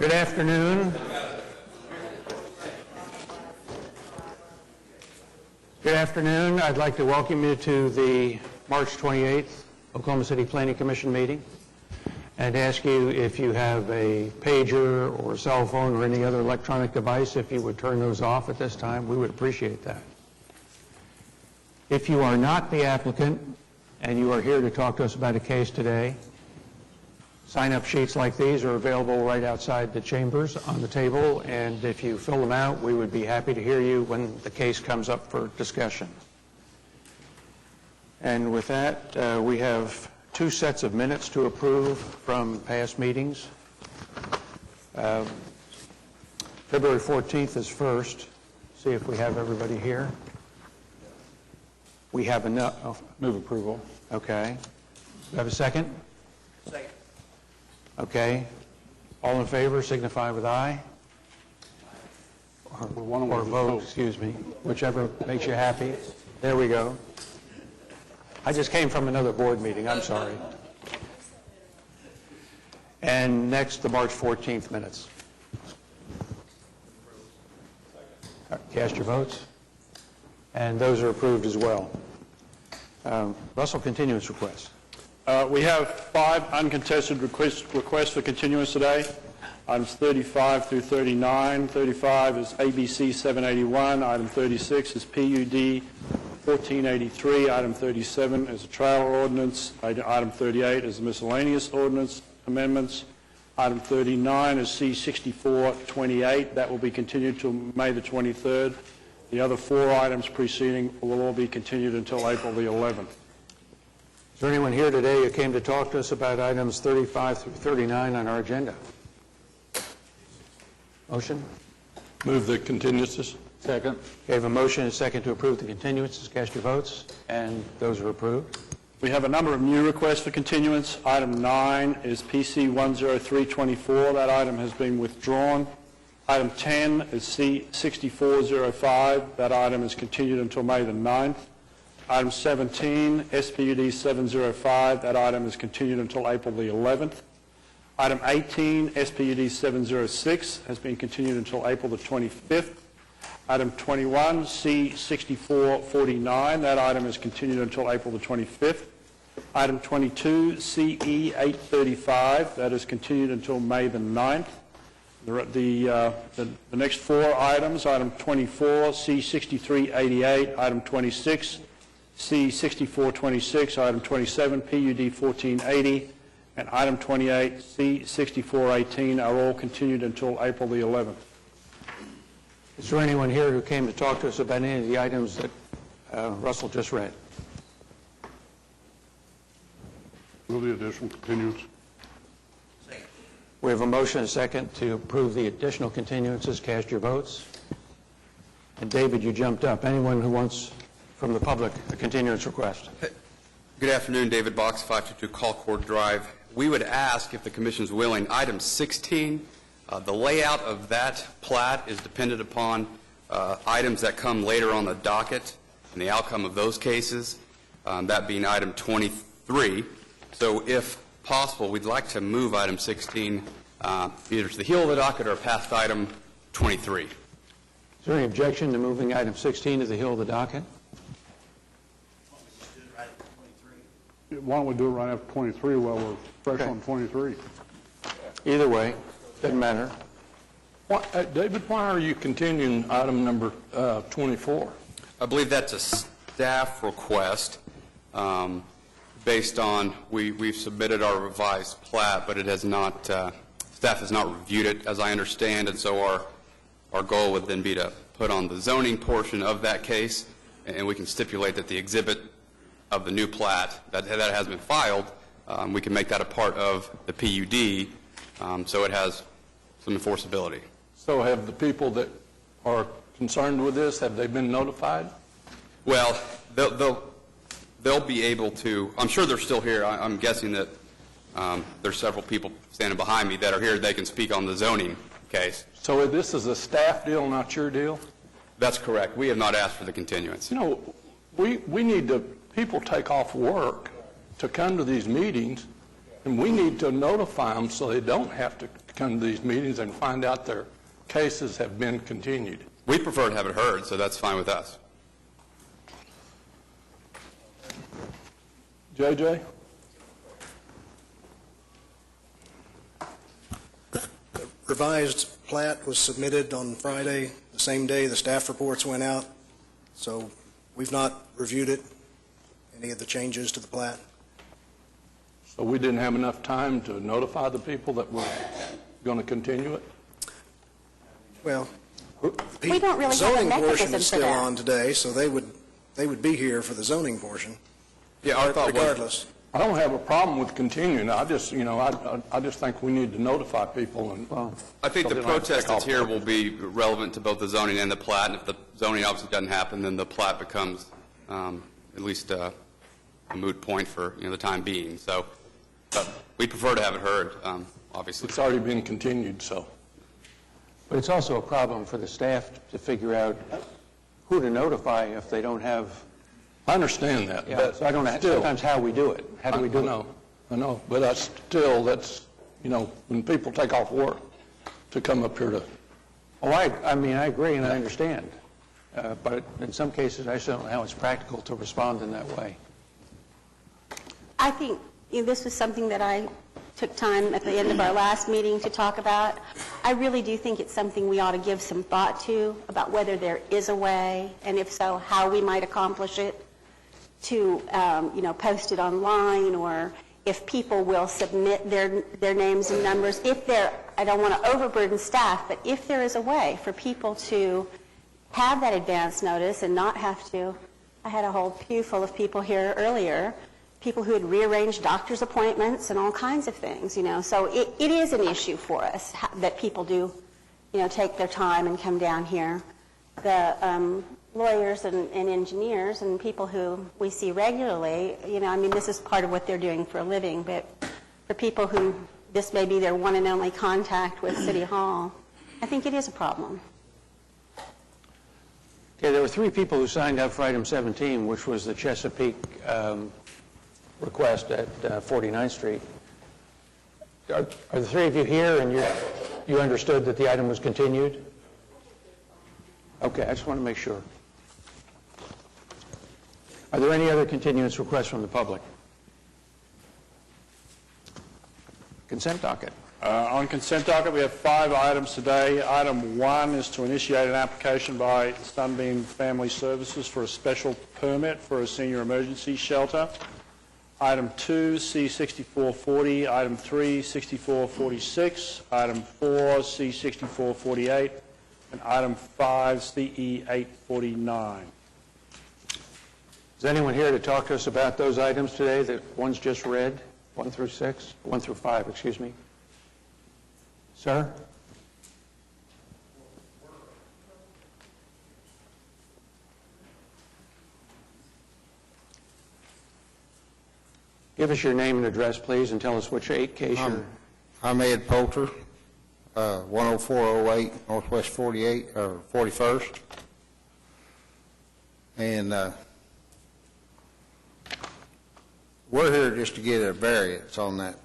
Good afternoon. Good afternoon. I'd like to welcome you to the March 28th Oklahoma City Planning Commission meeting and ask you if you have a pager or cell phone or any other electronic device, if you would turn those off at this time. We would appreciate that. If you are not the applicant and you are here to talk to us about a case today, sign-up sheets like these are available right outside the chambers on the table, and if you fill them out, we would be happy to hear you when the case comes up for discussion. And with that, we have two sets of minutes to approve from past meetings. February 14th is first. See if we have everybody here. We have enough. Oh, move approval. Okay. Do you have a second? Second. Okay. All in favor signify with aye. Or vote, excuse me. Whichever makes you happy. There we go. I just came from another board meeting. I'm sorry. And next, the March 14th minutes. Cast your votes. And those are approved as well. Russell, continuance requests. We have 5 uncontested requests for continuance today. Items 35 through 39. 35 is ABC 781. Item 36 is PUD 1483. Item 37 is a trailer ordinance. Item 38 is miscellaneous ordinance amendments. Item 39 is C6428. That will be continued to May the 23rd. The other 4 items preceding will all be continued until April the 11th. Is there anyone here today who came to talk to us about items 35 through 39 on our agenda? Motion? Move the continuances. Second. We have a motion and a second to approve the continuances. Cast your votes, and those are approved. We have a number of new requests for continuance. Item 9 is PC 10324. That item has been withdrawn. Item 10 is C6405. That item is continued until May the 9th. Item 17, SPUD 705. That item is continued until April the 11th. Item 18, SPUD 706, has been continued until April the 25th. Item 21, C6449. That item is continued until April the 25th. Item 22, CE 835. That is continued until May the 9th. The next 4 items, item 24, C6388, item 26, C6426, item 27, PUD 1480, and item 28, C6418 are all continued until April the 11th. Is there anyone here who came to talk to us about any of the items that Russell just read? Move the additional continuance. We have a motion and a second to approve the additional continuances. Cast your votes. And David, you jumped up. Anyone who wants from the public a continuance request? Good afternoon, David Box, 522 Colcord Drive. We would ask, if the Commission is willing, item 16, the layout of that plat is dependent upon items that come later on the docket and the outcome of those cases, that being item 23. So if possible, we'd like to move item 16 either to the heel of the docket or past item 23. Is there any objection to moving item 16 to the heel of the docket? Why don't we do it right after 23 while we're fresh on 23? Either way, doesn't matter. David, why are you continuing item number 24? I believe that's a staff request based on we've submitted our revised plat, but it has not, staff has not reviewed it, as I understand, and so our goal would then be to put on the zoning portion of that case, and we can stipulate that the exhibit of the new plat that has been filed, we can make that a part of the PUD, so it has some enforceability. So have the people that are concerned with this, have they been notified? Well, they'll be able to, I'm sure they're still here. I'm guessing that there's several people standing behind me that are here. They can speak on the zoning case. So this is a staff deal, not your deal? That's correct. We have not asked for the continuance. You know, we need to, people take off work to come to these meetings, and we need to notify them so they don't have to come to these meetings and find out their cases have been continued. We prefer to have it heard, so that's fine with us. JJ? Revised plat was submitted on Friday, the same day the staff reports went out, so we've not reviewed it, any of the changes to the plat. So we didn't have enough time to notify the people that we're going to continue it? Well, We don't really have a zoning portion mechanism is for still that. on today, so they would be here for the zoning portion, Yeah, our thought was, regardless. I don't have a problem with continuing. I just, I just think we need to notify people and. I think the So they don't have to protest take that's off. here will be relevant to both the zoning and the plat, and if the zoning obviously doesn't happen, then the plat becomes at least a moot point for, the time being. So we prefer to have it heard, obviously. It's already been continued, so. But it's also a problem for the staff to figure out who to notify if they don't have, I understand that, yeah, but so I don't know still. sometimes how we do it. How do we do it? I know, but that's, when people take off work to come up here to, Oh, I mean, I agree and I understand. But in some cases, I just don't know how it's practical to respond in that way. I think this was something that I took time at the end of our last meeting to talk about. I really do think it's something we ought to give some thought to, about whether there is a way, and if so, how we might accomplish it, to, post it online, or if people will submit their names and numbers. If there, I don't want to overburden staff, but if there is a way for people to have that advance notice and not have to, I had a whole pew full of people here earlier, people who had rearranged doctor's appointments and all kinds of things, So it is an issue for us that people do, take their time and come down here. The lawyers and engineers and people who we see regularly, this is part of what they're doing for a living, but for people who this may be their one and only contact with City Hall, I think it is a problem. Okay, there were 3 people who signed up for item 17, which was the Chesapeake request at 49th Street. Are the 3 of you here and you understood that the item was continued? Okay, I just want to make sure. Are there any other continuance requests from the public? Consent docket. On consent docket, we have 5 items today. Item 1 is to initiate an application by Sunbeam Family Services for a special permit for a senior emergency shelter. Item 2, C6440. Item 3, 6446. Item 4, C6448. And item 5, CE849. Is anyone here to talk to us about those items today that one's just read, 1 through 5, excuse me? Sir? Give us your name and address, please, and tell us which case you're... I'm Ed Poulter, 10408 Northwest 41st. And we're here just to get a variance on that,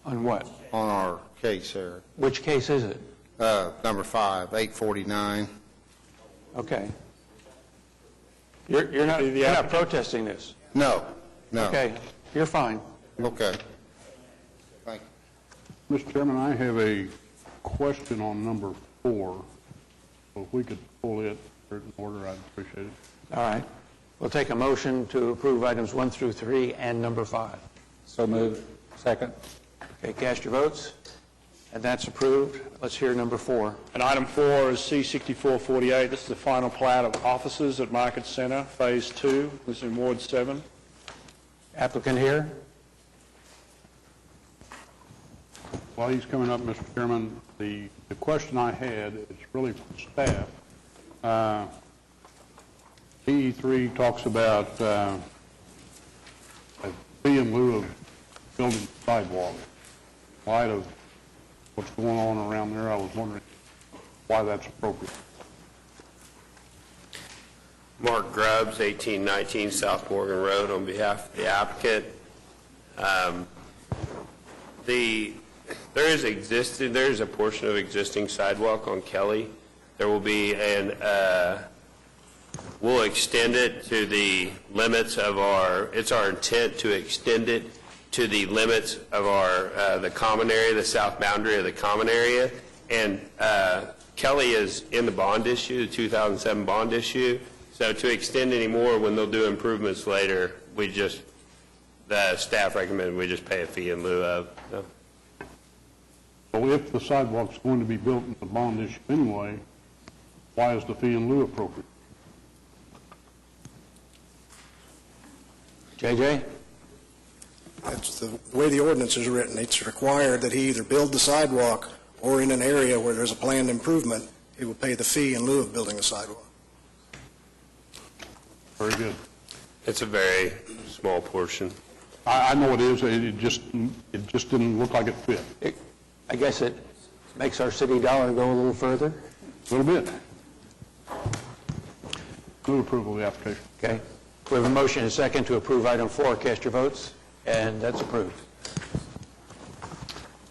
On what? on our case there. Which case is it? Number 5, 849. Okay. You're not protesting this? No. Okay, you're fine. Okay. Thank you. Mr. Chairman, I have a question on number 4. So if we could pull it in order, I'd appreciate it. All right. We'll take a motion to approve items 1 through 3 and number 5. So moved. Second. Okay, cast your votes. And that's approved. Let's hear number 4. And item 4 is C6448. This is the final plat of offices at Market Center, Phase 2. This is in Ward 7. Applicant here? While he's coming up, Mr. Chairman, the question I had is really for staff. DE3 talks about a fee in lieu of building sidewalk. In light of what's going on around there, I was wondering why that's appropriate. Mark Grubbs, 1819 South Morgan Road, on behalf of the applicant. The There is a portion of existing sidewalk on Kelly. There will be we'll extend it to the limits of it's our intent to extend it to the limits of the common area, the south boundary of the common area. And Kelly is in the bond issue, the 2007 bond issue. So to extend any more, when they'll do improvements later, the staff recommend we just pay a fee in lieu of. So. So if the sidewalk's going to be built in the bond issue anyway, why is the fee in lieu appropriate? JJ? That's the way the ordinance is written. It's required that he either build the sidewalk or in an area where there's a planned improvement, he will pay the fee in lieu of building the sidewalk. Very good. It's a very small portion. I know it is. It just didn't look like it fit. I guess it makes our city dollar go a little further. A little bit. Move approval of the application. Okay. We have a motion and a second to approve item 4. Cast your votes, and that's approved.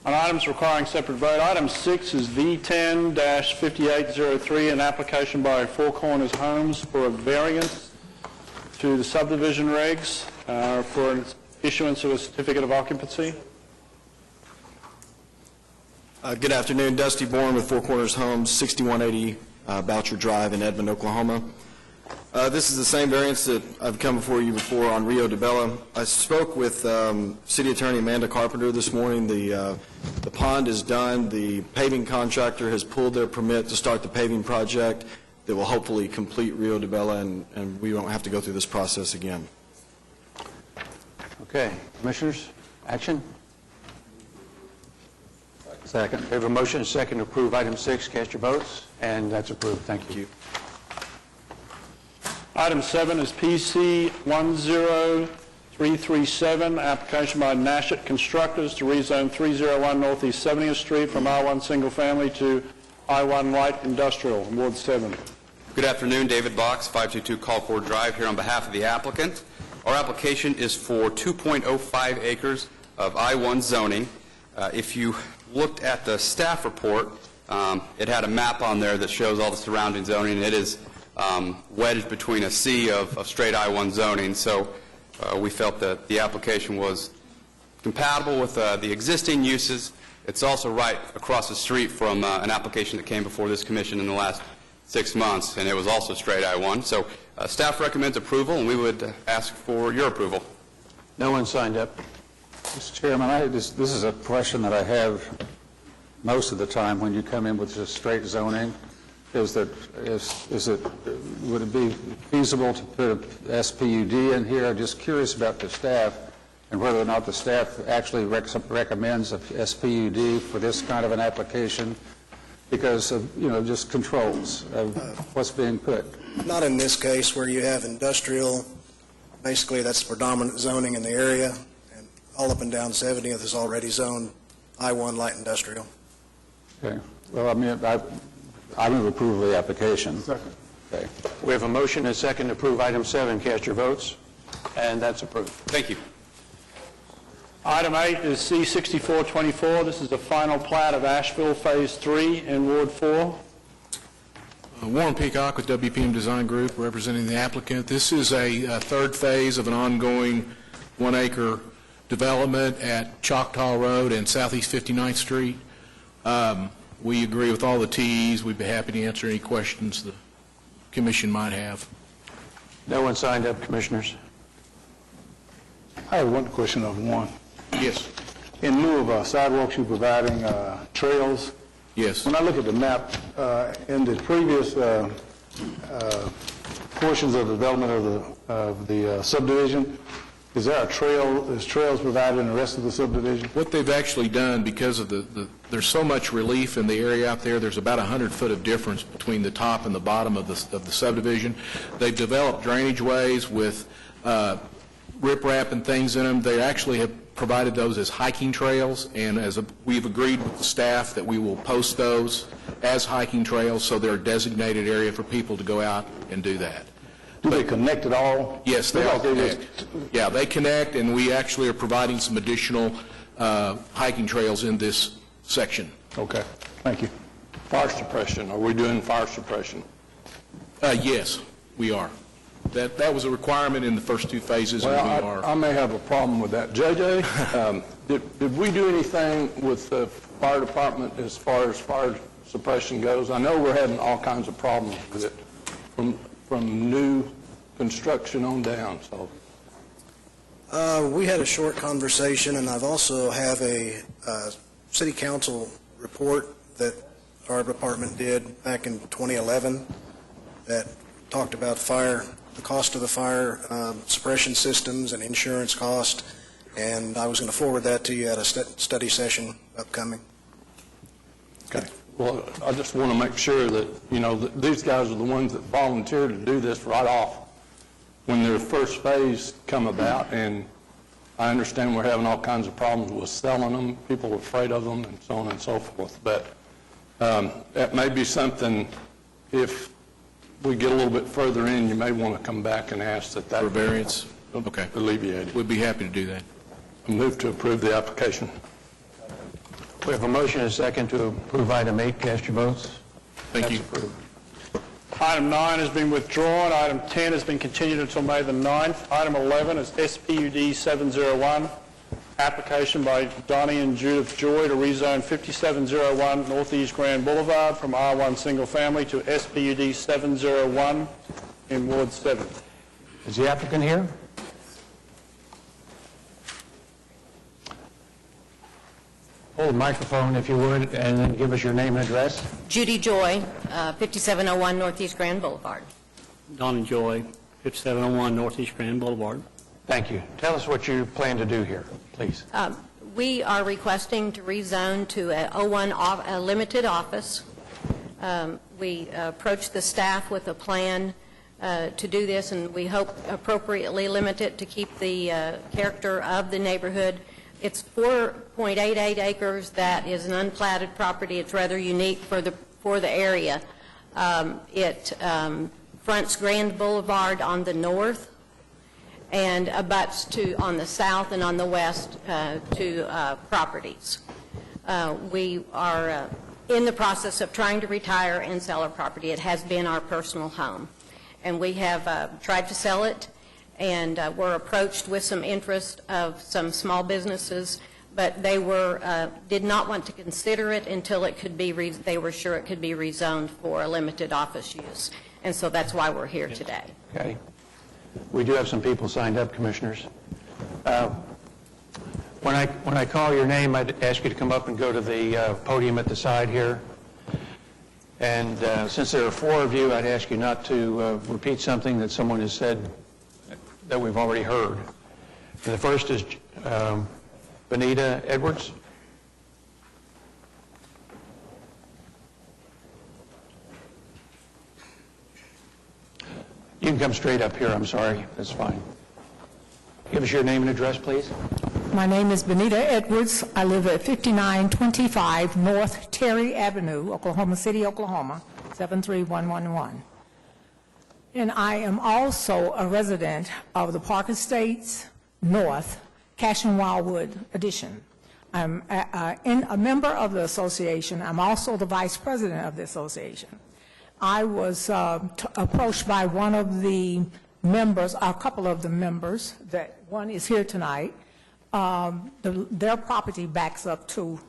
On items requiring separate vote, item 6 is V10-5803, an application by Four Corners Homes for a variance to the subdivision regs for an issuance of a certificate of occupancy. Good afternoon, Dusty Bourne with Four Corners Homes, 6180 Boucher Drive in Edmond, Oklahoma. This is the same variance that I've come before you before on Rio de Bella. I spoke with City Attorney Amanda Carpenter this morning. The pond is done. The paving contractor has pulled their permit to start the paving project that will hopefully complete Rio de Bella, and we won't have to go through this process again. Okay. Commissioners, action? Second. We have a motion and a second to approve item 6. Cast your votes, and that's approved. Thank you. Item 7 is PC 10337, application by Nashett Constructors to rezone 301 Northeast 70th Street from R1 Single Family to I1 Light Industrial, Ward 7. Good afternoon, David Box, 522 Colcord Drive, here on behalf of the applicant. Our application is for 2.05 acres of I1 zoning. If you looked at the staff report, it had a map on there that shows all the surrounding zoning. It is wedged between a sea of straight I1 zoning, so we felt that the application was compatible with the existing uses. It's also right across the street from an application that came before this commission in the last 6 months, and it was also straight I1. So staff recommends approval, and we would ask for your approval. No one signed up. Mr. Chairman, this is a question that I have most of the time when you come in with just straight zoning. Would it be feasible to put a SPUD in here? I'm just curious about the staff and whether or not the staff actually recommends a SPUD for this kind of an application because of, just controls of what's being put. Not in this case where you have industrial. Basically, that's the predominant zoning in the area, and all up and down 70th is already zoned I1 light industrial. Okay. Well, I move approval of the application. Second. Okay. We have a motion and a second to approve item 7. Cast your votes, and that's approved. Thank you. Item 8 is C6424. This is the final plat of Asheville Phase 3 in Ward 4. Warren Peacock with WPM Design Group, representing the applicant. This is a third phase of an ongoing 1-acre development at Choctaw Road and Southeast 59th Street. We agree with all the TEs. We'd be happy to answer any questions the commission might have. No one signed up, commissioners. I have one question of one. Yes. In lieu of sidewalks, you're providing trails. Yes. When I look at the map, in the previous portions of the development of the subdivision, is there a trail, is trails provided in the rest of the subdivision? What they've actually done, because of there's so much relief in the area out there, there's about 100 foot of difference between the top and the bottom of the subdivision. They've developed drainage ways with riprap and things in them. They actually have provided those as hiking trails, and we've agreed with the staff that we will post those as hiking trails, so they're a designated area for people to go out and do that. Do they connect at all? Yes, they all connect. Yeah, they connect, and we actually are providing some additional hiking trails in this section. Okay, thank you. Fire suppression, are we doing fire suppression? Yes, we are. That was a requirement in the first two phases, and we Well, are. I may have a problem with that. JJ, did we do anything with the fire department as far as fire suppression goes? I know we're having all kinds of problems with it from new construction on down, so. We had a short conversation, and I've also have a city council report that our department did back in 2011 that talked about the cost of the fire suppression systems and insurance cost, and I was going to forward that to you at a study session upcoming. Okay. Well, I just want to make sure that, you know, that these guys are the ones that volunteered to do this right off when their first phase come about, and I understand we're having all kinds of problems with selling them, people are afraid of them, and so on and so forth, but that may be something, if we get a little bit further in, you may want to come back and ask that For variance? Okay. alleviated. We'd be happy to do that. I move to approve the application. We have a motion and a second to approve item 8. Cast your votes. Thank you. Item 9 has been withdrawn. Item 10 has been continued until May the 9th. Item 11 is SPUD 701, application by Donnie and Judith Joy to rezone 5701 Northeast Grand Boulevard from R1 Single Family to SPUD 701 in Ward 7. Is the applicant here? Hold the microphone, if you would, and then give us your name and address. Judy Joy, 5701 Northeast Grand Boulevard. Don and Joy, 5701 Northeast Grand Boulevard. Thank you. Tell us what you plan to do here, please. We are requesting to rezone to a limited office. We approached the staff with a plan to do this, and we hope appropriately limit it to keep the character of the neighborhood. It's 4.88 acres. That is an unplatted property. It's rather unique for the area. It fronts Grand Boulevard on the north and abuts on the south and on the west to properties. We are in the process of trying to retire and sell our property. It has been our personal home, and we have tried to sell it, and were approached with some interest of some small businesses, but they did not want to consider it until it could be they were sure it could be rezoned for a limited office use, and so that's why we're here today. Okay. We do have some people signed up, Commissioners. When I call your name, I'd ask you to come up and go to the podium at the side here. And since there are 4 of you, I'd ask you not to repeat something that someone has said that we've already heard. And the first is Benita Edwards. You can come straight up here, I'm sorry. That's fine. Give us your name and address, please. My name is Benita Edwards. I live at 5925 North Terry Avenue, Oklahoma City, Oklahoma, 73111. And I am also a resident of the Park Estates North, Cash and Wildwood Addition. I'm a member of the association. I'm also the vice president of the association. I was approached by one of the members, a couple of the members, that one is here tonight. Their property backs up to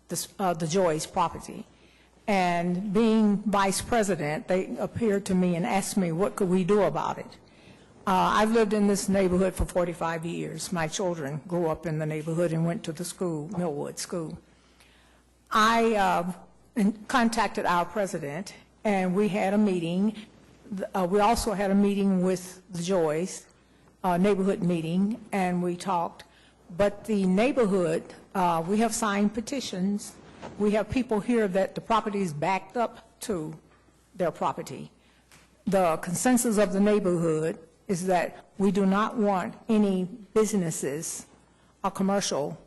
the Joy's property. And being vice president, they appeared to me and asked me what could we do about it. I've lived in this neighborhood for 45 years. My children grew up in the neighborhood and went to the school, Millwood School. I contacted our president, and we had a meeting. We also had a meeting with the Joys, neighborhood meeting, and we talked. But the neighborhood, we have signed petitions. We have people here that the property is backed up to their property. The consensus of the neighborhood is that we do not want any businesses or commercial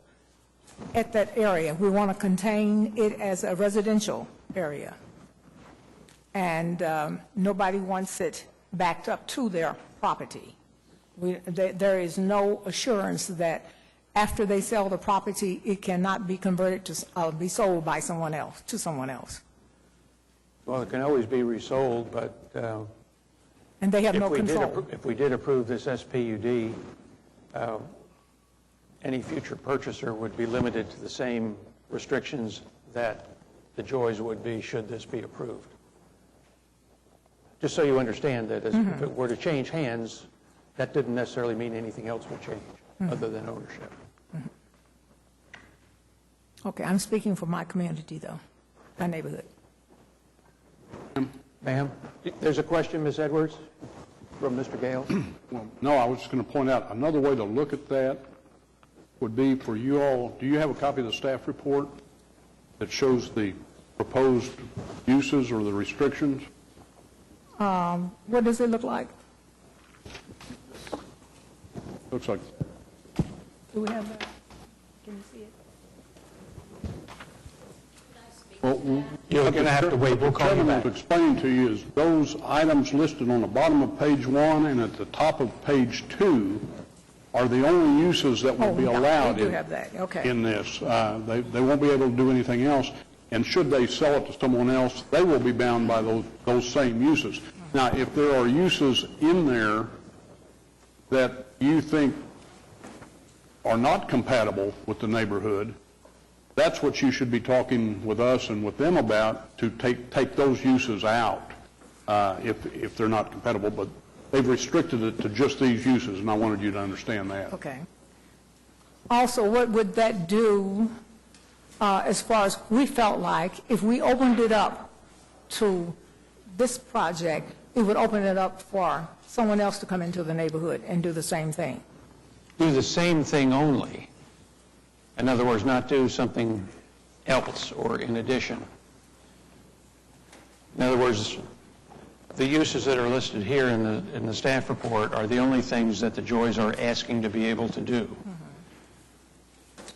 at that area. We want to contain it as a residential area. And nobody wants it backed up to their property. There is no assurance that after they sell the property, it cannot be converted to, be sold by someone else, to someone else. Well, it can always be resold, but And they have if no we did control. if we did approve this SPUD, any future purchaser would be limited to the same restrictions that the Joys would be should this be approved. Just so you understand that if it were to change hands, that didn't necessarily mean anything else would change other than ownership. Okay, I'm speaking for my community, though, my neighborhood. Ma'am, there's a question, Ms. Edwards, from Mr. Gales. Well, no, I was just going to point out, another way to look at that would be for you all, do you have a copy of the staff report that shows the proposed uses or the restrictions? What does it look like? Looks like, Do we have that? Can you see it? well, You're going to have to wait. We'll call you Chairman back. was explaining to you is those items listed on the bottom of page 1 and at the top of page 2 are the only uses that will be yeah, allowed we do have that. Okay. in this. They won't be able to do anything else, and should they sell it to someone else, they will be bound by those same uses. Now, if there are uses in there that you think are not compatible with the neighborhood, that's what you should be talking with us and with them about, to take those uses out if they're not compatible. But they've restricted it to just these uses, and I wanted you to understand that. Okay. Also, what would that do as far as we felt like if we opened it up to this project, it would open it up for someone else to come into the neighborhood and do the same thing? Do the same thing only. In other words, not do something else or in addition. In other words, the uses that are listed here in the staff report are the only things that the Joys are asking to be able to do.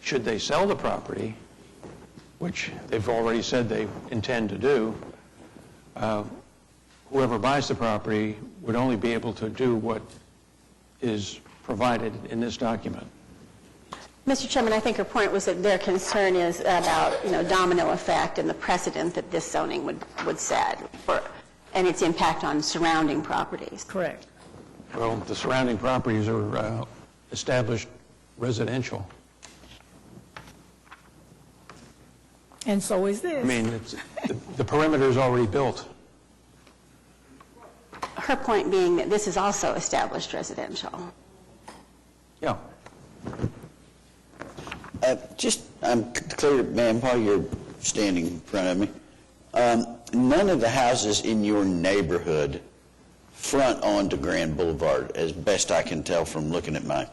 Should they sell the property, which they've already said they intend to do, whoever buys the property would only be able to do what is provided in this document. Mr. Chairman, I think her point was that their concern is about, domino effect and the precedent that this zoning would set and its impact on surrounding properties. Correct. Well, the surrounding properties are established residential. And so is this. I mean, the perimeter is already built. Her point being that this is also established residential. Yeah. I'm clear, ma'am, while you're standing in front of me. None of the houses in your neighborhood front onto Grand Boulevard, as best I can tell from looking at mine.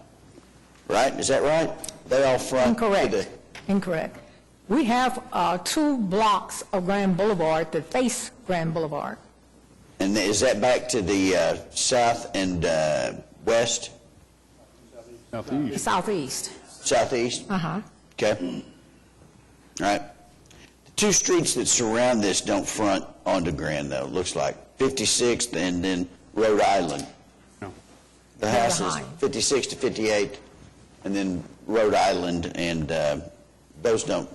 Right? Is that right? They all front Incorrect. to the... Incorrect. We have 2 blocks of Grand Boulevard that face Grand Boulevard. And is that back to the south and west? Southeast. Southeast. Southeast? Uh-huh. Okay. All right. The 2 streets that surround this don't front onto Grand, though, it looks like. 56th and then Rhode Island. No. The house is 56 to 58, and then Rhode Island, and those don't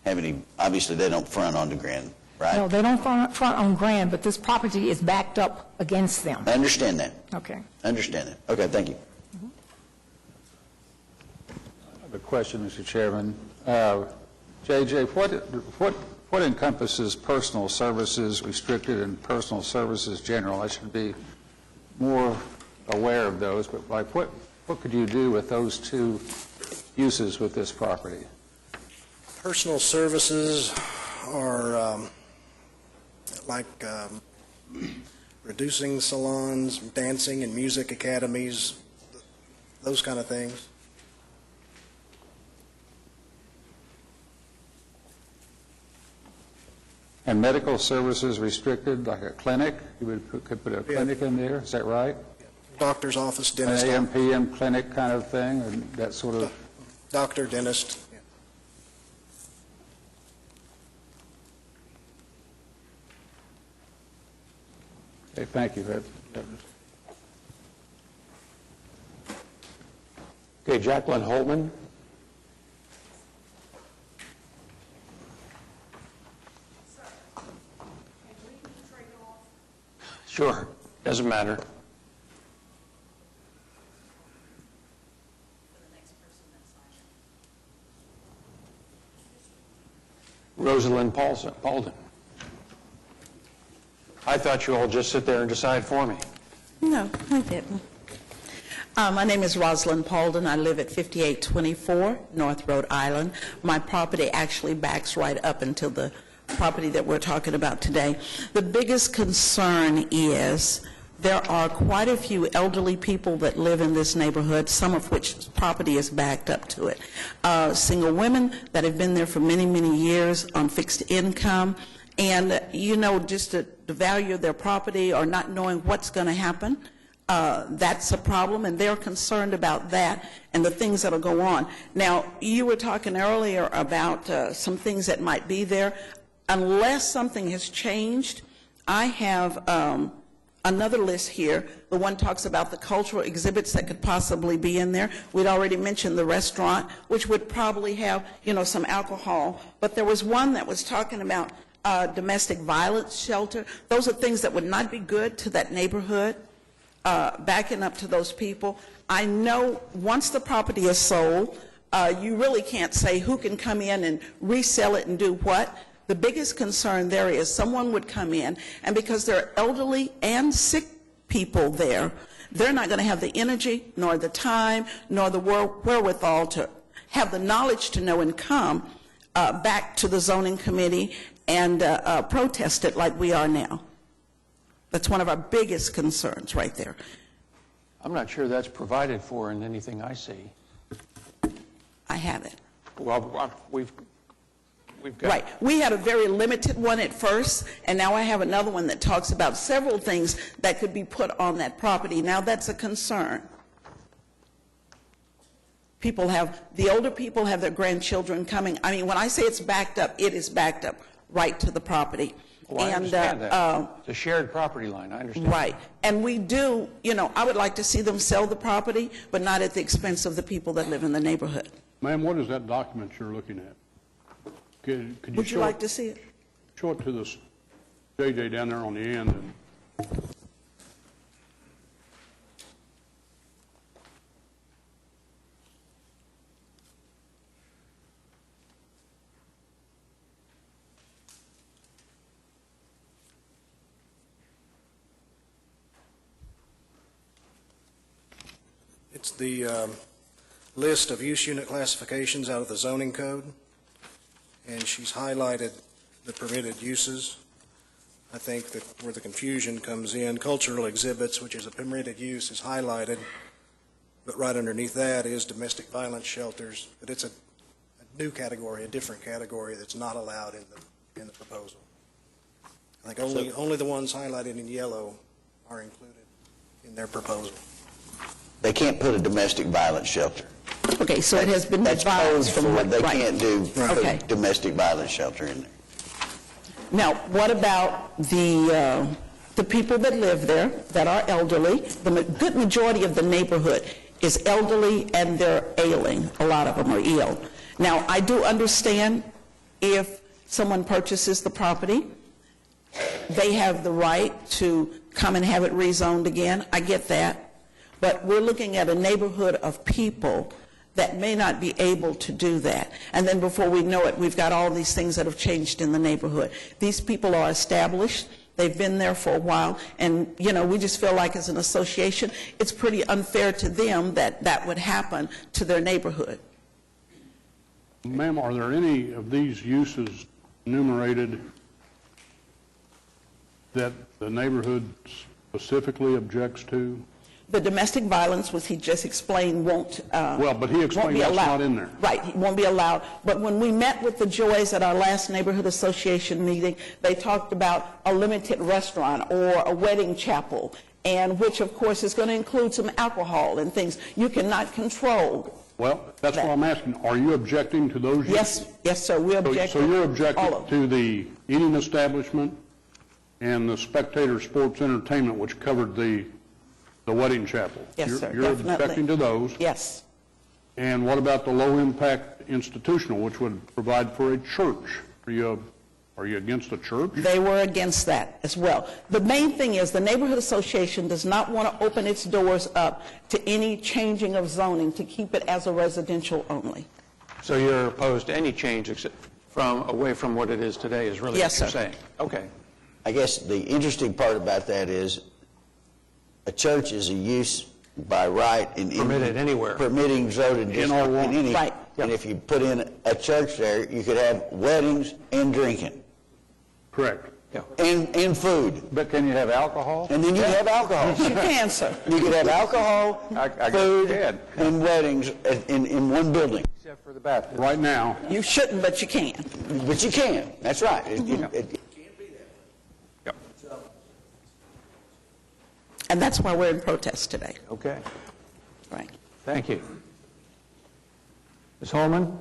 have any, obviously they don't front onto Grand, right? No, they don't front on Grand, but this property is backed up against them. I understand that. Okay. I understand that. Okay, thank you. I have a question, Mr. Chairman. J.J., what encompasses personal services restricted and personal services general? I should be more aware of those, but like what could you do with those 2 uses with this property? Personal services are like reducing salons, dancing and music academies, those kind of things. And medical services restricted, like a clinic? You could put a clinic in there, is that right? Doctor's office, An dentist. AM, PM clinic kind of thing, or that sort of... Doctor, dentist. Okay, thank you. Okay, Jacqueline Holtman. Sure, doesn't matter. Rosalind Paulden. I thought you all just sit there and decide for me. No, I didn't. My name is Rosalind Paulden. I live at 5824 North Rhode Island. My property actually backs right up until the property that we're talking about today. The biggest concern is there are quite a few elderly people that live in this neighborhood, some of which property is backed up to it. Single women that have been there for many, many years on fixed income, and, you know, just the value of their property or not knowing what's going to happen. That's a problem, and they're concerned about that and the things that will go on. Now, you were talking earlier about some things that might be there. Unless something has changed, I have another list here. The one talks about the cultural exhibits that could possibly be in there. We'd already mentioned the restaurant, which would probably have, you know, some alcohol. But there was one that was talking about domestic violence shelter. Those are things that would not be good to that neighborhood. Backing up to those people. I know once the property is sold, you really can't say who can come in and resell it and do what. The biggest concern there is someone would come in, and because there are elderly and sick people there, they're not going to have the energy, nor the time, nor the wherewithal to have the knowledge to know and come back to the zoning committee and protest it like we are now. That's one of our biggest concerns right there. I'm not sure that's provided for in anything I see. I have it. Well, we've got... Right. We had a very limited one at first, and now I have another one that talks about several things that could be put on that property. Now that's a concern. The older people have their grandchildren coming. I mean, when I say it's backed up, it is backed up right to the property. Well, I understand that. It's a shared property line, I understand. Right. And we do, you know, I would like to see them sell the property, but not at the expense of the people that live in the neighborhood. Ma'am, what is that document you're looking at? Could you Would you like to see it? Show it to this JJ down there on the end. And It's the list of use unit classifications out of the zoning code, and she's highlighted the permitted uses. I think that where the confusion comes in, cultural exhibits, which is a permitted use, is highlighted, but right underneath that is domestic violence shelters, but it's a new category, a different category that's not allowed in the proposal. I think only the ones highlighted in yellow are included in their proposal. They can't put a domestic violence shelter. Okay, so it has been That's revised code from for what... They right. can't do Okay. put domestic violence shelter in there. Now, what about the people that live there that are elderly? The good majority of the neighborhood is elderly and they're ailing. A lot of them are ill. Now, I do understand if someone purchases the property, they have the right to come and have it rezoned again. I get that. But we're looking at a neighborhood of people that may not be able to do that. And then before we know it, we've got all these things that have changed in the neighborhood. These people are established. They've been there for a while. And, you know, we just feel like as an association, it's pretty unfair to them that that would happen to their neighborhood. ma'am, are there any of these uses enumerated that the neighborhood specifically objects to? The domestic violence, which he just explained, won't Well, but he explained that's not in there. Right, it won't be allowed. But when we met with the Joys at our last neighborhood association meeting, they talked about a limited restaurant or a wedding chapel, and which, of course, is going to include some alcohol and things you cannot control. Well, that's what I'm asking. Are you objecting to those uses? Yes, sir, we object. So you're all objecting of them. to the eating establishment and the spectator sports entertainment, which covered the wedding chapel? Yes, sir, You're definitely. objecting to those? Yes. And what about the low-impact institutional, which would provide for a church? Are you Are you against a church? They were against that as well. The main thing is the neighborhood association does not want to open its doors up to any changing of zoning to keep it as a residential only. So you're opposed to any change except away from what it is today is really Yes, what you're sir. saying? Okay. I guess the interesting part about that is a church is a use by right in Permitted anywhere. permitting zoning In R1. district in any. Right. And if you put in a church there, you could have weddings and drinking Correct. and food. But can you have alcohol? And then you could have alcohol. You can, sir. You could have alcohol, I guess food, you can. and weddings in one building. Except for the Baptist. Right now, You shouldn't, but you can. But you can. That's right. And that's why we're in protest today. Okay. Right. Thank you. Ms. Holman?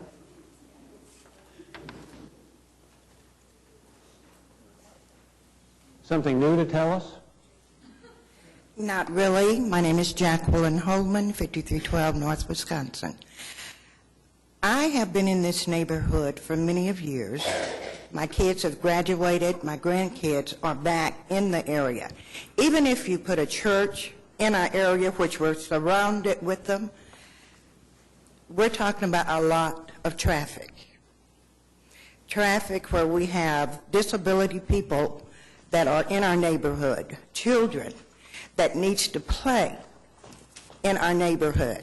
Something new to tell us? Not really. My name is Jacqueline Holman, 5312 North Wisconsin. I have been in this neighborhood for many of years. My kids have graduated. My grandkids are back in the area. Even if you put a church in our area, which we're surrounded with them, we're talking about a lot of traffic. Traffic where we have disability people that are in our neighborhood, children that needs to play in our neighborhood.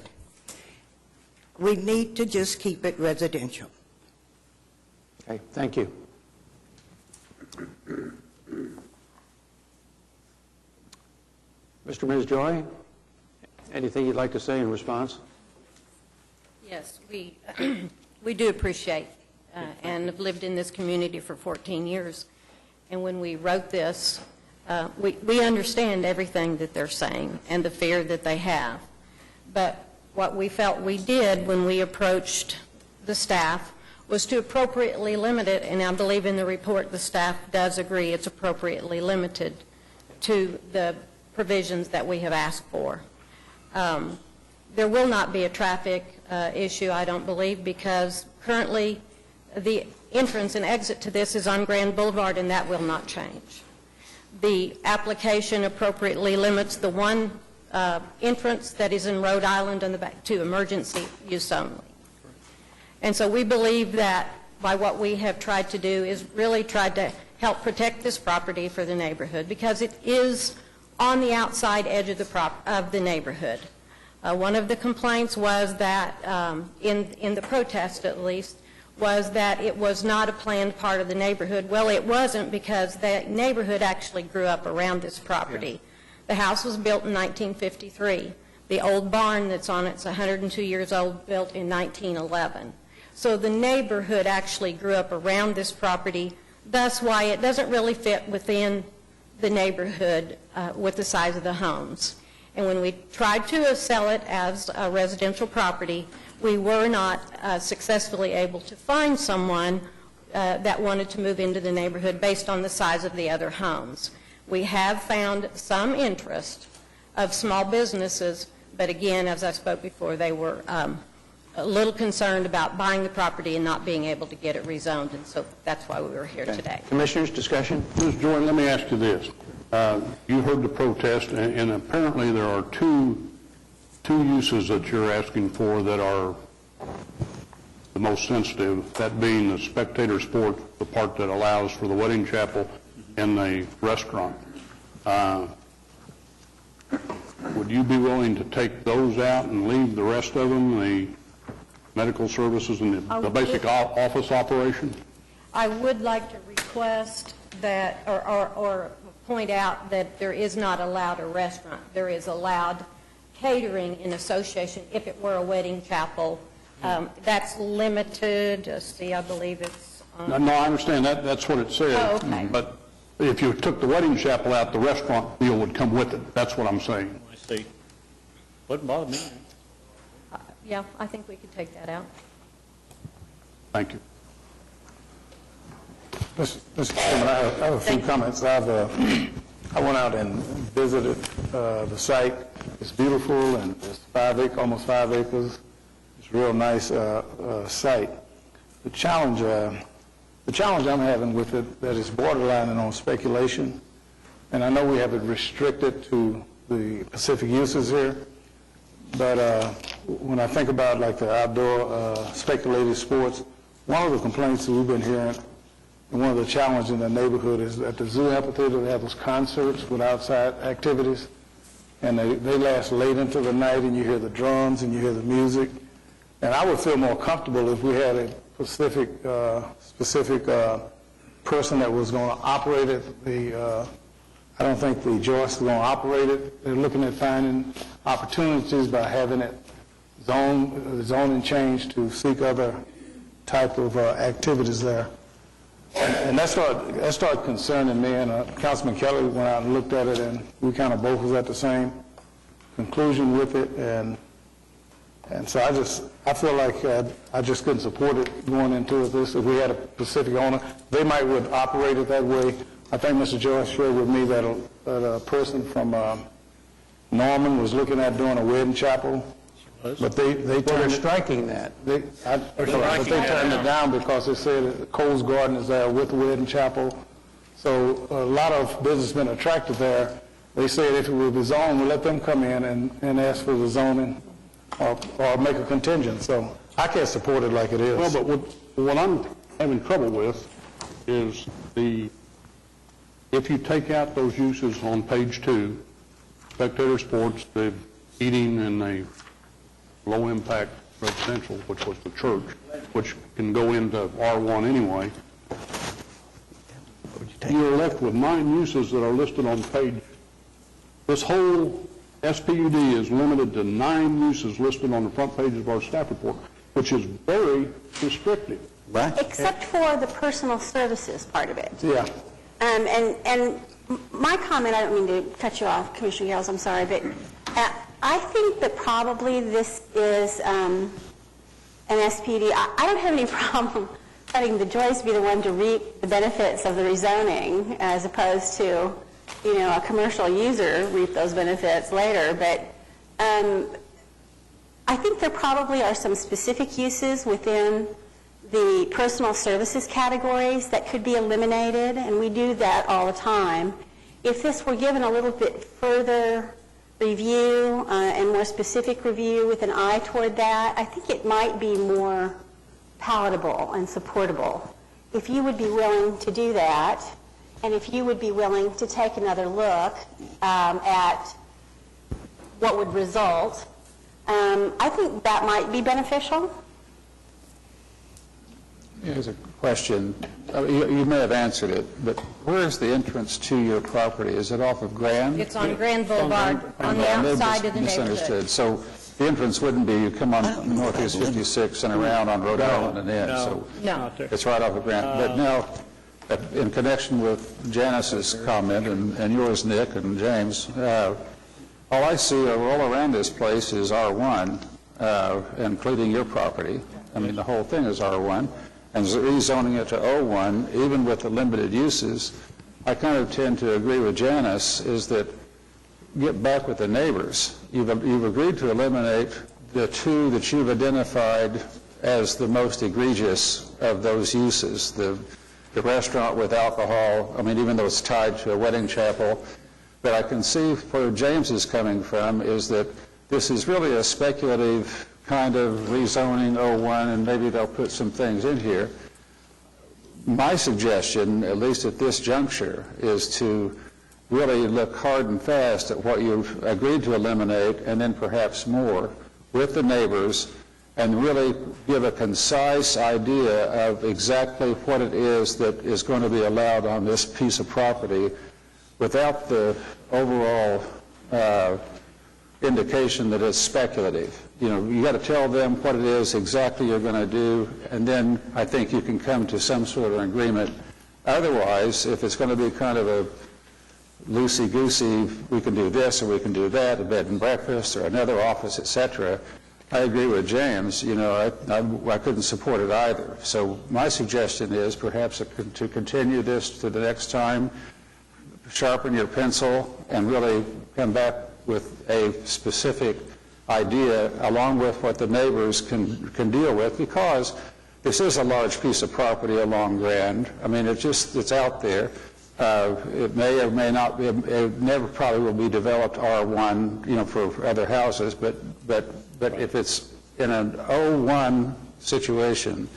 We need to just keep it residential. Okay, thank you. Mr. Ms. Joy, anything you'd like to say in response? Yes, we do appreciate and have lived in this community for 14 years. And when we wrote this, we understand everything that they're saying and the fear that they have. But what we felt we did when we approached the staff was to appropriately limit it, and I believe in the report the staff does agree it's appropriately limited to the provisions that we have asked for. There will not be a traffic issue, I don't believe, because currently the entrance and exit to this is on Grand Boulevard, and that will not change. The application appropriately limits the one entrance that is in Rhode Island on the back to emergency use only. And so we believe that by what we have tried to do is really tried to help protect this property for the neighborhood, because it is on the outside edge of the neighborhood. One of the complaints was that, in the protest at least, was that it was not a planned part of the neighborhood. Well, it wasn't, because the neighborhood actually grew up around this property. The house was built in 1953. The old barn that's on it's 102 years old, built in 1911. So the neighborhood actually grew up around this property, thus why it doesn't really fit within the neighborhood with the size of the homes. And when we tried to sell it as a residential property, we were not successfully able to find someone that wanted to move into the neighborhood based on the size of the other homes. We have found some interest of small businesses, but again, as I spoke before, they were a little concerned about buying the property and not being able to get it rezoned, and so that's why we were here today. Commissioners, discussion? Ms. Joy, let me ask you this. You heard the protest, and apparently there are two uses that you're asking for that are the most sensitive, that being the spectator sport, the part that allows for the wedding chapel, and the restaurant. Would you be willing to take those out and leave the rest of them, the medical services and the basic office operation? I would like to request that, or point out that there is not allowed a restaurant. There is allowed catering in association if it were a wedding chapel. That's limited. See, I believe it's... No, I understand that. That's what it says. Oh, okay. But if you took the wedding chapel out, the restaurant deal would come with it. That's what I'm saying. I see. Wouldn't bother me. Yeah, I think we could take that out. Thank you. Mr. Chairman, I have a few comments. I went out and visited the site. It's beautiful, and it's almost 5 acres. It's a real nice site. The challenge The challenge I'm having with it, that is borderline on speculation, and I know we have it restricted to the Pacific uses here, but when I think about like the outdoor speculative sports, one of the complaints that we've been hearing, and one of the challenges in the neighborhood is at the zoo amphitheater, they have those concerts with outside activities, and they last late into the night, and you hear the drums and you hear the music. And I would feel more comfortable if we had a specific person that was going to operate it. I don't think the Joyce is going to operate it. They're looking at finding opportunities by having it zoning changed to seek other type of activities there. And that started concerning me, and Councilman Kelly went out and looked at it, and we kind of both was at the same conclusion with it, and so I feel like I just couldn't support it going into this. If we had a Pacific owner, they might would operate it that way. I think Mr. Joyce shared with me that a person from Norman was looking at doing a wedding chapel, but they turned striking that. But they turned it down because they said Cole's Garden is there with the wedding chapel. So a lot of businessmen attracted there. They said if it would be zoned, we'll let them come in and ask for the zoning or make a contingent. So I can't support it like it is. Well, but what I'm having trouble with is if you take out those uses on page 2, spectator sports, the eating and the low-impact residential, which was the church, which can go into R1 anyway, you're left with 9 uses that are listed on page. This whole SPUD is limited to 9 uses listed on the front page of our staff report, which is very restrictive. Right. Except for the personal services part of it. Yeah. And my comment, I don't mean to cut you off, Commissioner Gales, I'm sorry, but I think that probably this is an SPD. I don't have any problem letting the Joyce be the one to reap the benefits of the rezoning as opposed to, a commercial user reap those benefits later. But I think there probably are some specific uses within the personal services categories that could be eliminated, and we do that all the time. If this were given a little bit further review and more specific review with an eye toward that, I think it might be more palatable and supportable. If you would be willing to do that, and if you would be willing to take another look at what would result, I think that might be beneficial. Here's a question. You may have answered it, but where is the entrance to your property? Is it off of Grand? It's on Grand Boulevard, on the outside of the neighborhood. Misunderstood. So the entrance wouldn't be, you come on Northeast 56 and around on Rhode Island and in. So it's right off of Grand. But now, in connection with Janice's comment and yours, Nick, and James, all I see all around this place is R1, including your property. I mean, the whole thing is R1. And rezoning it to O1, even with the limited uses, I kind of tend to agree with Janice, is that get back with the neighbors. You've agreed to eliminate the 2 that you've identified as the most egregious of those uses, the restaurant with alcohol, I mean, even though it's tied to a wedding chapel. But I can see where James is coming from is that this is really a speculative kind of rezoning O1, and maybe they'll put some things in here. My suggestion, at least at this juncture, is to really look hard and fast at what you've agreed to eliminate, and then perhaps more, with the neighbors, and really give a concise idea of exactly what it is that is going to be allowed on this piece of property without the overall indication that it's speculative. You got to tell them what it is exactly you're going to do, and then I think you can come to some sort of agreement. Otherwise, if it's going to be kind of a loosey-goosey, we can do this or we can do that, a bed and breakfast or another office, etc., I agree with James. I couldn't support it either. So my suggestion is perhaps to continue this to the next time, sharpen your pencil, and really come back with a specific idea along with what the neighbors can deal with, because this is a large piece of property along Grand. I mean, it's out there. It may or may not be, it never probably will be developed R1, you know, for other houses, but if it's in an O1 situation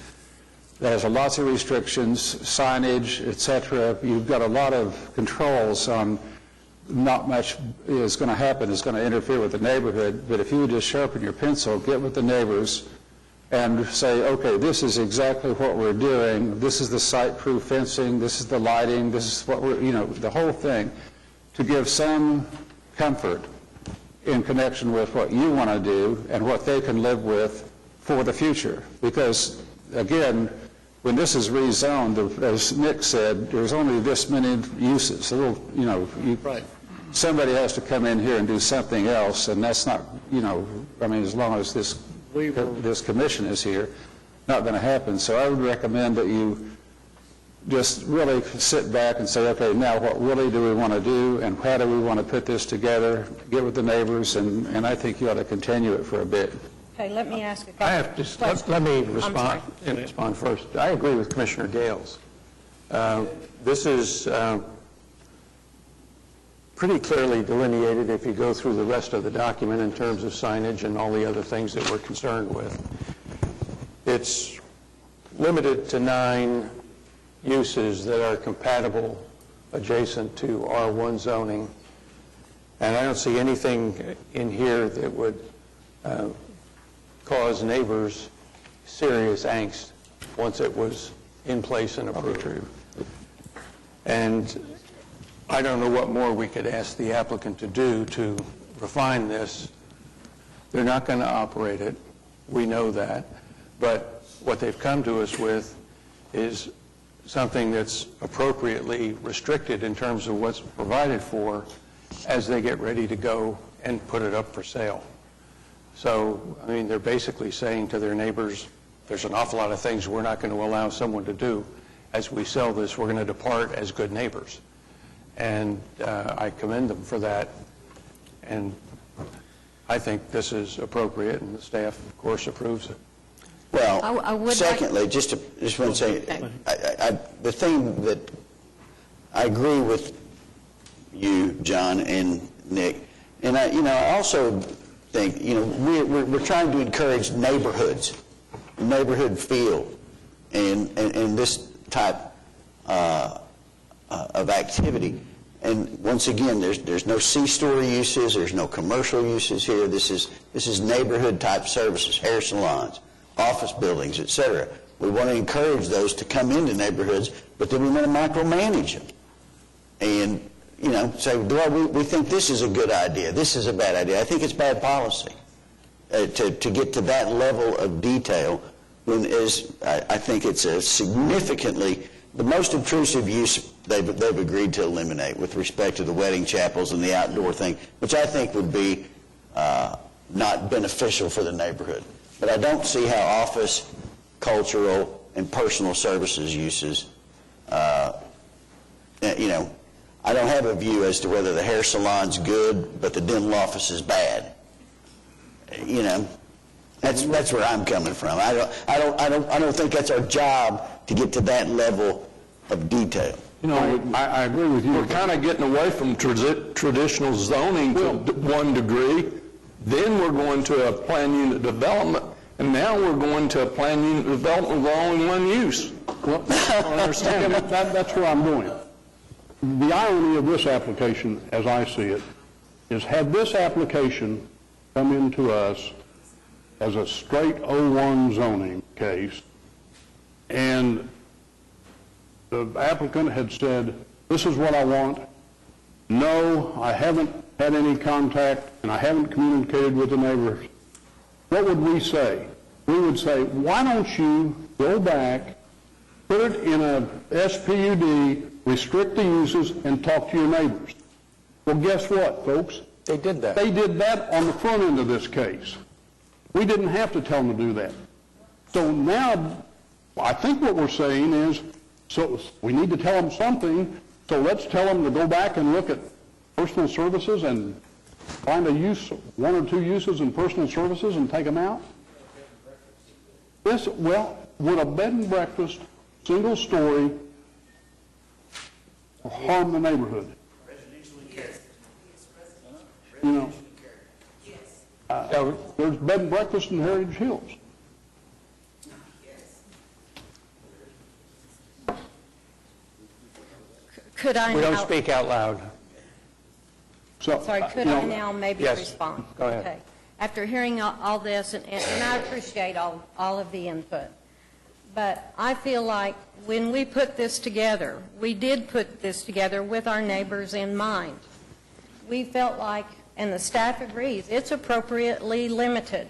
that has lots of restrictions, signage, et cetera, you've got a lot of controls on not much is going to happen, is going to interfere with the neighborhood, but if you just sharpen your pencil, get with the neighbors, and say, okay, this is exactly what we're doing, this is the site-proof fencing, this is the lighting, this is what we're, you know, the whole thing, to give some comfort in connection with what you want to do and what they can live with for the future. Because, again, when this is rezoned, as Nick said, there's only this many uses. A little, you know, somebody has to come in here and do something else, and that's not, you know, I mean, as long as this commission is here, not going to happen. So I would recommend that you just really sit back and say, okay, now what really do we want to do, and how do we want to put this together, get with the neighbors, and I think you ought to continue it for a bit. Okay, let me ask a question. Let me respond first. I agree with Commissioner Gales. This is pretty clearly delineated if you go through the rest of the document in terms of signage and all the other things that we're concerned with. It's limited to 9 uses that are compatible adjacent to R1 zoning, and I don't see anything in here that would cause neighbors serious angst once it was in place and approved. And I don't know what more we could ask the applicant to do to refine this. They're not going to operate it. We know that. But what they've come to us with is something that's appropriately restricted in terms of what's provided for as they get ready to go and put it up for sale. So, I mean, they're basically saying to their neighbors, there's an awful lot of things we're not going to allow someone to do. As we sell this, we're going to depart as good neighbors. And I commend them for that. And I think this is appropriate, and the staff, of course, approves it. Well, secondly, just want to say, the thing that I agree with you, John and Nick, and I also think, we're trying to encourage neighborhoods, neighborhood feel, and this type of activity. And once again, there's no C-story uses, there's no commercial uses here. This is neighborhood type services, hair salons, office buildings, et cetera. We want to encourage those to come into neighborhoods, but then we want to micromanage them. And, say, well, we think this is a good idea, this is a bad idea. I think it's bad policy to get to that level of detail when I think it's a significantly, the most intrusive use they've agreed to eliminate with respect to the wedding chapels and the outdoor thing, which I think would be not beneficial for the neighborhood. But I don't see how office, cultural, and personal services uses, I don't have a view as to whether the hair salon's good, but the dental office is bad. That's where I'm coming from. I don't think that's our job to get to that level of detail. I agree with you. We're kind of getting away from traditional zoning to one degree. Then we're going to a plan unit development, and now we're going to a plan unit development with only one use. Well, I understand. That's where I'm going. The irony of this application, as I see it, is had this application come into us as a straight O1 zoning case, and the applicant had said, this is what I want. No, I haven't had any contact, and I haven't communicated with the neighbors. What would we say? We would say, why don't you go back, put it in a SPUD, restrict the uses, and talk to your neighbors? Well, guess what, folks? They did that. They did that on the front end of this case. We didn't have to tell them to do that. So now, I think what we're saying is, so we need to tell them something, so let's tell them to go back and look at personal services and find a use, 1 or 2 uses in personal services and take them out? Well, would a bed and breakfast, single story, harm the neighborhood? You know, there's bed and breakfast in Heritage Hills. Could I We don't now- speak out loud. So, Sorry, could I now maybe yes, respond? go ahead. Okay. After hearing all this, and I appreciate all of the input, but I feel like when we put this together, we did put this together with our neighbors in mind. We felt like, and the staff agrees, it's appropriately limited.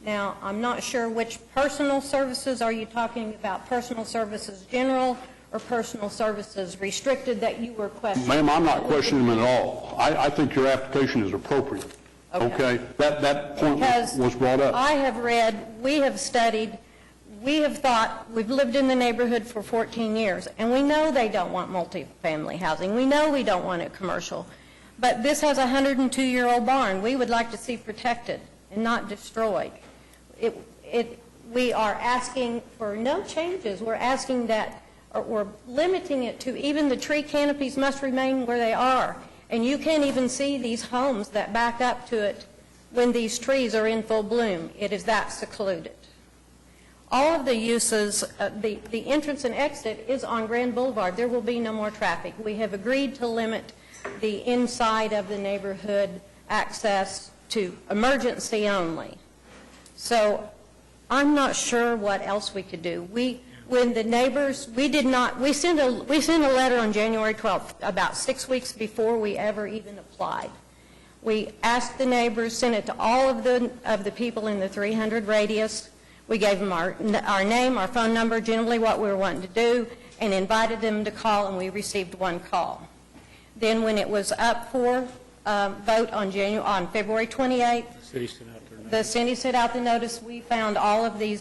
Now, I'm not sure which personal services are you talking about, personal services general or personal services restricted that you were questioning? Ma'am, I'm not questioning them at all. I think your application is appropriate. Okay? That point was brought up. I have read, we have studied, we have thought, we've lived in the neighborhood for 14 years, and we know they don't want multifamily housing. We know we don't want it commercial. But this has a 102-year-old barn. We would like to see protected and not destroyed. We are asking for no changes. We're asking that, or we're limiting it to even the tree canopies must remain where they are. And you can't even see these homes that back up to it when these trees are in full bloom. It is that secluded. All of the uses, the entrance and exit is on Grand Boulevard. There will be no more traffic. We have agreed to limit the inside of the neighborhood access to emergency only. So I'm not sure what else we could do. When the neighbors, we sent a letter on January 12th, about 6 weeks before we ever even applied. We asked the neighbors, sent it to all of the people in the 300 radius. We gave them our name, our phone number, generally what we were wanting to do, and invited them to call, and we received one call. Then when it was up for vote on February 28th, the city sent out the notice. We found all of these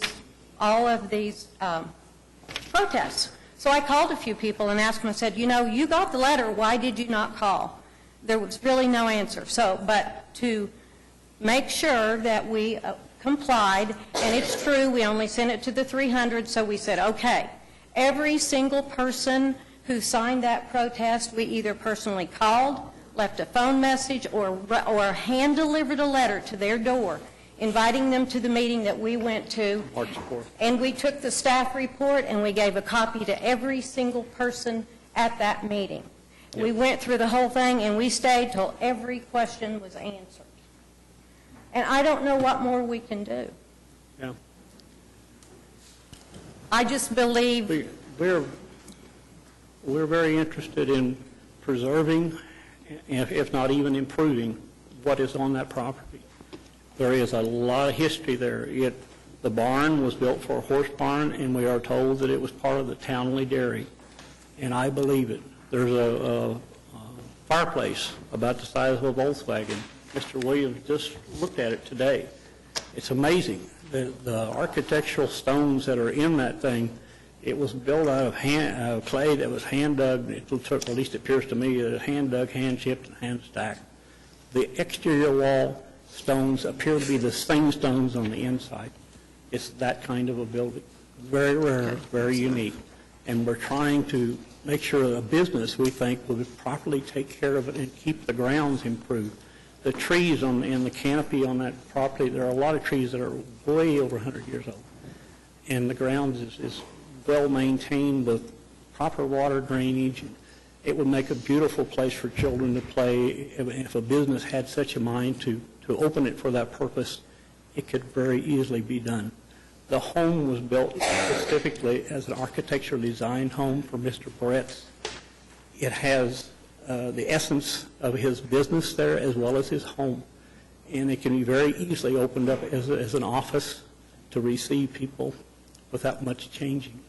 protests. So I called a few people and asked them, I said, you got the letter, why did you not call? There was really no answer. But to make sure that we complied, and it's true, we only sent it to the 300, so we said, okay, every single person who signed that protest, we either personally called, left a phone message, or hand-delivered a letter to their door inviting them to the meeting that we went to. March 4th. And we took the staff report and we gave a copy to every single person at that meeting. Yep. We went through the whole thing and we stayed till every question was answered. And I don't know what more we can do. Yeah. I just believe... We're very interested in preserving, if not even improving, what is on that property. There is a lot of history there. The barn was built for a horse barn, and we are told that it was part of the Townley Dairy, and I believe it. There's a fireplace about the size of a Volkswagen. Mr. Williams just looked at it today. It's amazing. The architectural stones that are in that thing, it was built out of clay that was hand-dug. It took, at least it appears to me, hand-dug, hand-chipped, and hand-stacked. The exterior wall stones appear to be the same stones on the inside. It's that kind of a building. Very rare, very unique. And we're trying to make sure a business, we think, will properly take care of it and keep the grounds improved. The trees in the canopy on that property, there are a lot of trees that are way over 100 years old. And the grounds is well maintained with proper water drainage. It would make a beautiful place for children to play. If a business had such a mind to open it for that purpose, it could very easily be done. The home was built specifically as an architectural design home for Mr. Barrett's. It has the essence of his business there as well as his home. And it can be very easily opened up as an office to receive people without much changing.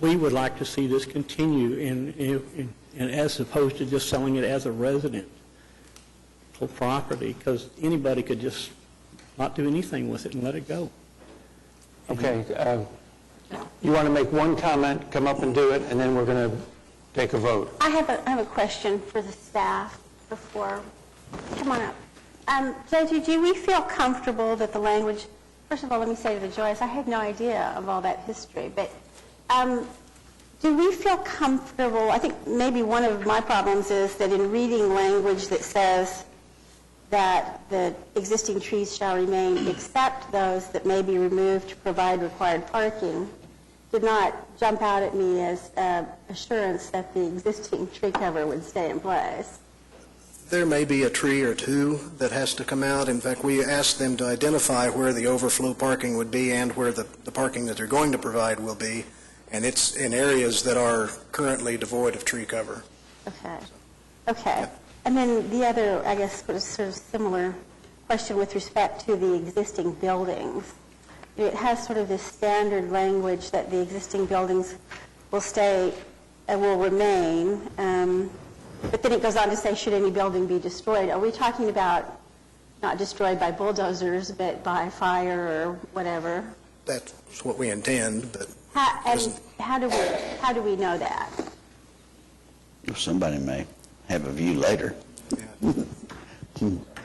We would like to see this continue in as opposed to just selling it as a residential property, because anybody could just not do anything with it and let it go. Okay. You want to make one comment, come up and do it, and then we're going to take a vote. I have a question for the staff before. Come on up. Judge, do we feel comfortable that the language First of all, let me say to Joyce, I had no idea of all that history, but do we feel comfortable? I think maybe one of my problems is that in reading language that says that the existing trees shall remain except those that may be removed to provide required parking did not jump out at me as assurance that the existing tree cover would stay in place. There may be a tree or two that has to come out. In fact, we asked them to identify where the overflow parking would be and where the parking that they're going to provide will be, and it's in areas that are currently devoid of tree cover. Okay. Okay. And then the other, I guess, sort of similar question with respect to the existing buildings. It has sort of this standard language that the existing buildings will stay, will remain, but then it goes on to say, should any building be destroyed? Are we talking about not destroyed by bulldozers, but by fire or whatever? That's what we intend, but... How do we know that? Somebody may have a view later.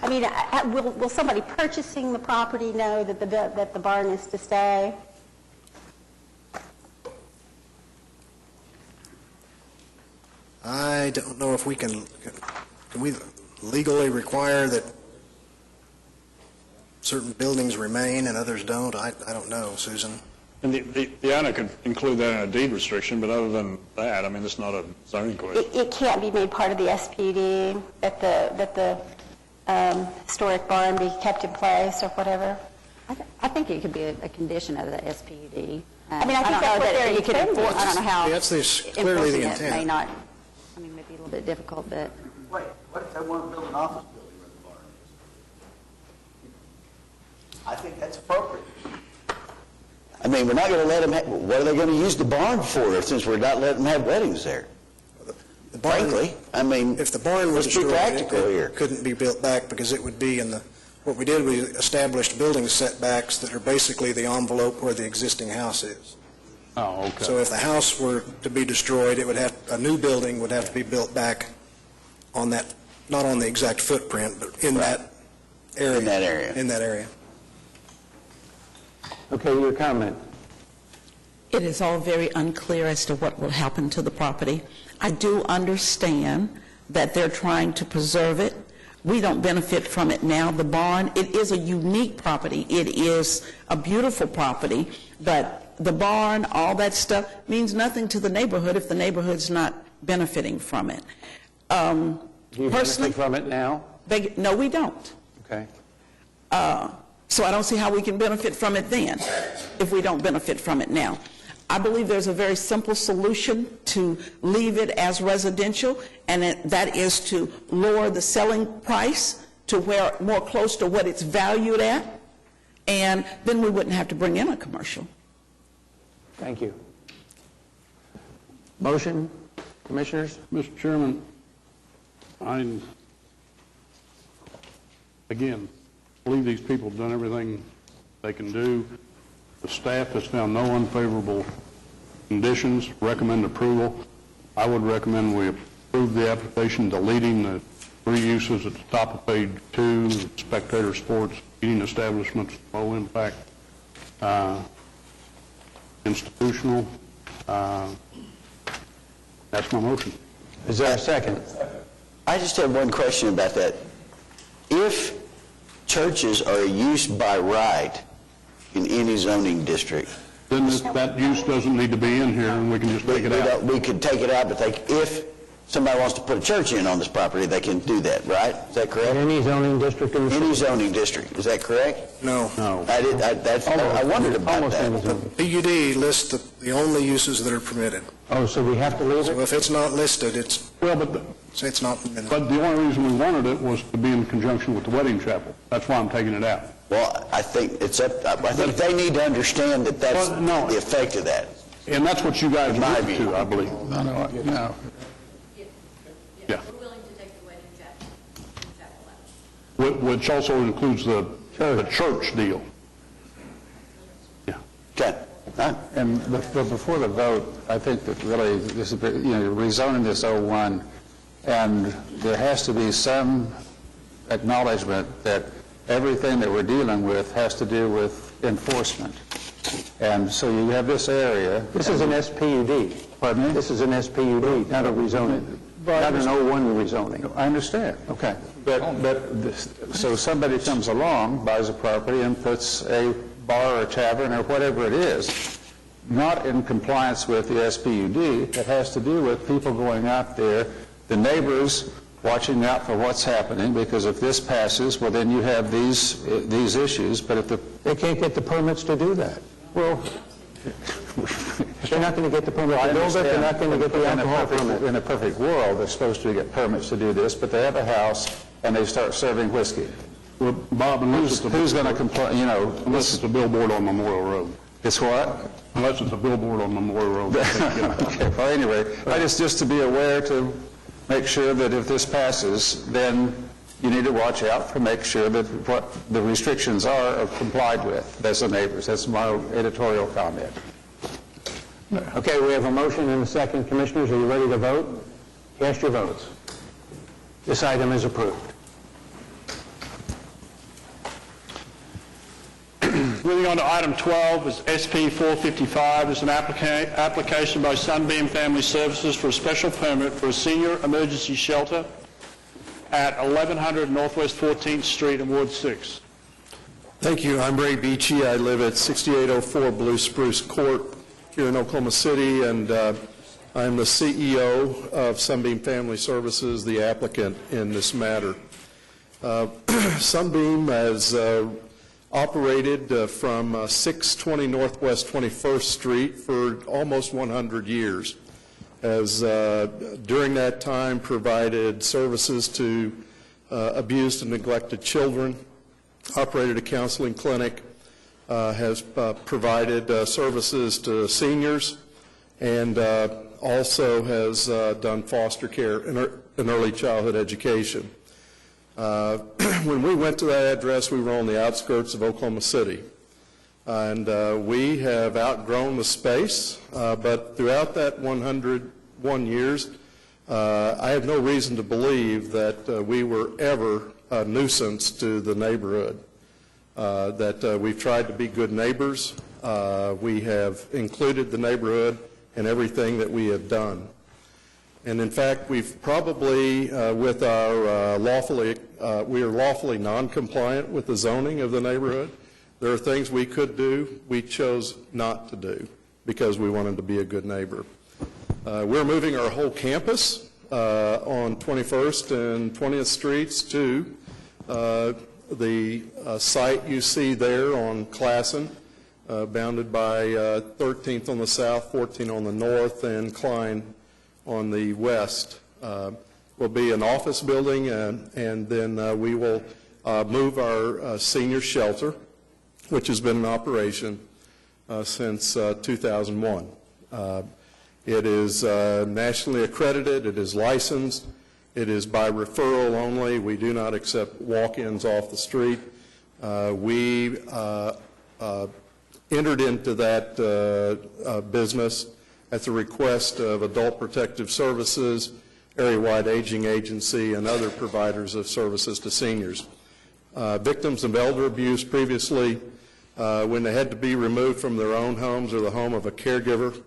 I mean, will somebody purchasing the property know that the barn is to stay? I don't know if we can we legally require that certain buildings remain and others don't? I don't know, Susan. And the owner could include that in a deed restriction, but other than that, I mean, it's not a zoning question. It can't be made part of the SPUD, that the historic barn be kept in place or whatever? I think it could be a condition of the SPUD. I mean, I think that's what they're intending. I don't know how That's clearly the enforcing it intent. may not, I mean, maybe a little bit difficult, but... Wait, what if they want to build an office building where the barn is? I think that's appropriate. I mean, we're not going to let them what are they going to use the barn for since we're not letting them have weddings there? Frankly, I mean, if the barn was let's be destroyed, practical here. it couldn't be built back because it would be in the, what we did, we established building setbacks that are basically the envelope where the existing house is. Oh, okay. So if the house were to be destroyed, it would have, a new building would have to be built back on that, not on the exact footprint, but in that area. In that area. In that area. Okay, your comment. It is all very unclear as to what will happen to the property. I do understand that they're trying to preserve it. We don't benefit from it now. The barn, it is a unique property. It is a beautiful property, but the barn, all that stuff, means nothing to the neighborhood if the neighborhood's not benefiting from it. Do you benefit from it now? No, we don't. Okay. So I don't see how we can benefit from it then, if we don't benefit from it now. I believe there's a very simple solution to leave it as residential, and that is to lower the selling price to where more close to what it's valued at, and then we wouldn't have to bring in a commercial. Thank you. Motion, commissioners? Mr. Chairman, I, again, believe these people have done everything they can do. The staff has found no unfavorable conditions, recommend approval. I would recommend we approve the application, deleting the three uses at the top of page 2, spectator sports, eating establishments, low impact, institutional. That's my motion. Is there a second? I just have one question about that. If churches are a use by right in any zoning district, then that use doesn't need to be in here, and we can just take it out. We could take it out, but if somebody wants to put a church in on this property, they can do that, right? Is that correct? Any zoning district in the Any zoning district, is that correct? No. No. I wondered about that. PUD lists the only uses that are permitted. Oh, so we have to leave So it? if it's not listed, it's not permitted. But the only reason we wanted it was to be in conjunction with the wedding chapel. That's why I'm taking it out. Well, I think it's up, I think they need to understand that that's the effect of that. And that's what you guys agreed to, I believe. No. Yeah. We're willing to take the wedding chapel out. Which also includes the church deal. Yeah. Okay. And before the vote, I think that really, this is, rezoning this 01, and there has to be some acknowledgement that everything that we're dealing with has to do with enforcement. And so you have this area. This is an SPUD. Pardon me? This is an SPUD, not a rezoning, not an O1 rezoning. I understand. Okay. So somebody comes along, buys a property, and puts a bar or tavern or whatever it is, not in compliance with the SPUD. It has to do with people going out there, the neighbors watching out for what's happening, because if this passes, well, then you have these issues. But if They can't get the permits to do that. well, They're not going to get the permit to build it, they're not going to get the alcohol permit. in a perfect world, they're supposed to get permits to do this, but they have a house and they start serving whiskey. Well, Bob, unless Who's going to complain, unless it's a billboard on Memorial Road. It's what? Unless it's a billboard on Memorial Road. Okay, well, anyway, just to be aware to make sure that if this passes, then you need to watch out to make sure that what the restrictions are complied with as the neighbors. That's my editorial comment. Okay, we have a motion and a second. Commissioners, are you ready to vote? Cast your votes. This item is approved. Moving on to item 12 is SP 455. It's an application by Sunbeam Family Services for a special permit for a senior emergency shelter at 1100 Northwest 14th Street in Ward 6. Thank you. I'm Ray Beachy. I live at 6804 Blue Spruce Court here in Oklahoma City, and I'm the CEO of Sunbeam Family Services, the applicant in this matter. Sunbeam has operated from 620 Northwest 21st Street for almost 100 years. Has during that time provided services to abused and neglected children, operated a counseling clinic, has provided services to seniors, and also has done foster care and early childhood education. When we went to that address, we were on the outskirts of Oklahoma City. And we have outgrown the space, but throughout that 101 years, I have no reason to believe that we were ever a nuisance to the neighborhood, that we've tried to be good neighbors. We have included the neighborhood in everything that we have done. And in fact, we've probably, with our we are lawfully non-compliant with the zoning of the neighborhood. There are things we could do, we chose not to do because we wanted to be a good neighbor. We're moving our whole campus on 21st and 20th Streets to the site you see there on Classen, bounded by 13th on the south, 14 on the north, and Klein on the west. Will be an office building, and then we will move our senior shelter, which has been in operation since 2001. It is nationally accredited, it is licensed, it is by referral only. We do not accept walk-ins off the street. We entered into that business at the request of Adult Protective Services, Area-Wide Aging Agency, and other providers of services to seniors. Victims of elder abuse previously, when they had to be removed from their own homes or the home of a caregiver,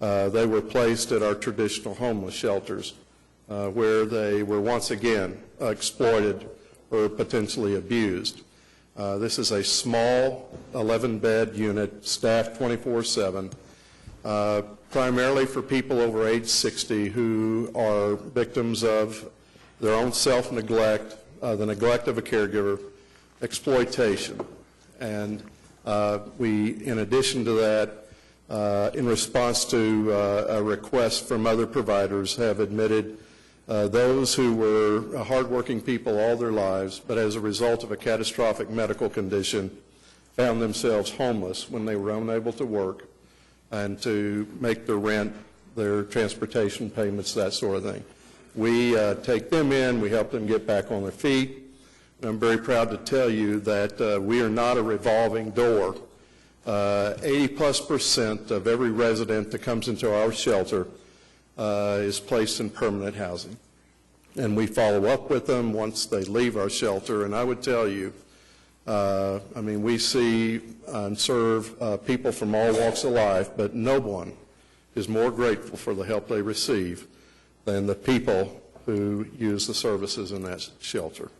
they were placed at our traditional homeless shelters, where they were once again exploited or potentially abused. This is a small 11-bed unit, staffed 24/7, primarily for people over age 60 who are victims of their own self-neglect, the neglect of a caregiver, exploitation. And we, in addition to that, in response to a request from other providers, have admitted those who were hardworking people all their lives, but as a result of a catastrophic medical condition, found themselves homeless when they were unable to work and to make their rent, their transportation payments, that sort of thing. We take them in, we help them get back on their feet. And I'm very proud to tell you that we are not a revolving door. 80+% of every resident that comes into our shelter is placed in permanent housing. And we follow up with them once they leave our shelter. And I would tell you I mean, we see and serve people from all walks of life, but no one is more grateful for the help they receive than the people who use the services in that shelter.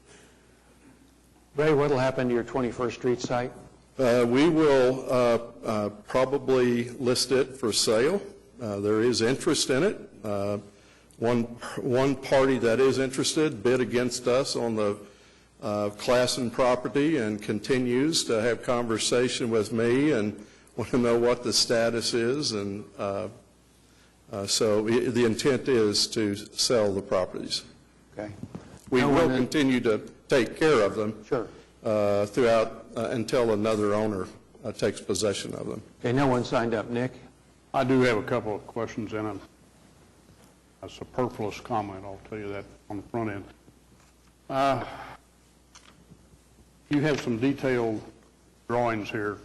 Ray, what will happen to your 21st Street site? We will probably list it for sale. There is interest in it. One party that is interested bid against us on the Klassen property and continues to have conversation with me and want to know what the status is. And so the intent is to sell the properties. Okay. We will continue to take care of them. Sure. Throughout until another owner takes possession of them. Okay, no one signed up. Nick? I do have a couple of questions and a superfluous comment, I'll tell you that on the front end. You have some detailed drawings here.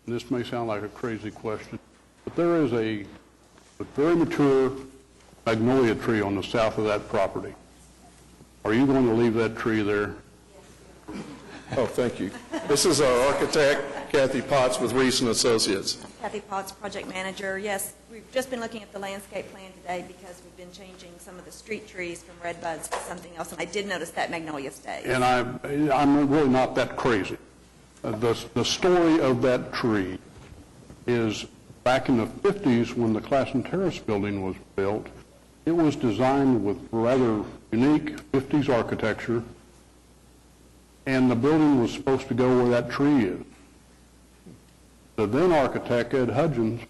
And this may sound like a crazy question, but there is a very mature magnolia tree on the south of that property. Are you going to leave that tree there? Oh, thank you. This is our architect, Kathy Potts, with Reese and Associates. Kathy Potts, project manager. Yes, we've just been looking at the landscape plan today because we've been changing some of the street trees from red buds to something else, and I did notice that magnolia stays. And I'm really not that crazy. The story of that tree is back in the 50s when the Klassen Terrace building was built, it was designed with rather unique 50s architecture, and the building was supposed to go where that tree is. The then architect, Ed Hudgens,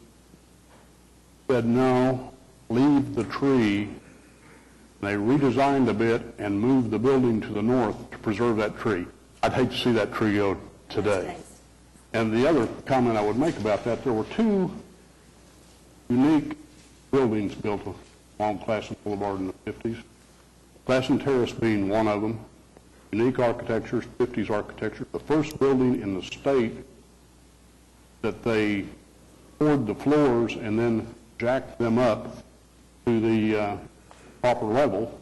said, no, leave the tree. They redesigned a bit and moved the building to the north to preserve that tree. I'd hate to see that tree go today. And the other comment I would make about that, there were two unique buildings built along Klassen Boulevard in the 50s. Klassen Terrace being one of them. Unique architecture, 50s architecture. The first building in the state that they poured the floors and then jacked them up to the proper level.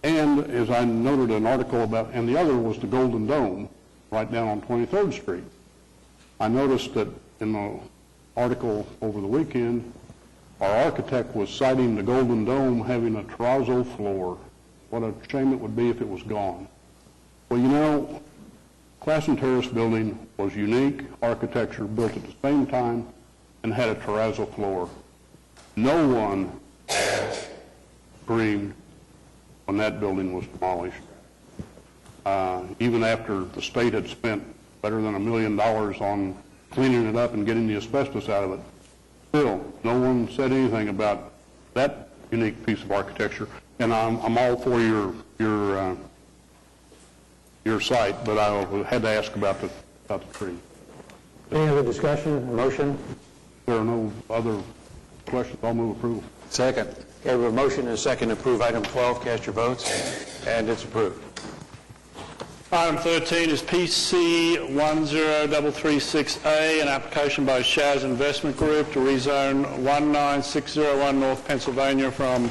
And as I noted an article about, and the other was the Golden Dome right down on 23rd Street. I noticed that in the article over the weekend, our architect was citing the Golden Dome having a terrazzo floor. What a shame it would be if it was gone. Well, you know, Klassen Terrace building was unique architecture, built at the same time, and had a terrazzo floor. No one screamed when that building was demolished. Even after the state had spent better than $1 million on cleaning it up and getting the asbestos out of it, still, no one said anything about that unique piece of architecture. And I'm all for your site, but I had to ask about the tree. Any other discussion, motion? If there are no other questions, I'll move approval. Second. Okay, we have a motion and a second to approve item 12. Cast your votes, and it's approved. Item 13 is PC 10336A, an application by Shaz Investment Group to rezone 19601 North Pennsylvania from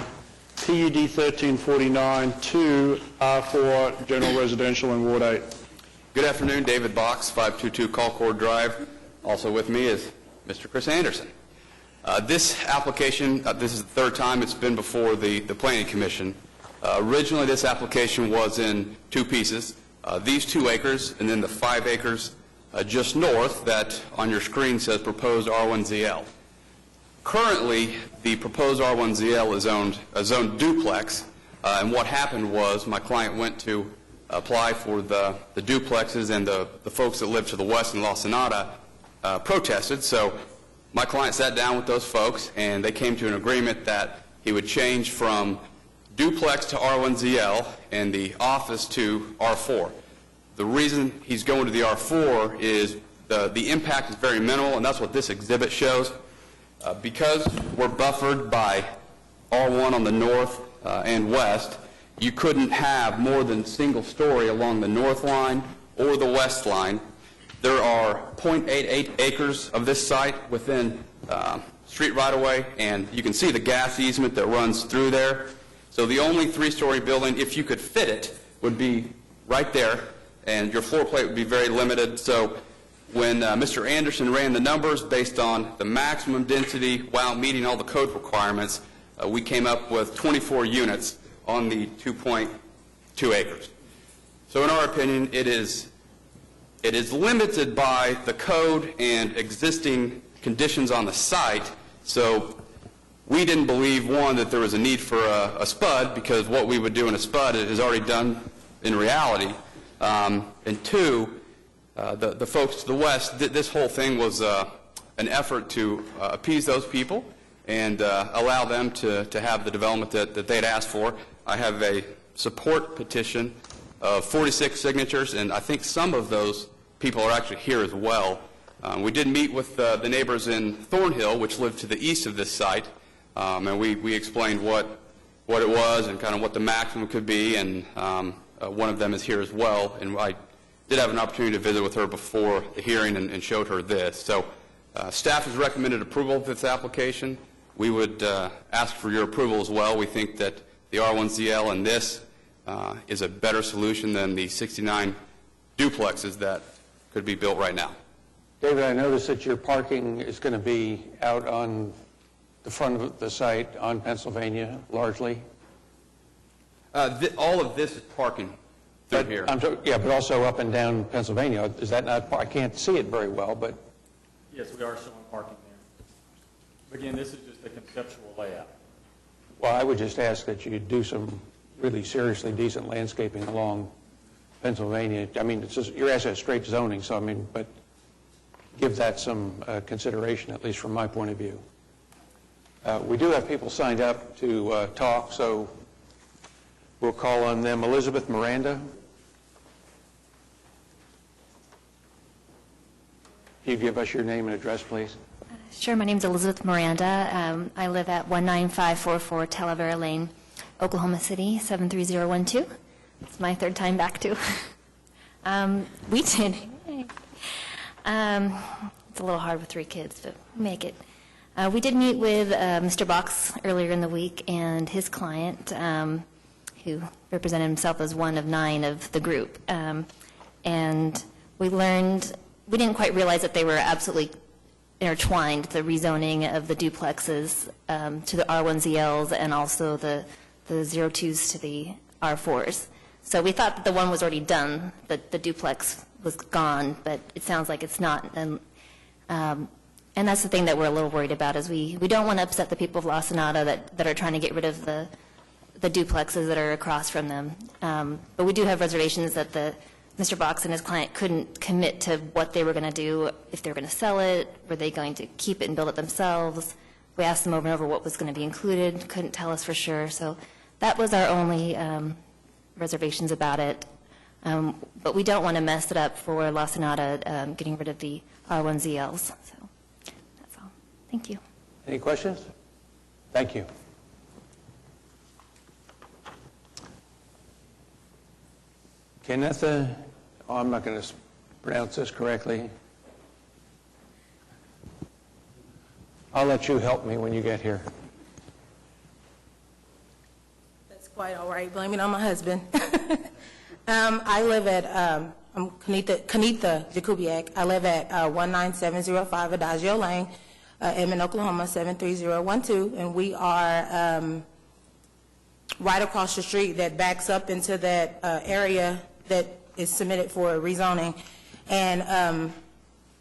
PUD 1349 to R4 General Residential in Ward 8. Good afternoon, David Box, 522 Colcord Drive. Also with me is Mr. Chris Anderson. This application, this is the third time it's been before the Planning Commission. Originally, this application was in two pieces. These 2 acres and then the 5 acres just north that on your screen says proposed R1ZL. Currently, the proposed R1ZL is a zoned duplex, and what happened was my client went to apply for the duplexes, and the folks that live to the west in La Sonata protested. So my client sat down with those folks, and they came to an agreement that he would change from duplex to R1ZL and the office to R4. The reason he's going to the R4 is the impact is very minimal, and that's what this exhibit shows. Because we're buffered by R1 on the north and west, you couldn't have more than single story along the north line or the west line. There are 0.88 acres of this site within street right-of-way, and you can see the gas easement that runs through there. So the only 3-story building, if you could fit it, would be right there, and your floor plate would be very limited. So when Mr. Anderson ran the numbers based on the maximum density while meeting all the code requirements, we came up with 24 units on the 2.2 acres. So in our opinion, it is limited by the code and existing conditions on the site. So we didn't believe, one, that there was a need for a SPUD, because what we would do in a SPUD is already done in reality. And two, the folks to the west, this whole thing was an effort to appease those people and allow them to have the development that they'd asked for. I have a support petition of 46 signatures, and I think some of those people are actually here as well. We did meet with the neighbors in Thornhill, which live to the east of this site, and we explained what it was and kind of what the maximum could be, and one of them is here as well, and I did have an opportunity to visit with her before the hearing and showed her this. So staff has recommended approval of this application. We would ask for your approval as well. We think that the R1ZL and this is a better solution than the 69 duplexes that could be built right now. David, I noticed that your parking is going to be out on the front of the site on Pennsylvania, largely. All of this is parking through here. Yeah, but also up and down Pennsylvania. Is that not, I can't see it very well, but. Yes, we are showing parking there. Again, this is just a conceptual layout. Well, I would just ask that you do some really seriously decent landscaping along Pennsylvania. I mean, it's just, your asset straight zoning, so I mean, but give that some consideration, at least from my point of view. We do have people signed up to talk, so we'll call on them. Elizabeth Miranda. Can you give us your name and address, please? Sure. My name is Elizabeth Miranda. I live at 19544 Talavera Lane, Oklahoma City, 73012. It's my third time back, too. We did. It's a little hard with 3 kids, but we make it. We did meet with Mr. Box earlier in the week and his client, who represented himself as one of 9 of the group. And we learned, we didn't quite realize that they were absolutely intertwined, the rezoning of the duplexes to the R1ZLs and also the 02s to the R4s. So we thought that the one was already done, that the duplex was gone, but it sounds like it's not. And that's the thing that we're a little worried about, is we don't want to upset the people of La Sonata that are trying to get rid of the duplexes that are across from them. But we do have reservations that Mr. Box and his client couldn't commit to what they were going to do, if they were going to sell it, were they going to keep it and build it themselves. We asked them over and over what was going to be included, couldn't tell us for sure. So that was our only reservations about it. But we don't want to mess it up for La Sonata getting rid of the R1ZLs. So that's all. Thank you. Any questions? Thank you. Kenneth, I'm not going to pronounce this correctly. I'll let you help me when you get here. That's quite all right. Blame it on my husband. I live at, I'm Kanitha Jakubiak. I live at 19705 Adagio Lane, Edmond, Oklahoma, 73012. And we are right across the street that backs up into that area that is submitted for rezoning. And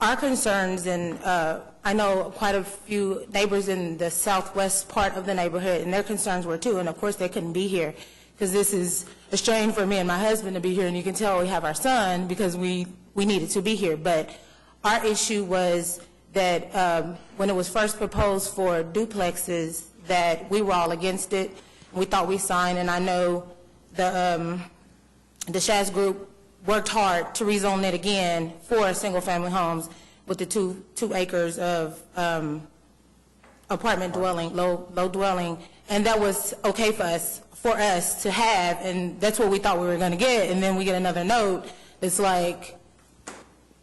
our concerns, and I know quite a few neighbors in the southwest part of the neighborhood, and their concerns were too, and of course they couldn't be here, because this is a strain for me and my husband to be here, and you can tell we have our son because we needed to be here. But our issue was that when it was first proposed for duplexes, that we were all against it. We thought we signed, and I know the Shaz Group worked hard to rezone it again for single-family homes with the two acres of apartment dwelling, low dwelling, and that was okay for us to have, and that's what we thought we were going to get. And then we get another note that's like,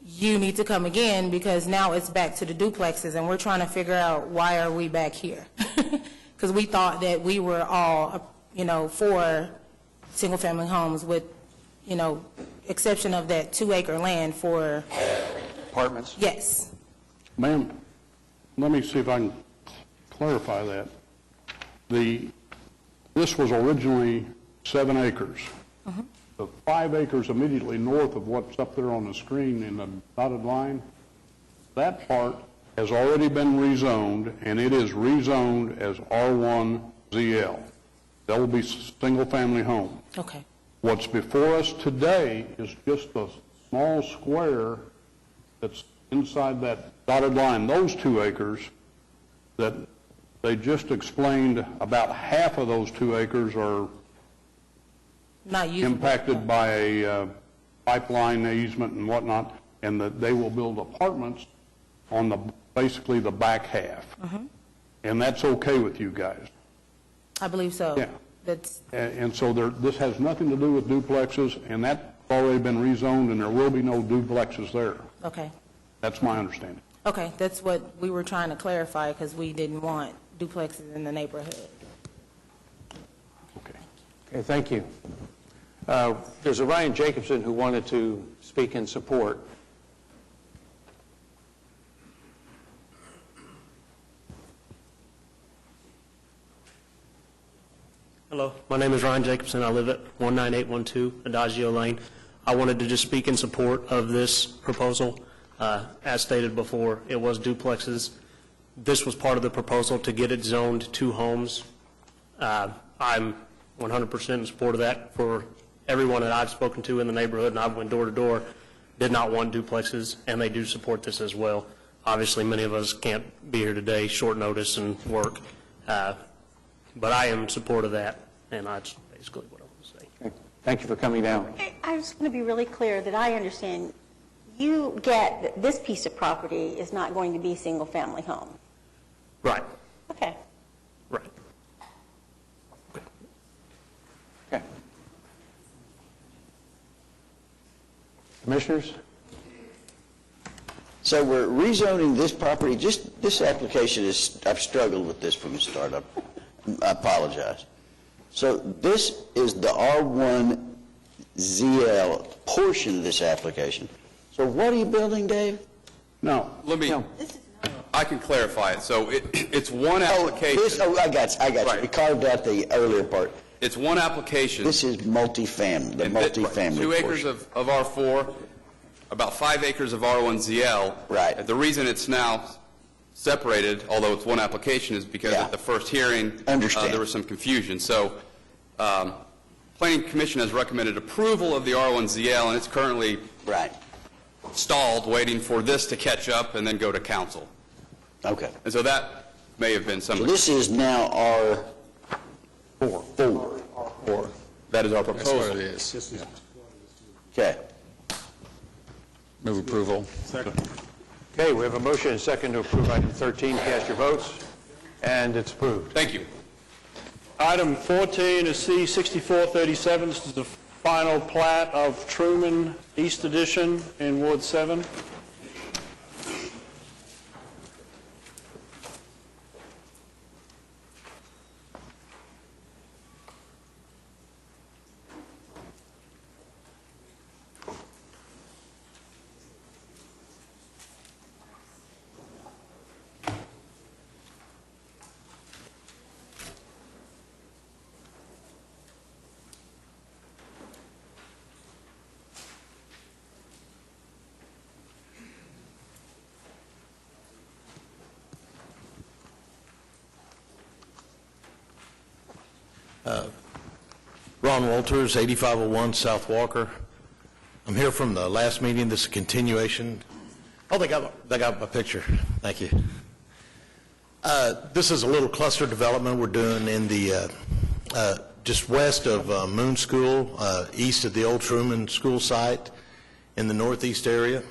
you need to come again because now it's back to the duplexes, and we're trying to figure out why are we back here. Because we thought that we were all, for single-family homes with, exception of that 2-acre land for, Apartments? yes. Ma'am, let me see if I can clarify that. This was originally 7 acres. The 5 acres immediately north of what's up there on the screen in the dotted line, that part has already been rezoned, and it is rezoned as R1ZL. That will be single-family home. Okay. What's before us today is just a small square that's inside that dotted line, those 2 acres, that they just explained about half of those 2 acres are Not usable. impacted by a pipeline easement and whatnot, and that they will build apartments on basically the back half. And that's okay with you guys? I believe so. Yeah. That's, And so this has nothing to do with duplexes, and that's already been rezoned, and there will be no duplexes there. okay. That's my understanding. Okay, that's what we were trying to clarify, because we didn't want duplexes in the neighborhood. Okay, thank you. There's a Ryan Jacobson who wanted to speak in support. Hello, my name is Ryan Jacobson. I live at 19812 Adagio Lane. I wanted to just speak in support of this proposal. As stated before, it was duplexes. This was part of the proposal to get it zoned to homes. I'm 100% in support of that. For everyone that I've spoken to in the neighborhood, and I've went door to door, did not want duplexes, and they do support this as well. Obviously, many of us can't be here today, short notice and work, but I am in support of that, and that's basically what I want to say. Thank you for coming down. I just want to be really clear that I understand. You get that this piece of property is not going to be a single-family home. Right. Okay. Right. Okay. Commissioners? So we're rezoning this property, just this application is, I've struggled with this from the start up. I apologize. So this is the R1ZL portion of this application. So what are you building, Dave? No. Let me, I can clarify it. So it's one application. I got you. We carved out the earlier part. It's one application. This is multifamily, the And multifamily 2 acres portion. of R4, about 5 acres of R1ZL. Right. The reason it's now separated, although it's one application, is because at the first hearing, there was some confusion. So Planning Commission has recommended approval of the R1ZL, and it's currently stalled, waiting for this to catch up and then go to council. Okay. And so that may have been some So of the... this is now R4. That is our proposal. That's what it is. Okay. Move approval. Second. Okay, we have a motion and a second to approve item 13. Cast your votes, and it's approved. Thank you. Item 14 is C-6437. This is the final plat of Truman East Edition in Ward 7. Ron Walters, 8501 South Walker. I'm here from the last meeting. This is a continuation. Oh, they got my picture. Thank you. This is a little cluster development we're doing in the just west of Moon School, east of the old Truman School site in the northeast area.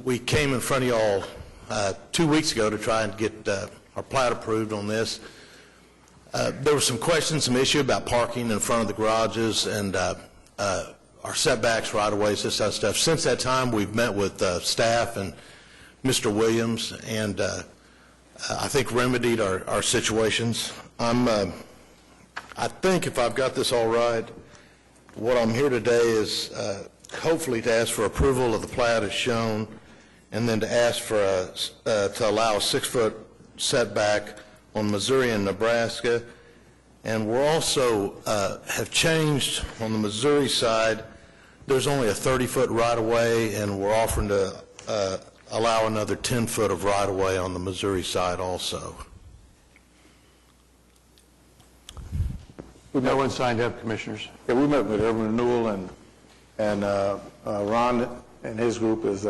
We came in front of y'all 2 weeks ago to try and get our plat approved on this. There were some questions, some issue about parking in front of the garages and our setbacks, right-of-ways, this kind of stuff. Since that time, we've met with staff and Mr. Williams, and I think remedied our situations. I think if I've got this all right, What I'm here today is hopefully to ask for approval of the plat as shown, and then to ask for to allow a 6-foot setback on Missouri and Nebraska. And we're also have changed on the Missouri side. There's only a 30-foot right-of-way, and we're offering to allow another 10-foot of right-of-way on the Missouri side also. No one signed up, Commissioners. Yeah, we met with Urban Renewal, and Ron and his group is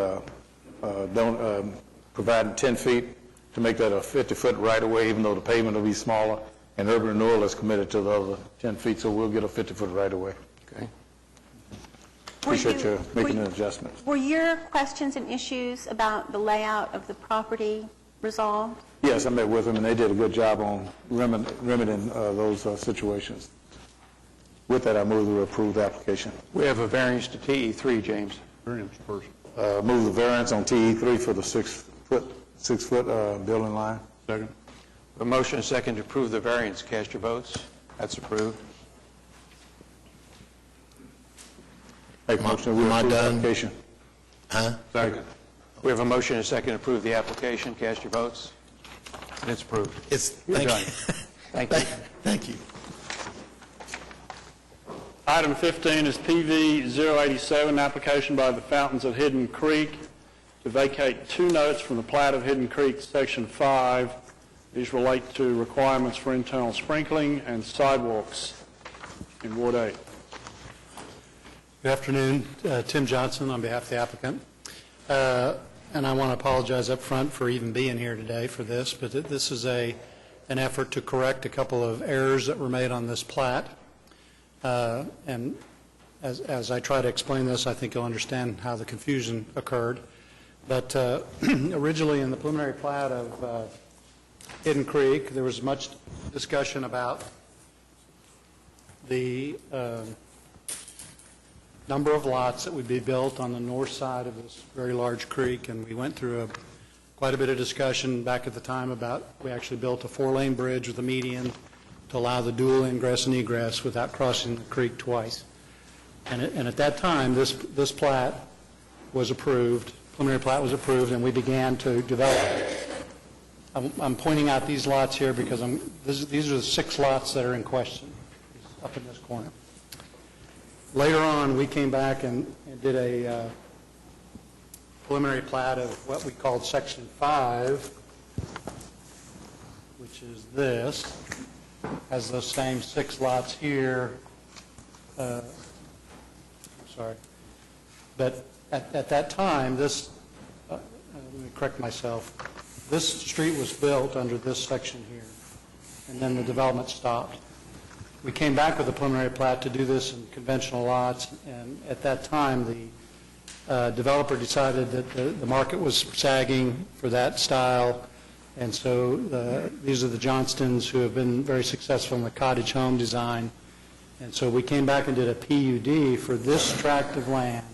providing 10 feet to make that a 50-foot right-of-way, even though the pavement will be smaller. And Urban Renewal is committed to the other 10 feet, so we'll get a 50-foot right-of-way. Okay. Appreciate you making an adjustment. Were your questions and issues about the layout of the property resolved? Yes, I met with them, and they did a good job on remedying those situations. With that, I move to approve the application. We have a variance to TE3, James. Variance first. Move the variance on TE3 for the 6-foot building line. Second. A motion and a second to approve the variance. Cast your votes. That's approved. Make a motion. Am I done? Application. Huh? Second. We have a motion and a second to approve the application. Cast your votes. And it's approved. You're done. Thank you. Thank you. Item 15 is PV 087, application by the Fountains at Hidden Creek to vacate 2 notes from the plat of Hidden Creek, Section 5. These relate to requirements for internal sprinkling and sidewalks in Ward 8. Good afternoon. Tim Johnson on behalf of the applicant. And I want to apologize up front for even being here today for this, but this is an effort to correct a couple of errors that were made on this plat. And as I try to explain this, I think you'll understand how the confusion occurred. But originally in the preliminary plat of Hidden Creek, there was much discussion about the number of lots that would be built on the north side of this very large creek, and we went through quite a bit of discussion back at the time about, we actually built a 4-lane bridge with a median to allow the dual ingress and egress without crossing the creek twice. And at that time, this plat was approved, preliminary plat was approved, and we began to develop it. I'm pointing out these lots here because these are the 6 lots that are in question, up in this corner. Later on, we came back and did a preliminary plat of what we called Section 5, which is this. Has those same 6 lots here. Sorry. But at that time, this, let me correct myself, this street was built under this section here, and then the development stopped. We came back with a preliminary plat to do this in conventional lots, and at that time, the developer decided that the market was sagging for that style, and so these are the Johnstons who have been very successful in the cottage home design. And so we came back and did a PUD for this tract of land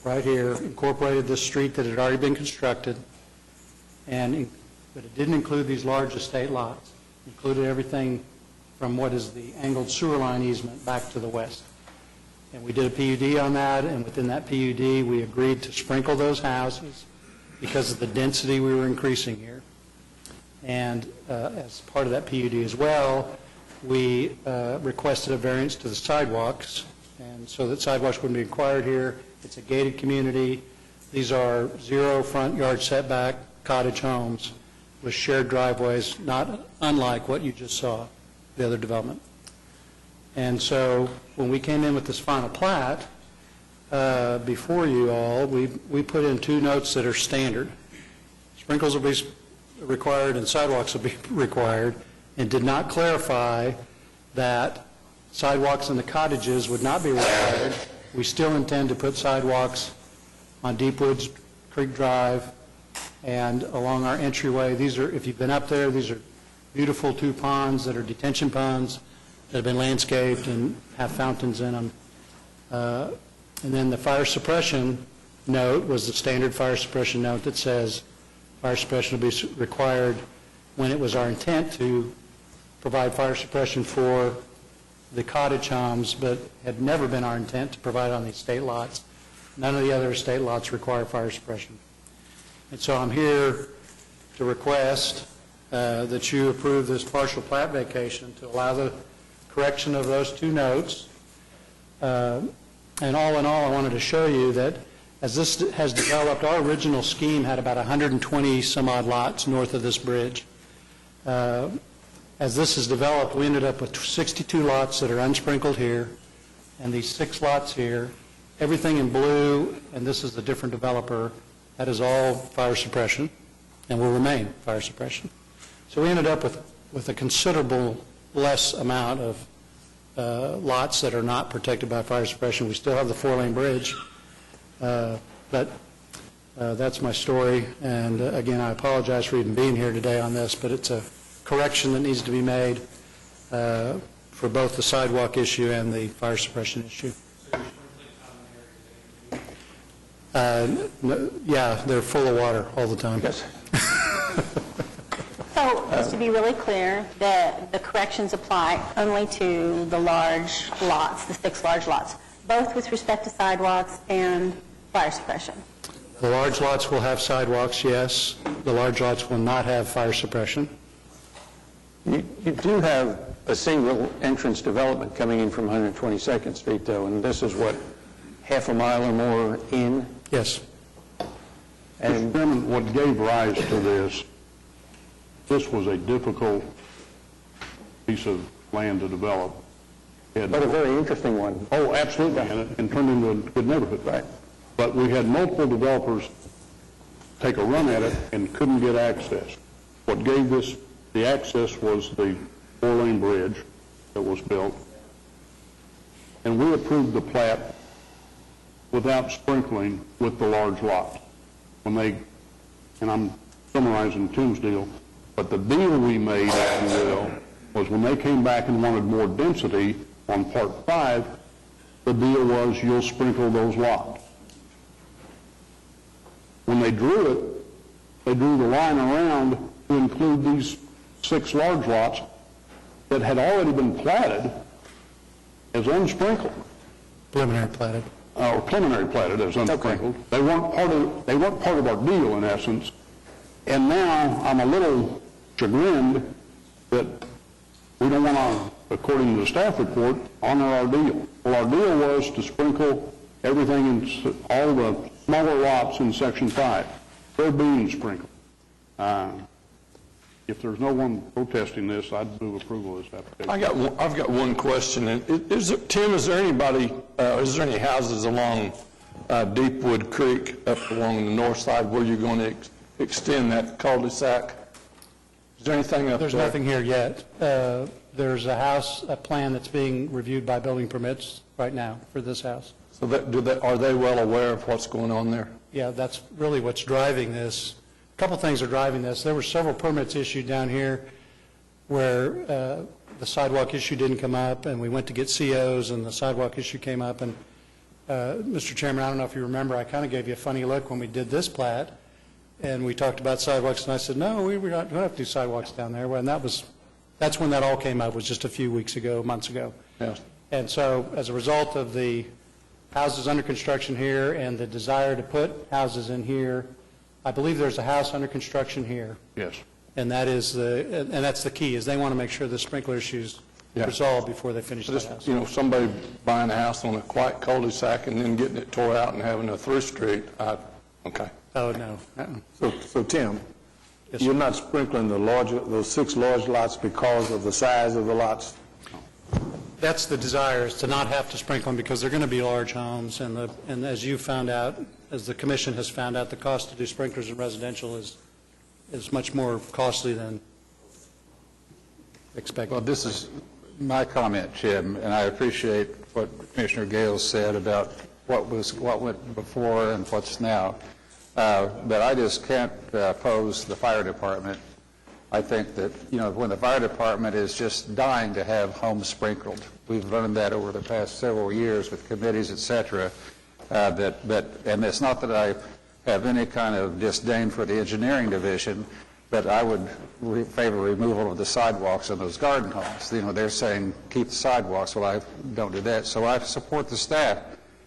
right here, incorporated this street that had already been constructed, but it didn't include these large estate lots. It included everything from what is the angled sewer line easement back to the west. And we did a PUD on that, and within that PUD, we agreed to sprinkle those houses because of the density we were increasing here. And as part of that PUD as well, we requested a variance to the sidewalks, and so that sidewalks wouldn't be required here. It's a gated community. These are 0 front yard setback cottage homes with shared driveways, not unlike what you just saw, the other development. And so when we came in with this final plat, before you all, we put in 2 notes that are standard. Sprinkles will be required and sidewalks will be required, and did not clarify that sidewalks in the cottages would not be required. We still intend to put sidewalks on Deepwoods Creek Drive and along our entryway. These are, if you've been up there, these are beautiful 2 ponds that are detention ponds that have been landscaped and have fountains in them. And then the fire suppression note was the standard fire suppression note that says fire suppression will be required when it was our intent to provide fire suppression for the cottage homes, but had never been our intent to provide on the estate lots. None of the other estate lots require fire suppression. And so I'm here to request that you approve this partial plat vacation to allow the correction of those two notes. And all in all, I wanted to show you that as this has developed, our original scheme had about 120 some odd lots north of this bridge. As this has developed, we ended up with 62 lots that are unsprinkled here, and these 6 lots here. Everything in blue, and this is the different developer, that is all fire suppression and will remain fire suppression. So we ended up with a considerable less amount of lots that are not protected by fire suppression. We still have the 4-lane bridge, but that's my story. And again, I apologize for even being here today on this, but it's a correction that needs to be made for both the sidewalk issue and the fire suppression issue. Yeah, they're full of water all the time. Yes. So, just to be really clear, the corrections apply only to the large lots, the 6 large lots, both with respect to sidewalks and fire suppression. The large lots will have sidewalks, yes. The large lots will not have fire suppression. You do have a single entrance development coming in from 122nd Street, though, and this is what, half a mile or more in? Yes. And what gave rise to this was a difficult piece of land to develop. But a very interesting one. Oh, absolutely, and turned into a good neighborhood. Right. But we had multiple developers take a run at it and couldn't get access. What gave this the access was the 4-lane bridge that was built. And we approved the plat without sprinkling with the large lot. When they, and I'm summarizing Tim's deal, but the deal we made, if you will, was when they came back and wanted more density on Part 5, the deal was you'll sprinkle those lots. When they drew it, they drew the line around to include these 6 large lots that had already been platted as unsprinkled. Preliminary platted. Or preliminary platted as unsprinkled. Okay. They weren't part of our deal, in essence. And now I'm a little chagrined that we don't want to, according to the staff report, honor our deal. Well, our deal was to sprinkle everything in all the smaller lots in Section 5. They're being sprinkled. If there's no one protesting this, I'd move approval of this application. I've got one question. Tim, is there any houses along Deepwood Creek up along the north side where you're going to extend that cul-de-sac? Is there anything up there? There's nothing here yet. There's a plan that's being reviewed by building permits right now for this house. So are they well aware of what's going on there? Yeah, that's really what's driving this. A couple things are driving this. There were several permits issued down here where the sidewalk issue didn't come up, and we went to get COs, and the sidewalk issue came up. And Mr. Chairman, I don't know if you remember, I kind of gave you a funny look when we did this plat, and we talked about sidewalks, and I said, no, we don't have to do sidewalks down there. Well, and that's when that all came up, was just a few weeks ago, months ago. Yes. And so as a result of the houses under construction here and the desire to put houses in here, I believe there's a house under construction here. Yes. And that's the key, is they want to make sure the sprinkler issue's resolved before they finish the house. You know, somebody buying a house on a quiet cul-de-sac and then getting it tore out and having a through street, okay. Oh, no. So Tim, you're not sprinkling those 6 large lots because of the size of the lots? That's the desire, is to not have to sprinkle them because they're going to be large homes, and as you found out, as the commission has found out, the cost to do sprinklers in residential is much more costly than expected. Well, this is my comment, Jim, and I appreciate what Commissioner Gale said about what went before and what's now. But I just can't oppose the fire department. I think that, when the fire department is just dying to have homes sprinkled, we've learned that over the past several years with committees, et cetera, and it's not that I have any kind of disdain for the engineering division, but I would favor removal of the sidewalks in those garden homes. You know, they're saying keep the sidewalks, well, I don't do that. So I support the staff,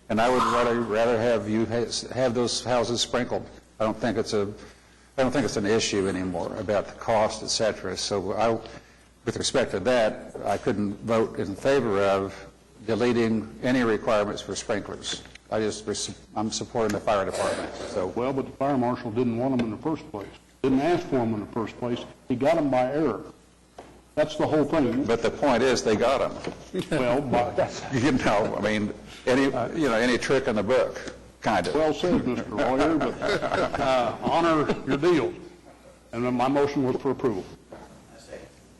and I would rather have you have those houses sprinkled. I don't think it's an issue anymore about the cost, et cetera. So with respect to that, I couldn't vote in favor of deleting any requirements for sprinklers. I'm supporting the fire department. So. Well, but the fire marshal didn't want them in the first place. Didn't ask for them in the first place. He got them by error. That's the whole thing. But the point is, they got them. Well, you know, I mean, any trick in the book, kind of. Well said, Mr. Lawyer, but honor your deals. And then my motion was for approval.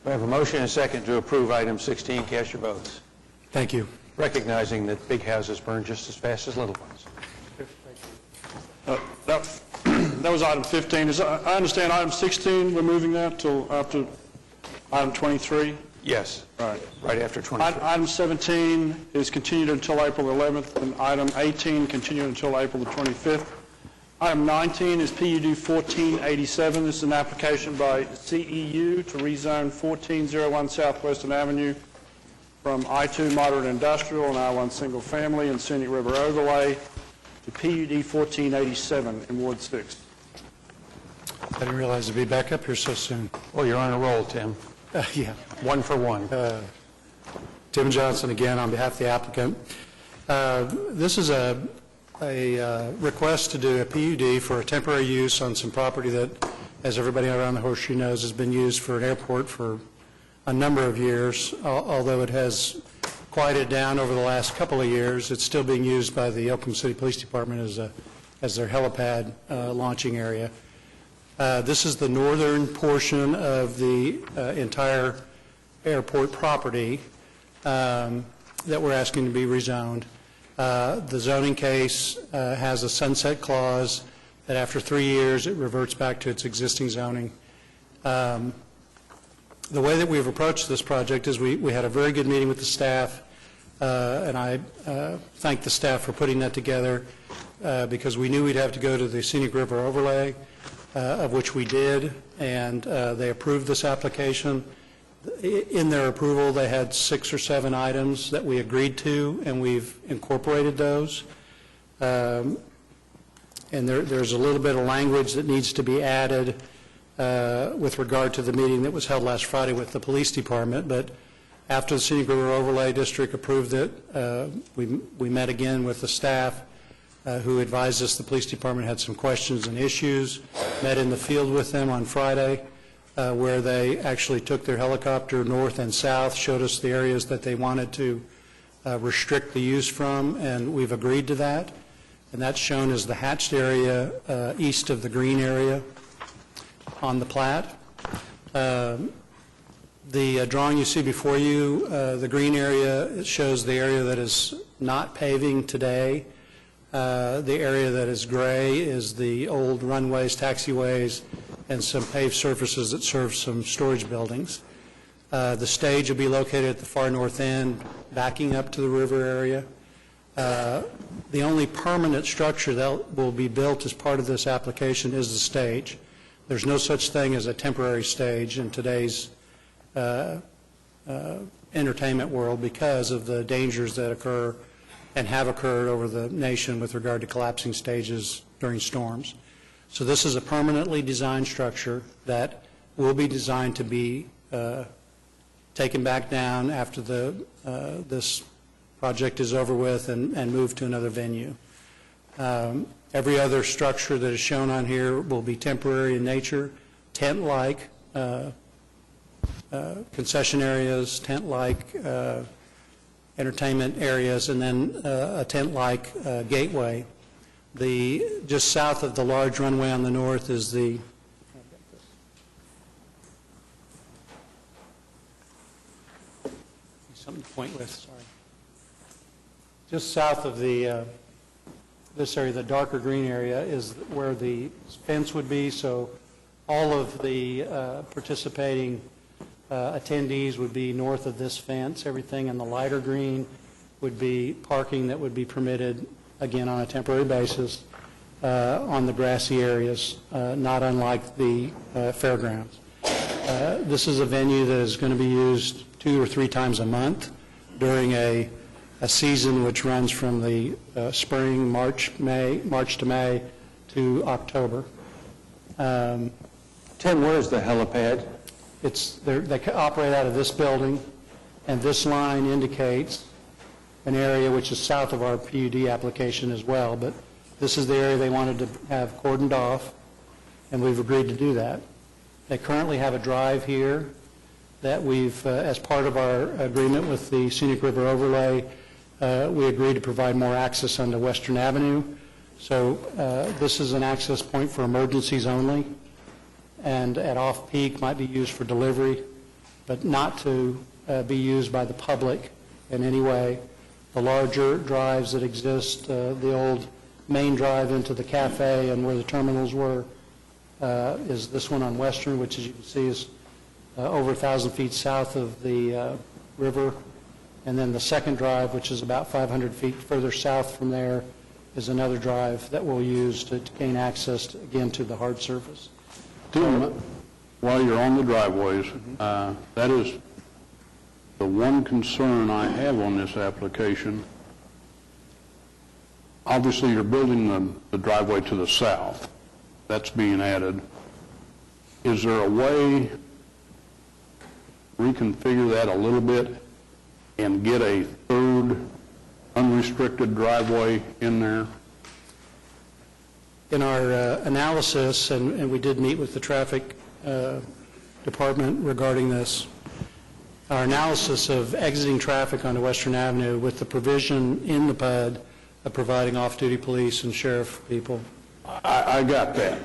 We have a motion and a second to approve item 16. Cast your votes. Thank you. Recognizing that big houses burn just as fast as little ones. That was item 15. I understand item 16, we're moving that till after item 23? Yes. Right. Right after 23. Item 17 is continued until April 11th, and item 18 continued until April the 25th. Item 19 is PUD 1487. This is an application by CEU to rezone 1401 Southwestern Avenue from I-2 moderate industrial and I-1 single family and scenic river overlay to PUD 1487 in Ward 6. I didn't realize to be back up here so soon. Well, you're on a roll, Tim. Yeah. One for one. Tim Johnson again on behalf of the applicant. This is a request to do a PUD for a temporary use on some property that, as everybody around the horseshoe knows, has been used for an airport for a number of years. Although it has quieted down over the last couple of years, it's still being used by the Oklahoma City Police Department as their helipad launching area. This is the northern portion of the entire airport property that we're asking to be rezoned. The zoning case has a sunset clause that after 3 years it reverts back to its existing zoning. The way that we've approached this project is we had a very good meeting with the staff, and I thank the staff for putting that together because we knew we'd have to go to the Scenic River Overlay, of which we did, and they approved this application. In their approval, they had 6 or 7 items that we agreed to, and we've incorporated those. And there's a little bit of language that needs to be added with regard to the meeting that was held last Friday with the police department. But after the Scenic River Overlay District approved it, we met again with the staff who advised us the police department had some questions and issues, met in the field with them on Friday, where they actually took their helicopter north and south, showed us the areas that they wanted to restrict the use from, and we've agreed to that. And that's shown as the hatched area east of the green area on the plat. The drawing you see before you, the green area shows the area that is not paving today. The area that is gray is the old runways, taxiways, and some paved surfaces that serve some storage buildings. The stage will be located at the far north end, backing up to the river area. The only permanent structure that will be built as part of this application is the stage. There's no such thing as a temporary stage in today's entertainment world because of the dangers that occur and have occurred over the nation with regard to collapsing stages during storms. So this is a permanently designed structure that will be designed to be taken back down after this project is over with and moved to another venue. Every other structure that is shown on here will be temporary in nature, tent-like concession areas, tent-like entertainment areas, and then a tent-like gateway. Just south of the large runway on the north is the something to point with, sorry. Just south of this area, the darker green area, is where the fence would be, so all of the participating attendees would be north of this fence. Everything in the lighter green would be parking that would be permitted, again, on a temporary basis. on the grassy areas, not unlike the fairgrounds. This is a venue that is going to be used 2 or 3 times a month during a season which runs from the spring, March to May to October. Tim, where is the helipad? They operate out of this building, and this line indicates an area which is south of our PUD application as well, but this is the area they wanted to have cordoned off, and we've agreed to do that. They currently have a drive here that we've, as part of our agreement with the Scenic River Overlay, we agreed to provide more access onto Western Avenue. So this is an access point for emergencies only, and at off-peak might be used for delivery, but not to be used by the public in any way. The larger drives that exist, the old main drive into the cafe and where the terminals were, is this one on Western, which, as you can see, is over 1,000 feet south of the river. And then the second drive, which is about 500 feet further south from there, is another drive that we'll use to gain access, again, to the hard surface. Tim, while you're on the driveways, that is the one concern I have on this application. Obviously, you're building the driveway to the south. That's being added. Is there a way to reconfigure that a little bit and get a third unrestricted driveway in there? In our analysis, and we did meet with the traffic department regarding this, our analysis of exiting traffic onto Western Avenue with the provision in the PUD of providing off-duty police and sheriff people. I got that.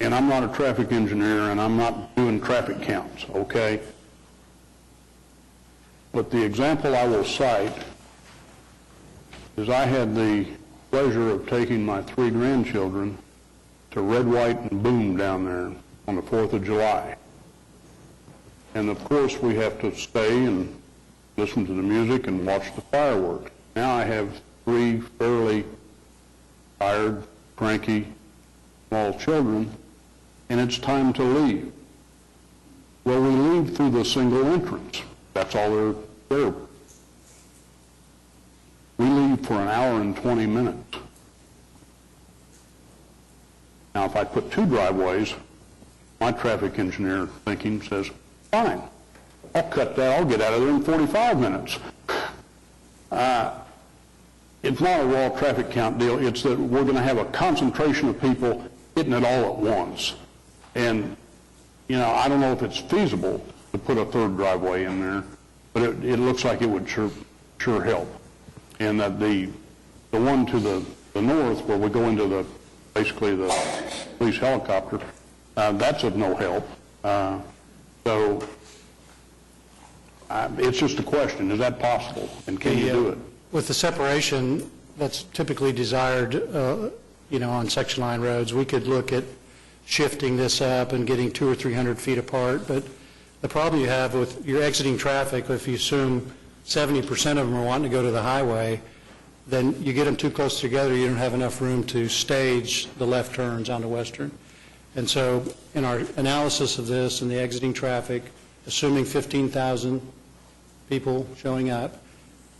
And I'm not a traffic engineer, and I'm not doing traffic counts, okay? But the example I will cite is I had the pleasure of taking my 3 grandchildren to Red, White, and Boom down there on the 4th of July. And of course, we have to stay and listen to the music and watch the fireworks. Now I have 3 fairly tired, cranky, small children, and it's time to leave. Well, we leave through the single entrance. That's all they're there. We leave for an hour and 20 minutes. Now, if I put 2 driveways, my traffic engineer thinking says, fine, I'll cut that, I'll get out of there in 45 minutes. It's not a raw traffic count deal, it's that we're going to have a concentration of people hitting it all at once. And, you know, I don't know if it's feasible to put a third driveway in there, but it looks like it would sure help. And that the one to the north, where we go into basically the police helicopter, that's of no help. So it's just a question, is that possible, and can you do it? With the separation that's typically desired, on section line roads, we could look at shifting this up and getting 200 or 300 feet apart, but the problem you have with your exiting traffic, if you assume 70% of them are wanting to go to the highway, then you get them too close together, you don't have enough room to stage the left turns onto Western. And so in our analysis of this and the exiting traffic, assuming 15,000 people showing up,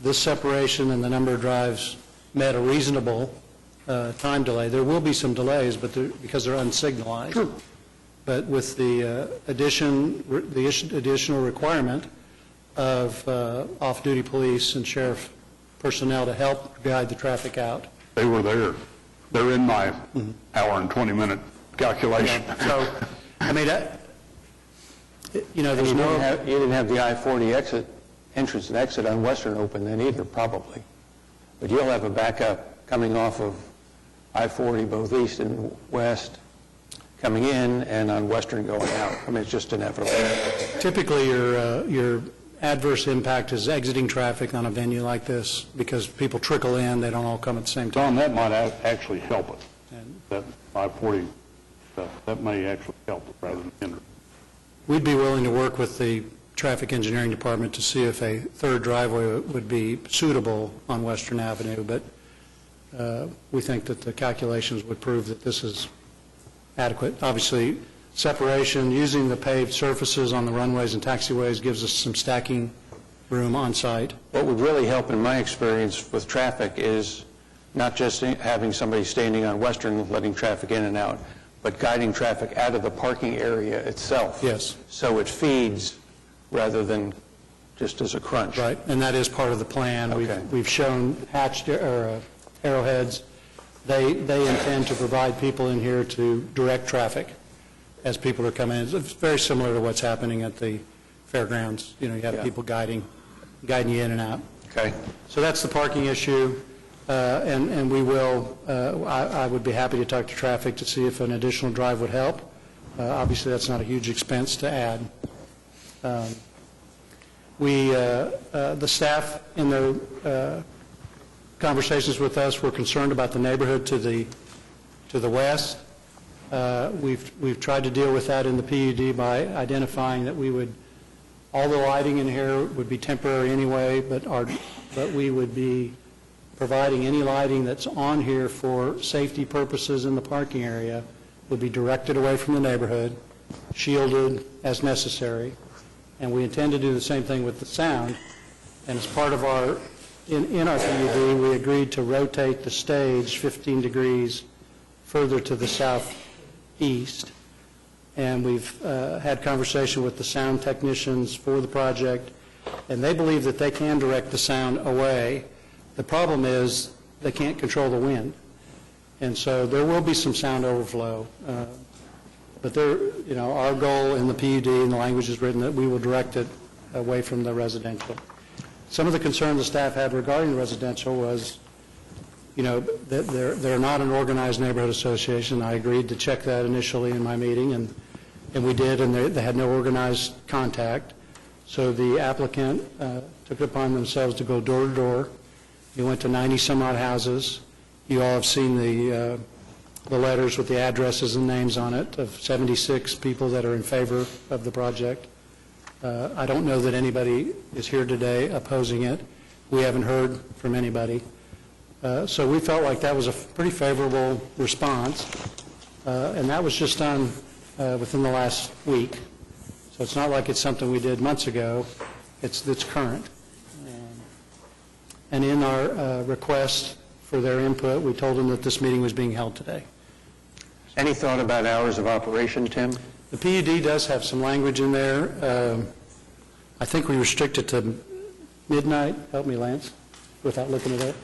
this separation and the number of drives met a reasonable time delay. There will be some delays, but because they're unsignalized. Sure. But with the additional requirement of off-duty police and sheriff personnel to help guide the traffic out. They were there. They're in my hour and 20-minute calculation. Yeah. So, I mean, there's no... You didn't have the I-40 entrance and exit on Western open then either, probably. But you'll have a backup coming off of I-40, both east and west, coming in, and on Western going out. I mean, it's just inevitable. Typically, your adverse impact is exiting traffic on a venue like this because people trickle in, they don't all come at the same time. Tom, that might actually help it. That I-40, that may actually help it rather than hinder it. We'd be willing to work with the traffic engineering department to see if a third driveway would be suitable on Western Avenue, but we think that the calculations would prove that this is adequate. Obviously, separation, using the paved surfaces on the runways and taxiways gives us some stacking room on site. What would really help in my experience with traffic is not just having somebody standing on Western letting traffic in and out, but guiding traffic out of the parking area itself. Yes. So it feeds rather than just as a crunch. Right, and that is part of the plan. Okay. We've shown hatched arrowheads. They intend to provide people in here to direct traffic as people are coming in. It's very similar to what's happening at the fairgrounds. You know, you have people guiding you in and out. Okay. So that's the parking issue, and we will, I would be happy to talk to traffic to see if an additional drive would help. Obviously, that's not a huge expense to add. The staff in their conversations with us were concerned about the neighborhood to the west. We've tried to deal with that in the PUD by identifying that all the lighting in here would be temporary anyway, but we would be providing any lighting that's on here for safety purposes in the parking area would be directed away from the neighborhood, shielded as necessary, and we intend to do the same thing with the sound. And as part of in our PUD, we agreed to rotate the stage 15 degrees further to the southeast. And we've had conversation with the sound technicians for the project, and they believe that they can direct the sound away. The problem is they can't control the wind. And so there will be some sound overflow. But our goal in the PUD, and the language is written, that we will direct it away from the residential. Some of the concern the staff had regarding the residential was, that they're not an organized neighborhood association. I agreed to check that initially in my meeting, and we did, and they had no organized contact. So the applicant took it upon themselves to go door to door. He went to 90-some-odd houses. You all have seen the letters with the addresses and names on it of 76 people that are in favor of the project. I don't know that anybody is here today opposing it. We haven't heard from anybody. So we felt like that was a pretty favorable response, and that was just done within the last week. So it's not like it's something we did months ago. It's current. And in our request for their input, we told them that this meeting was being held today. Any thought about hours of operation, Tim? The PUD does have some language in there. I think we restrict it to midnight. Help me, Lance, without looking it up.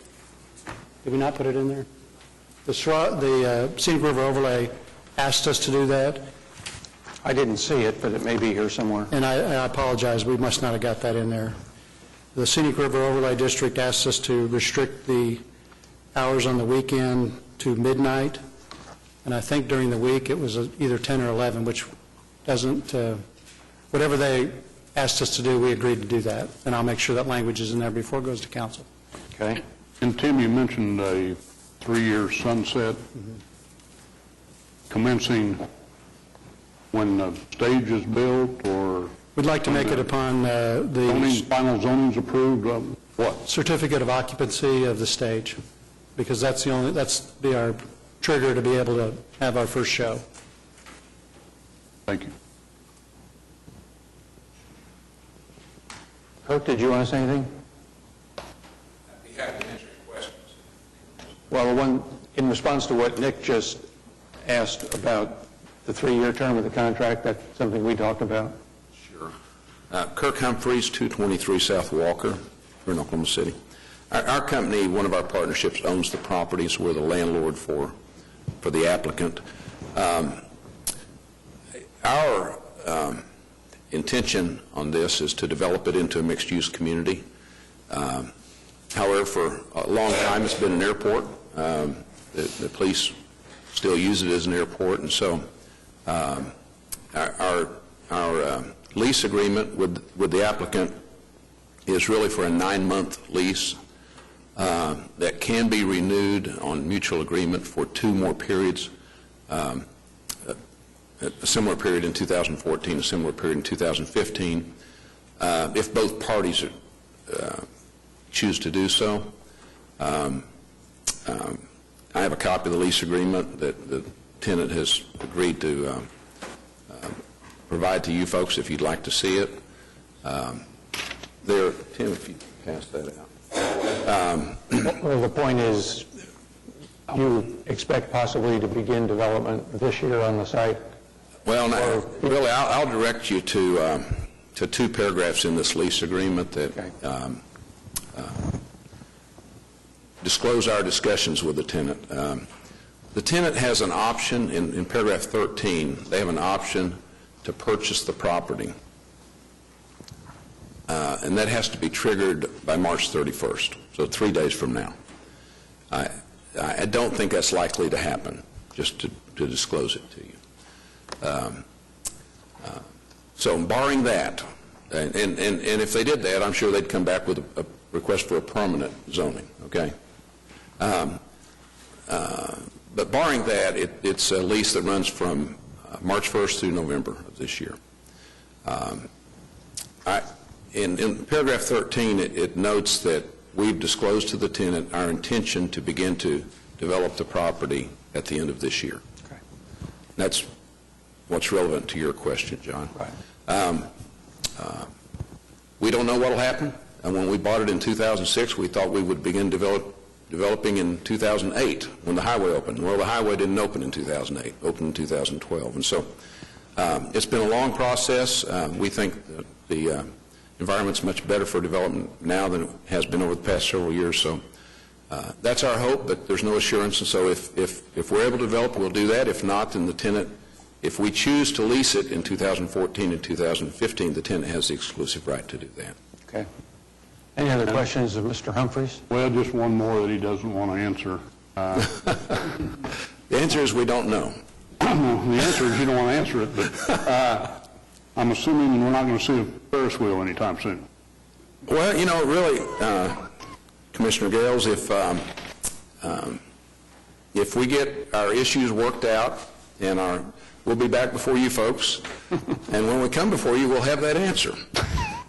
Did we not put it in there? The Scenic River Overlay asked us to do that. I didn't see it, but it may be here somewhere. And I apologize, we must not have got that in there. The Scenic River Overlay District asked us to restrict the hours on the weekend to midnight, and I think during the week it was either 10 or 11, which doesn't, whatever they asked us to do, we agreed to do that, and I'll make sure that language is in there before it goes to council. Okay. And Tim, you mentioned a 3-year sunset commencing when the stage is built, or? We'd like to make it upon the final zoning's approved, what? certificate of occupancy of the stage, because that's our trigger to be able to have our first show. Thank you. Kirk, did you want to say anything? I'd be happy to answer your questions. Well, in response to what Nick just asked about the 3-year term of the contract, that's something we talked about. Sure. Kirk Humphreys, 223 South Walker, here in Oklahoma City. Our company, one of our partnerships, owns the properties. We're the landlord for the applicant. Our intention on this is to develop it into a mixed-use community. However, for a long time, it's been an airport. The police still use it as an airport, and so our lease agreement with the applicant is really for a 9-month lease that can be renewed on mutual agreement for 2 more periods, a similar period in 2014, a similar period in 2015, if both parties choose to do so. I have a copy of the lease agreement that the tenant has agreed to provide to you folks if you'd like to see it. There, Tim, if you pass that out. Well, the point is, you expect possibly to begin development this year on the site? Well, now, really, I'll direct you to two paragraphs in this lease agreement that disclose our discussions with the tenant. The tenant has an option, in paragraph 13, they have an option to purchase the property. And that has to be triggered by March 31st, so 3 days from now. I don't think that's likely to happen, just to disclose it to you. So barring that, and if they did that, I'm sure they'd come back with a request for a permanent zoning, okay? But barring that, it's a lease that runs from March 1st through November of this year. In paragraph 13, it notes that we've disclosed to the tenant our intention to begin to develop the property at the end of this year. Okay. That's what's relevant to your question, John. Right. We don't know what will happen. And when we bought it in 2006, we thought we would begin developing in 2008 when the highway opened. Well, the highway didn't open in 2008, opened in 2012. And so it's been a long process. We think that the environment's much better for development now than it has been over the past several years. So that's our hope, but there's no assurance. And so if we're able to develop, we'll do that. If not, then the tenant, if we choose to lease it in 2014 and 2015, the tenant has the exclusive right to do that. Okay. Any other questions of Mr. Humphreys? Well, just one more that he doesn't want to answer. The answer is we don't know. The answer is you don't want to answer it, but I'm assuming we're not going to see a Ferris wheel anytime soon. Well, you know, really, Commissioner Gales, if we get our issues worked out and we'll be back before you folks, and when we come before you, we'll have that answer.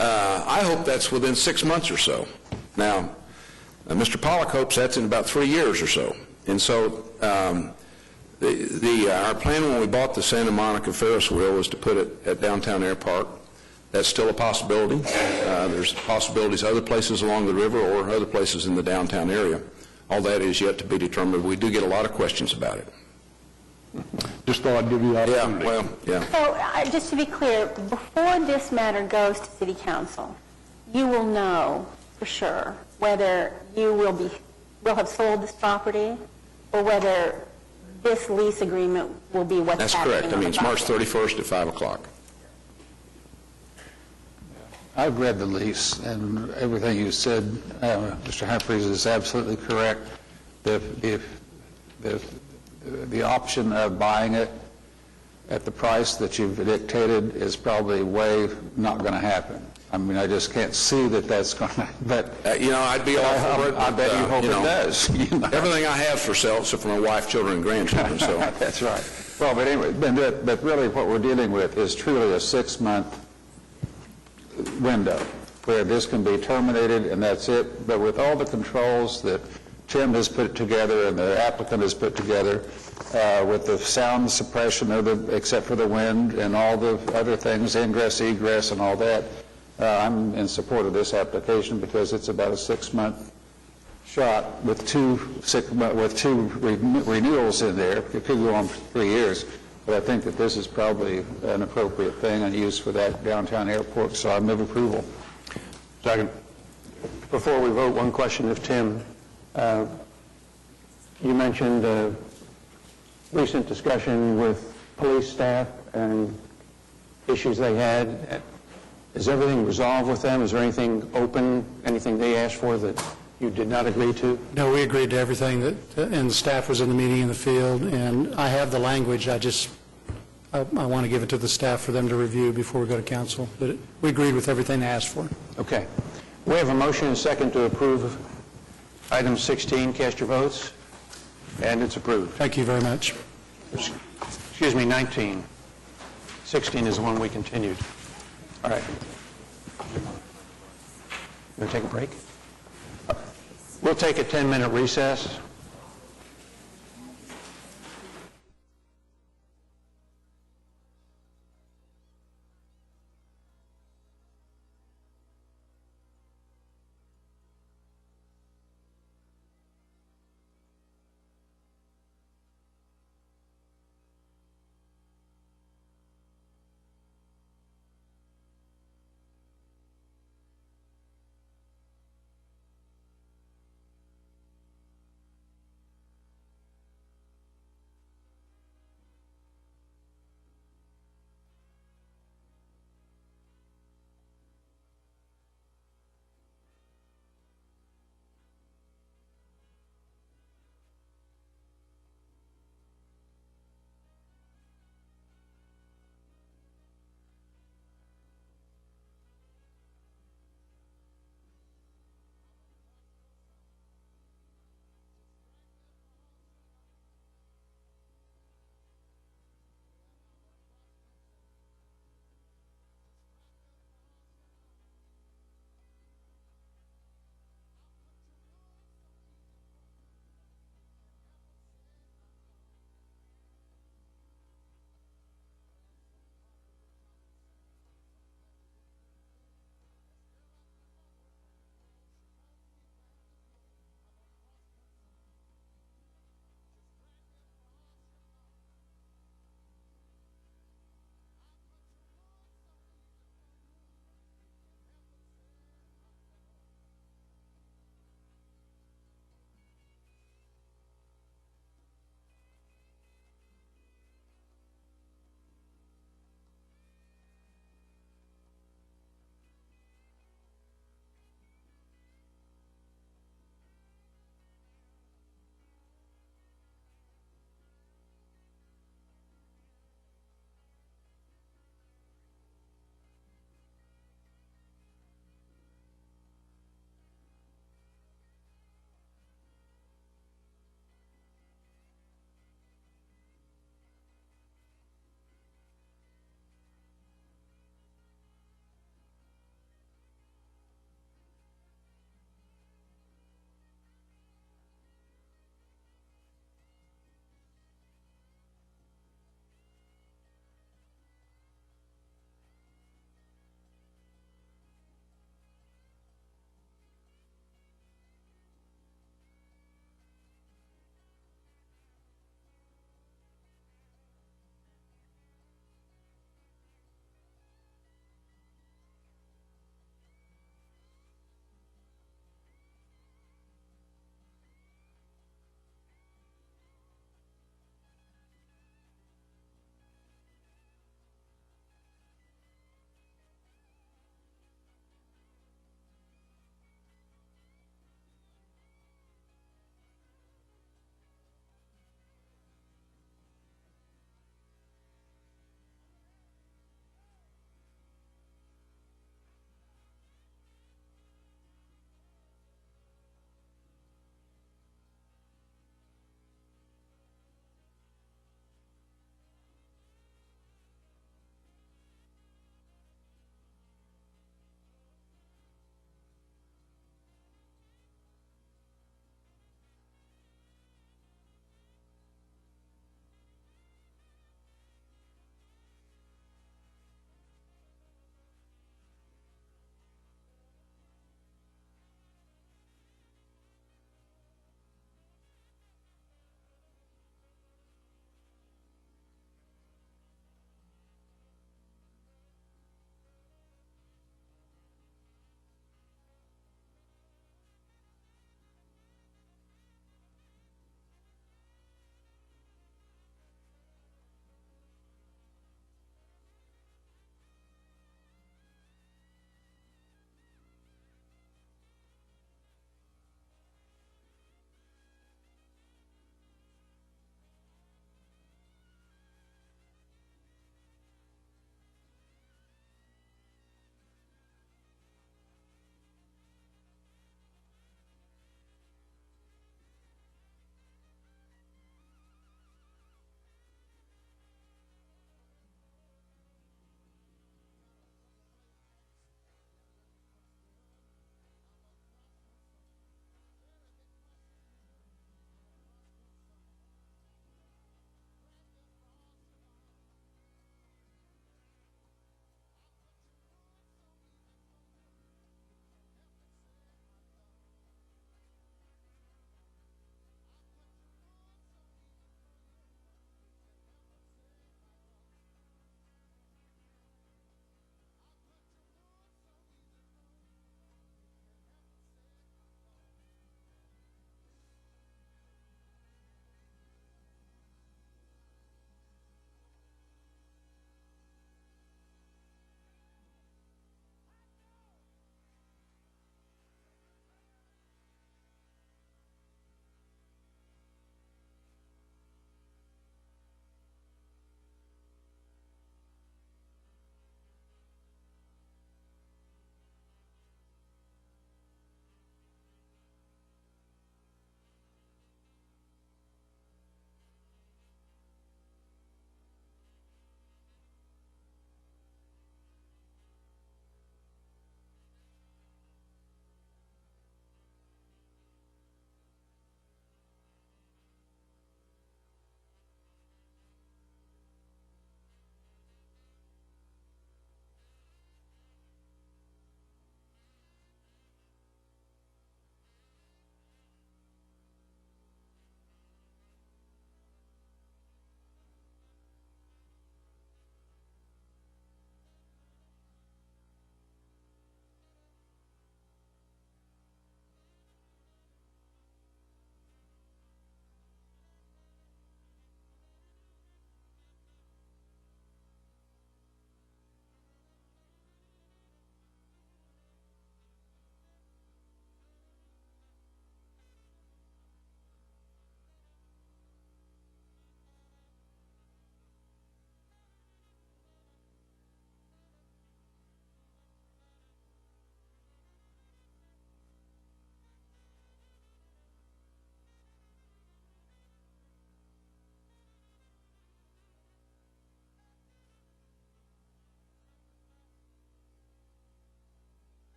I hope that's within 6 months or so. Now, Mr. Pollock hopes that's in about 3 years or so. And so our plan when we bought the Santa Monica Ferris wheel was to put it at Downtown Air Park. That's still a possibility. There's possibilities other places along the river or other places in the downtown area. All that is yet to be determined. We do get a lot of questions about it. Just thought I'd give you the opportunity. Yeah, well, yeah. So, just to be clear, before this matter goes to City Council, you will know for sure whether you will have sold this property or whether this lease agreement will be what's That's happening. correct. I mean, it's March 31st at 5 o'clock. I've read the lease, and everything you said, Mr. Humphreys, is absolutely correct. The option of buying it at the price that you've dictated is probably not going to happen. I mean, I just can't see that that's going to, but... I'd be all for it. I bet you hope it does. Everything I have for sale, except for my wife, children, and grandchildren, so... That's right. Well, but anyway, but really what we're dealing with is truly a 6-month window where this can be terminated and that's it. But with all the controls that Tim has put together and the applicant has put together, with the sound suppression except for the wind and all the other things, ingress, egress, and all that, I'm in support of this application because it's about a 6-month shot with two renewals in there. It could go on for 3 years, but I think that this is probably an appropriate thing and use for that downtown airport, so I move approval. Second. Before we vote, one question of Tim. You mentioned a recent discussion with police staff and issues they had. Is everything resolved with them? Is there anything open, anything they asked for that you did not agree to? No, we agreed to everything and the staff was in the meeting in the field, and I have the language. I want to give it to the staff for them to review before we go to council. But we agreed with everything they asked for. Okay. We have a motion and a second to approve item 16. Cast your votes. And it's approved. Thank you very much. Excuse me, 19. 16 is the one we continued. All right. You want to take a break? We'll take a 10-minute recess.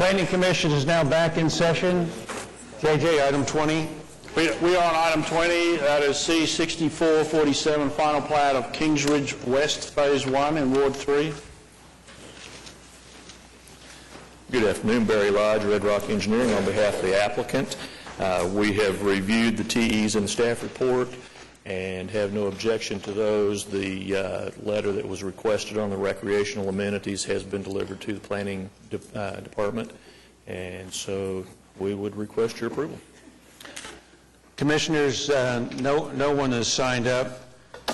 Planning Commission is now back in session. JJ, item 20. We are on item 20, that is C-6447, final plat of Kingsridge West, Phase 1 in Ward 3. Good afternoon, Barry Lodge, Red Rock Engineering, on behalf of the applicant. We have reviewed the TEs in the staff report and have no objection to those. The letter that was requested on the recreational amenities has been delivered to the planning department, and so we would request your approval. Commissioners, no one has signed up.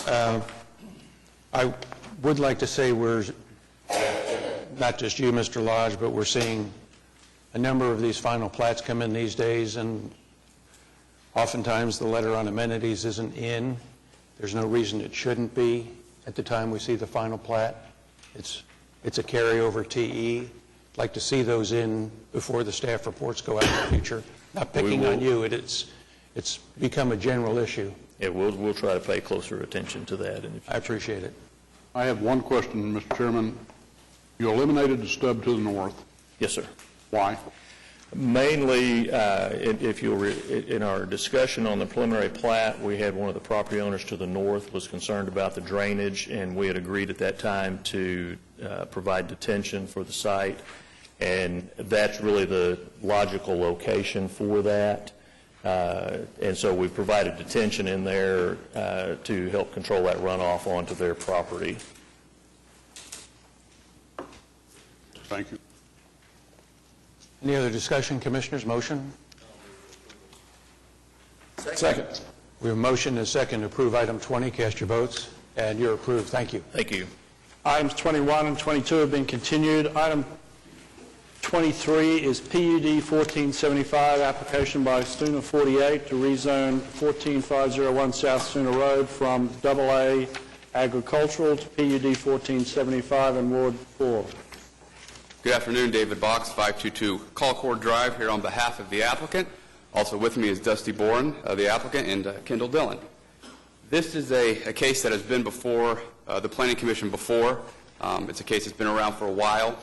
I would like to say we're, not just you, Mr. Lodge, but we're seeing a number of these final plats come in these days, and oftentimes the letter on amenities isn't in. There's no reason it shouldn't be at the time we see the final plat. It's a carryover TE. I'd like to see those in before the staff reports go out in the future. Not picking on you, it's become a general issue. Yeah, we'll try to pay closer attention to that. I appreciate it. I have one question, Mr. Chairman. You eliminated the stub to the north. Yes, sir. Why? Mainly, if you'll in our discussion on the preliminary plat, we had one of the property owners to the north was concerned about the drainage, and we had agreed at that time to provide detention for the site, and that's really the logical location for that. And so we've provided detention in there to help control that runoff onto their property. Thank you. Any other discussion, Commissioners? Motion? Second. We have a motion and a second to approve item 20. Cast your votes. And you're approved. Thank you. Thank you. Items 21 and 22 have been continued. Item 23 is PUD 1475, application by Sooner 48 to rezone 14501 South Sooner Road from AA agricultural to PUD 1475 in Ward 4. Good afternoon, David Box, 522 Colcord Drive, here on behalf of the applicant. Also with me is Dusty Boren, the applicant, and Kendall Dillon. This is a case that has been before the Planning Commission before. It's a case that's been around for a while.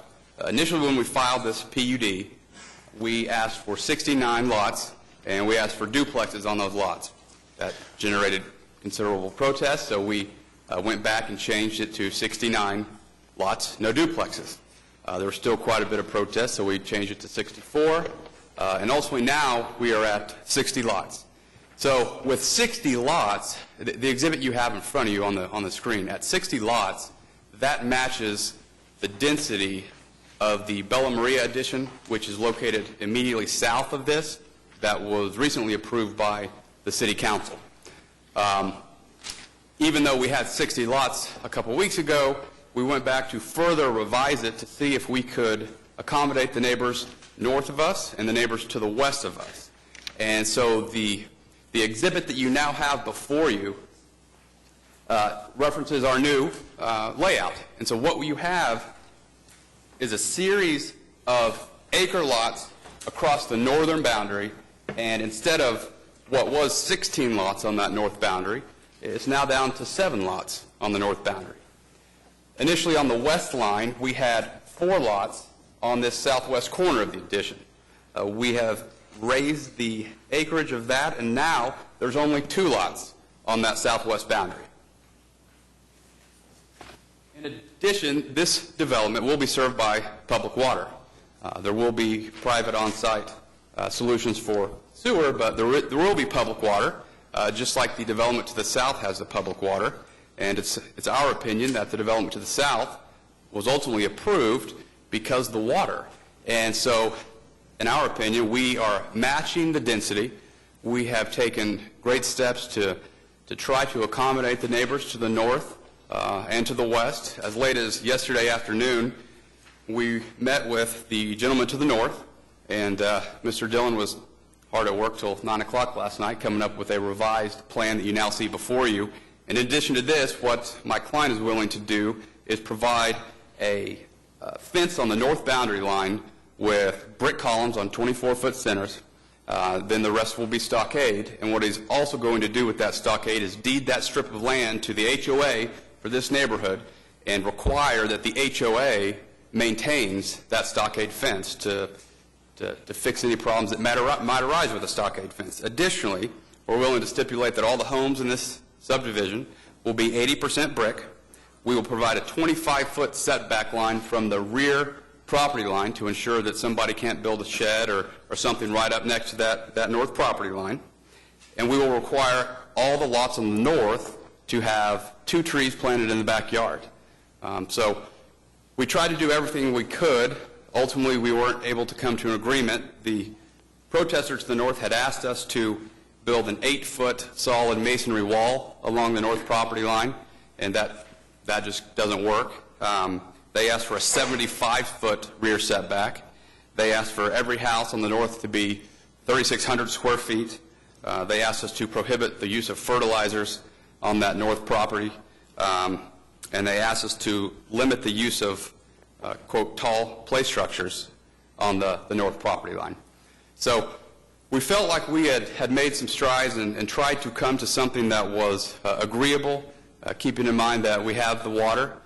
Initially, when we filed this PUD, we asked for 69 lots, and we asked for duplexes on those lots. That generated considerable protest, so we went back and changed it to 69 lots, no duplexes. There was still quite a bit of protest, so we changed it to 64, and ultimately now we are at 60 lots. So with 60 lots, the exhibit you have in front of you on the screen, at 60 lots, that matches the density of the Bella Maria addition, which is located immediately south of this, that was recently approved by the City Council. Even though we had 60 lots a couple weeks ago, we went back to further revise it to see if we could accommodate the neighbors north of us and the neighbors to the west of us. And so the exhibit that you now have before you references our new layout. And so what you have is a series of acre lots across the northern boundary, and instead of what was 16 lots on that north boundary, it's now down to 7 lots on the north boundary. Initially on the west line, we had 4 lots on this southwest corner of the addition. We have raised the acreage of that, and now there's only 2 lots on that southwest boundary. In addition, this development will be served by public water. There will be private on-site solutions for sewer, but there will be public water, just like the development to the south has the public water. And it's our opinion that the development to the south was ultimately approved because of the water. And so, in our opinion, we are matching the density. We have taken great steps to try to accommodate the neighbors to the north and to the west. As late as yesterday afternoon, we met with the gentleman to the north, and Mr. Dillon was hard at work till 9 o'clock last night coming up with a revised plan that you now see before you. In addition to this, what my client is willing to do is provide a fence on the north boundary line with brick columns on 24-foot centers. Then the rest will be stockade. And what he's also going to do with that stockade is deed that strip of land to the HOA for this neighborhood and require that the HOA maintains that stockade fence to to fix any problems that might arise with a stockade fence. Additionally, we're willing to stipulate that all the homes in this subdivision will be 80% brick. We will provide a 25-foot setback line from the rear property line to ensure that somebody can't build a shed or something right up next to that north property line. And we will require all the lots on the north to have 2 trees planted in the backyard. So we tried to do everything we could. Ultimately, we weren't able to come to an agreement. The protesters to the north had asked us to build an 8-foot solid masonry wall along the north property line, and that just doesn't work. They asked for a 75-foot rear setback. They asked for every house on the north to be 3,600 square feet. They asked us to prohibit the use of fertilizers on that north property, and they asked us to limit the use of, quote, tall play structures on the north property line. So we felt like we had made some strides and tried to come to something that was agreeable, keeping in mind that we have the water.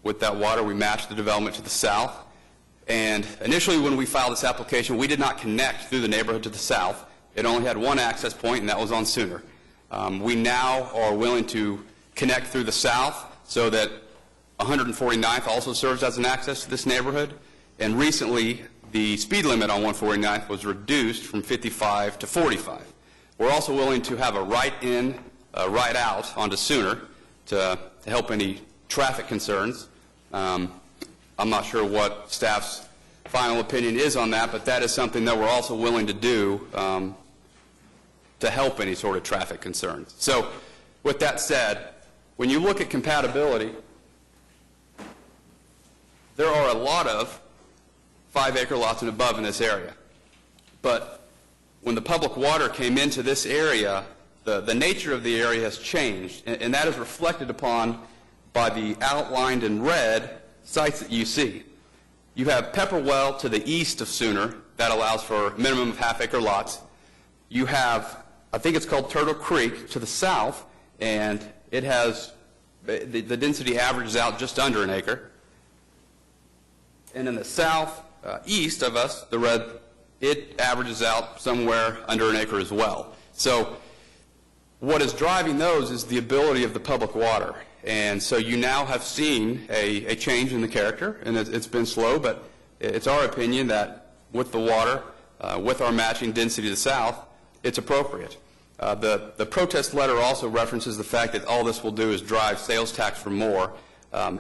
With that water, we matched the development to the south. And initially, when we filed this application, we did not connect through the neighborhood to the south. It only had one access point, and that was on Sooner. We now are willing to connect through the south so that 149th also serves as an access to this neighborhood. And recently, the speed limit on 149th was reduced from 55 to 45. We're also willing to have a right in, right out onto Sooner to help any traffic concerns. I'm not sure what staff's final opinion is on that, but that is something that we're also willing to do to help any sort of traffic concerns. So with that said, when you look at compatibility, there are a lot of 5-acre lots and above in this area. But when the public water came into this area, the nature of the area has changed, and that is reflected upon by the outlined in red sites that you see. You have Pepperwell to the east of Sooner. That allows for a minimum of half-acre lots. You have, I think it's called Turtle Creek, to the south, and it has, the density averages out just under an acre. And in the south east of us, the red, it averages out somewhere under an acre as well. So what is driving those is the ability of the public water. And so you now have seen a change in the character, and it's been slow, but it's our opinion that with the water, with our matching density to the south, it's appropriate. The protest letter also references the fact that all this will do is drive sales tax for more.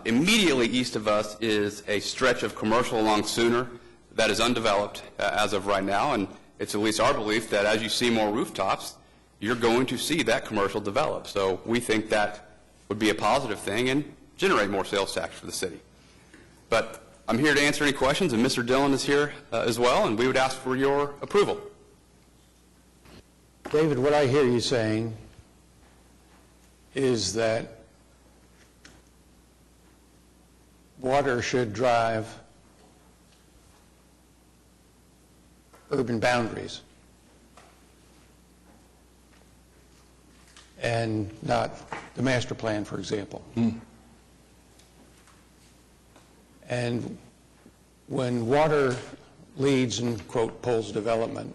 Immediately east of us is a stretch of commercial along Sooner that is undeveloped as of right now, and it's at least our belief that as you see more rooftops, you're going to see that commercial develop. So we think that would be a positive thing and generate more sales tax for the city. But I'm here to answer any questions, and Mr. Dillon is here as well, and we would ask for your approval. David, what I hear you saying is that water should drive urban boundaries and not the master plan, for example. And when water leads and, quote, pulls development,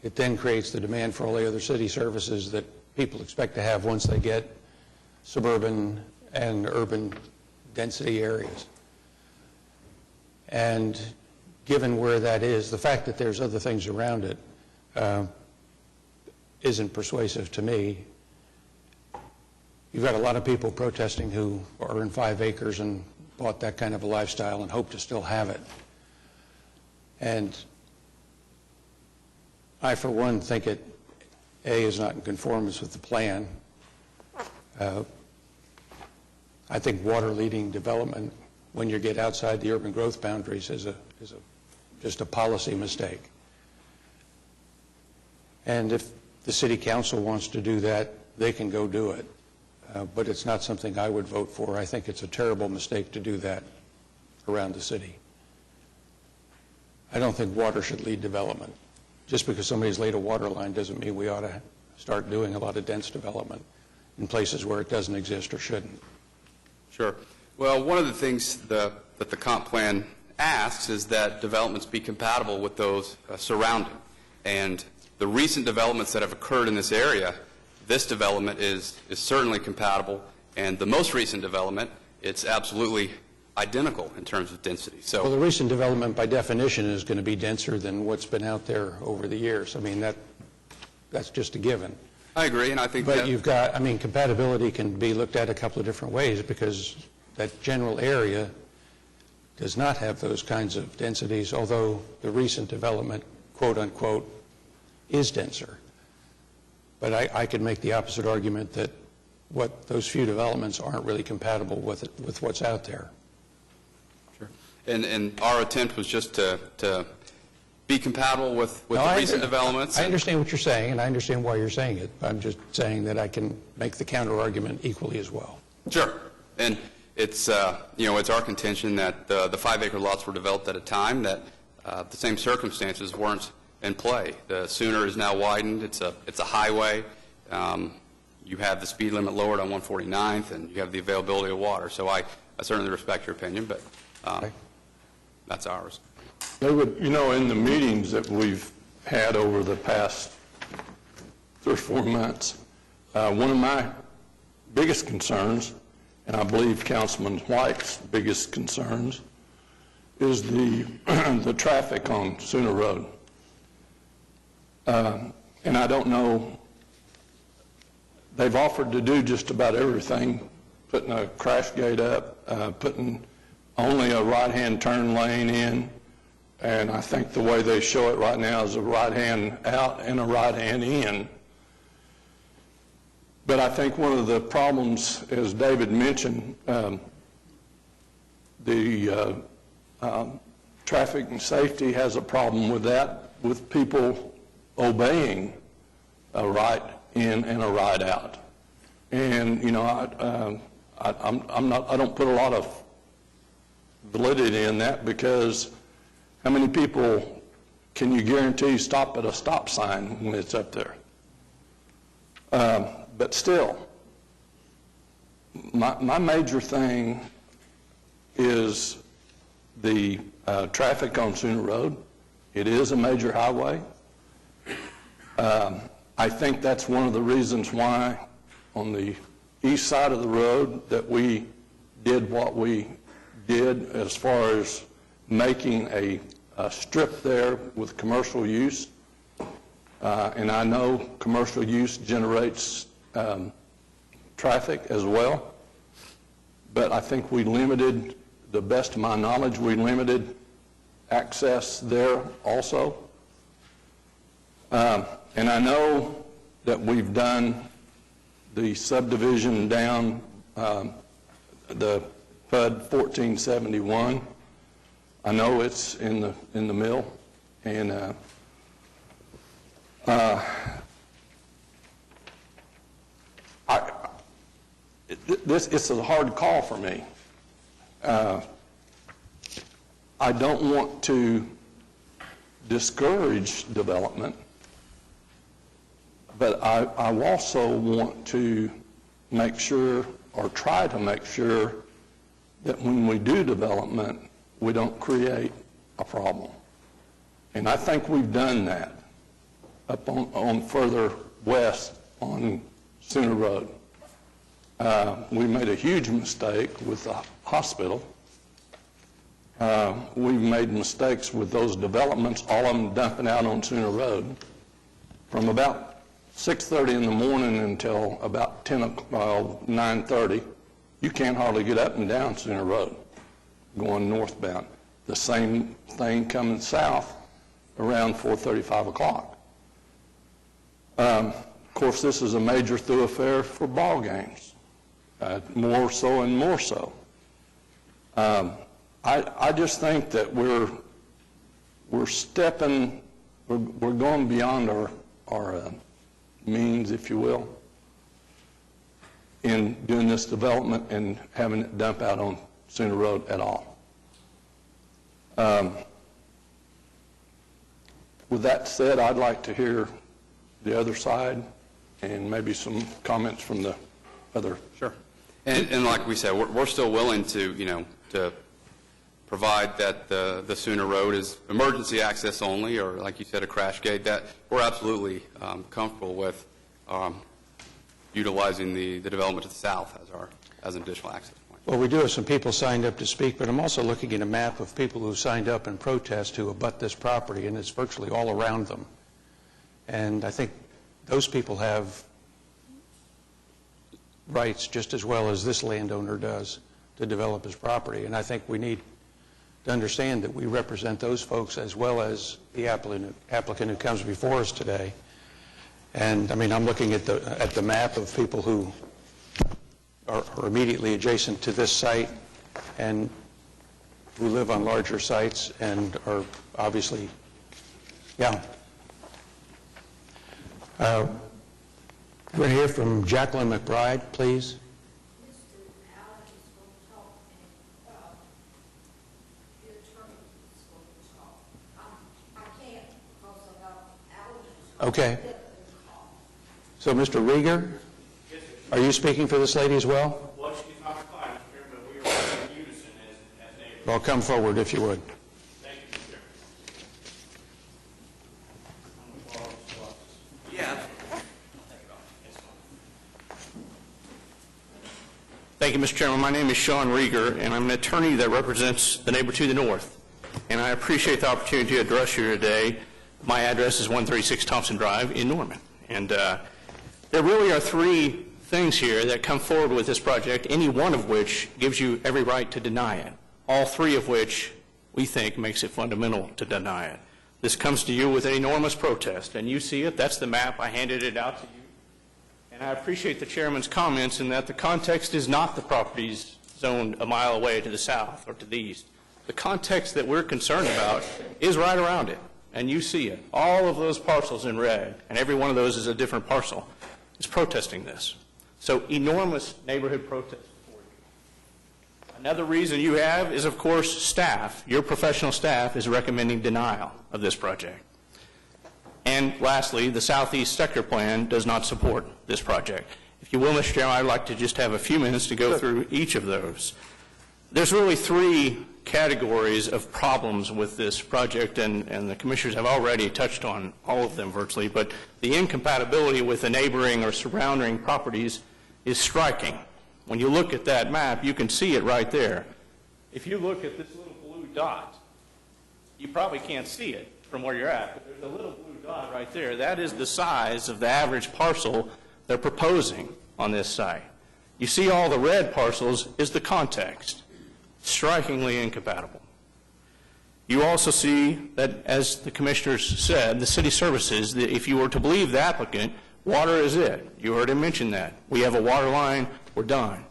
it then creates the demand for all the other city services that people expect to have once they get suburban and urban density areas. And given where that is, the fact that there's other things around it isn't persuasive to me. You've got a lot of people protesting who are in 5 acres and bought that kind of a lifestyle and hope to still have it. And I, for one, think it, A, is not in conformance with the plan. I think water leading development when you get outside the urban growth boundaries is just a policy mistake. And if the city council wants to do that, they can go do it. But it's not something I would vote for. I think it's a terrible mistake to do that around the city. I don't think water should lead development. Just because somebody's laid a water line doesn't mean we ought to start doing a lot of dense development in places where it doesn't exist or shouldn't. Sure. Well, one of the things that the comp plan asks is that developments be compatible with those surrounding. And the recent developments that have occurred in this area, this development is certainly compatible, and the most recent development, it's absolutely identical in terms of density. So, Well, the recent development, by definition, is going to be denser than what's been out there over the years. I mean, that's just a given. I agree, and I think But that you've got, I mean, compatibility can be looked at a couple of different ways, because that general area does not have those kinds of densities, although the recent development, quote unquote, is denser. But I could make the opposite argument that those few developments aren't really compatible with what's out there. Sure. And our attempt was just to be compatible with No, the recent developments. I understand what you're saying, and I understand why you're saying it. I'm just saying that I can make the counter argument equally as well. Sure. And it's it's our contention that the 5-acre lots were developed at a time that the same circumstances weren't in play. The Sooner is now widened. It's a highway. You have the speed limit lowered on 149th, and you have the availability of water. So I certainly respect your opinion, but that's ours. They would, in the meetings that we've had over the past 3 or 4 months, one of my biggest concerns, and I believe Councilman White's biggest concerns, is the traffic on Sooner Road. And I don't know, they've offered to do just about everything, putting a crash gate up, putting only a right-hand turn lane in, and I think the way they show it right now is a right-hand out and a right-hand in. But I think one of the problems, as David mentioned, the traffic and safety has a problem with that, with people obeying a right in and a right out. And I don't put a lot of validity in that, because how many people can you guarantee stop at a stop sign when it's up there? But still, my major thing is the traffic on Sooner Road. It is a major highway. I think that's one of the reasons why on the east side of the road that we did what we did as far as making a strip there with commercial use. And I know commercial use generates traffic as well, but I think we limited, the best of my knowledge, we limited access there also. And I know that we've done the subdivision down the PUD 1471. I know it's in the mill, and it's a hard call for me. I don't want to discourage development, but I also want to make sure, or try to make sure, that when we do development, we don't create a problem. And I think we've done that up on further west on Sooner Road. We made a huge mistake with the hospital. We've made mistakes with those developments, all of them dumping out on Sooner Road. From about 6:30 in the morning until about 9:30, you can't hardly get up and down Sooner Road going northbound. The same thing coming south around 4:30, 5 o'clock. Of course, this is a major thoroughfare for ball games, more so and more so. I just think that we're going beyond our means, if you will, in doing this development and having it dump out on Sooner Road at all. With that said, I'd like to hear the other side and maybe some comments from the other. Sure. And like we said, we're still willing to, to provide that the Sooner Road is emergency access only, or like you said, a crash gate, that we're absolutely comfortable with utilizing the development to the south as an additional access point. Well, we do have some people signed up to speak, but I'm also looking at a map of people who signed up in protest who abut this property, and it's virtually all around them. And I think those people have rights just as well as this landowner does to develop his property. And I think we need to understand that we represent those folks as well as the applicant who comes before us today. And I mean, I'm looking at the map of people who are immediately adjacent to this site and who live on larger sites and are obviously, yeah. We're going to hear from Jacqueline McBride, please. Okay. So, Mr. Rieger, are you speaking for this lady as well? Well, she's not a client, Mr. Chairman, but we are working in unison as neighbors. Well, come forward if you would. Thank you, Mr. Chairman. Yeah. Thank you, Mr. Chairman. My name is Sean Rieger, and I'm an attorney that represents the neighbor to the north. And I appreciate the opportunity to address you today. My address is 136 Thompson Drive in Norman. And there really are three things here that come forward with this project, any one of which gives you every right to deny it, all three of which we think makes it fundamental to deny it. This comes to you with an enormous protest, and you see it. That's the map. I handed it out to you. And I appreciate the chairman's comments in that the context is not the properties zoned a mile away to the south or to the east. The context that we're concerned about is right around it, and you see it. All of those parcels in red, and every one of those is a different parcel, is protesting this. So enormous neighborhood protest for you. Another reason you have is, of course, staff. Your professional staff is recommending denial of this project. And lastly, the Southeast Sector Plan does not support this project. If you will, Mr. Chairman, I'd like to just have a few minutes to go through each of those. There's really three categories of problems with this project, and the commissioners have already touched on all of them virtually, but the incompatibility with the neighboring or surrounding properties is striking. When you look at that map, you can see it right there. If you look at this little blue dot, you probably can't see it from where you're at, but there's a little blue dot right there. That is the size of the average parcel they're proposing on this site. You see all the red parcels is the context. Strikingly incompatible. You also see that, as the commissioners said, the city services, that if you were to believe the applicant, water is it. You heard him mention that. We have a water line, we're done.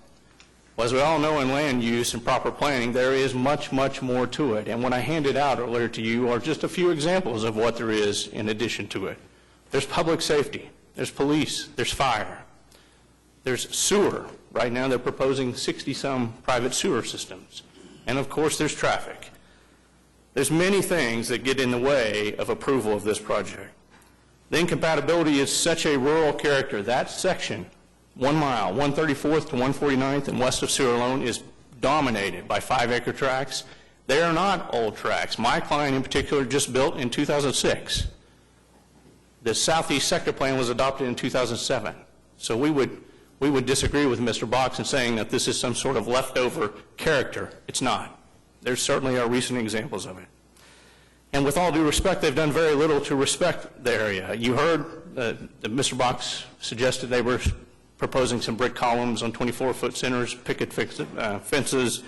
Well, as we all know in land use and proper planning, there is much, much more to it. And what I handed out earlier to you are just a few examples of what there is in addition to it. There's public safety, there's police, there's fire, there's sewer. Right now they're proposing 60-some private sewer systems. And of course there's traffic. There's many things that get in the way of approval of this project. The incompatibility is such a rural character. That section, 1 mile, 134th to 149th and west of Sewer Alone, is dominated by 5-acre tracts. They are not old tracts. My client in particular just built in 2006. The Southeast Sector Plan was adopted in 2007. So we would disagree with Mr. Box in saying that this is some sort of leftover character. It's not. There certainly are recent examples of it. And with all due respect, they've done very little to respect the area. You heard that Mr. Box suggested they were proposing some brick columns on 24-foot centers, picket fences,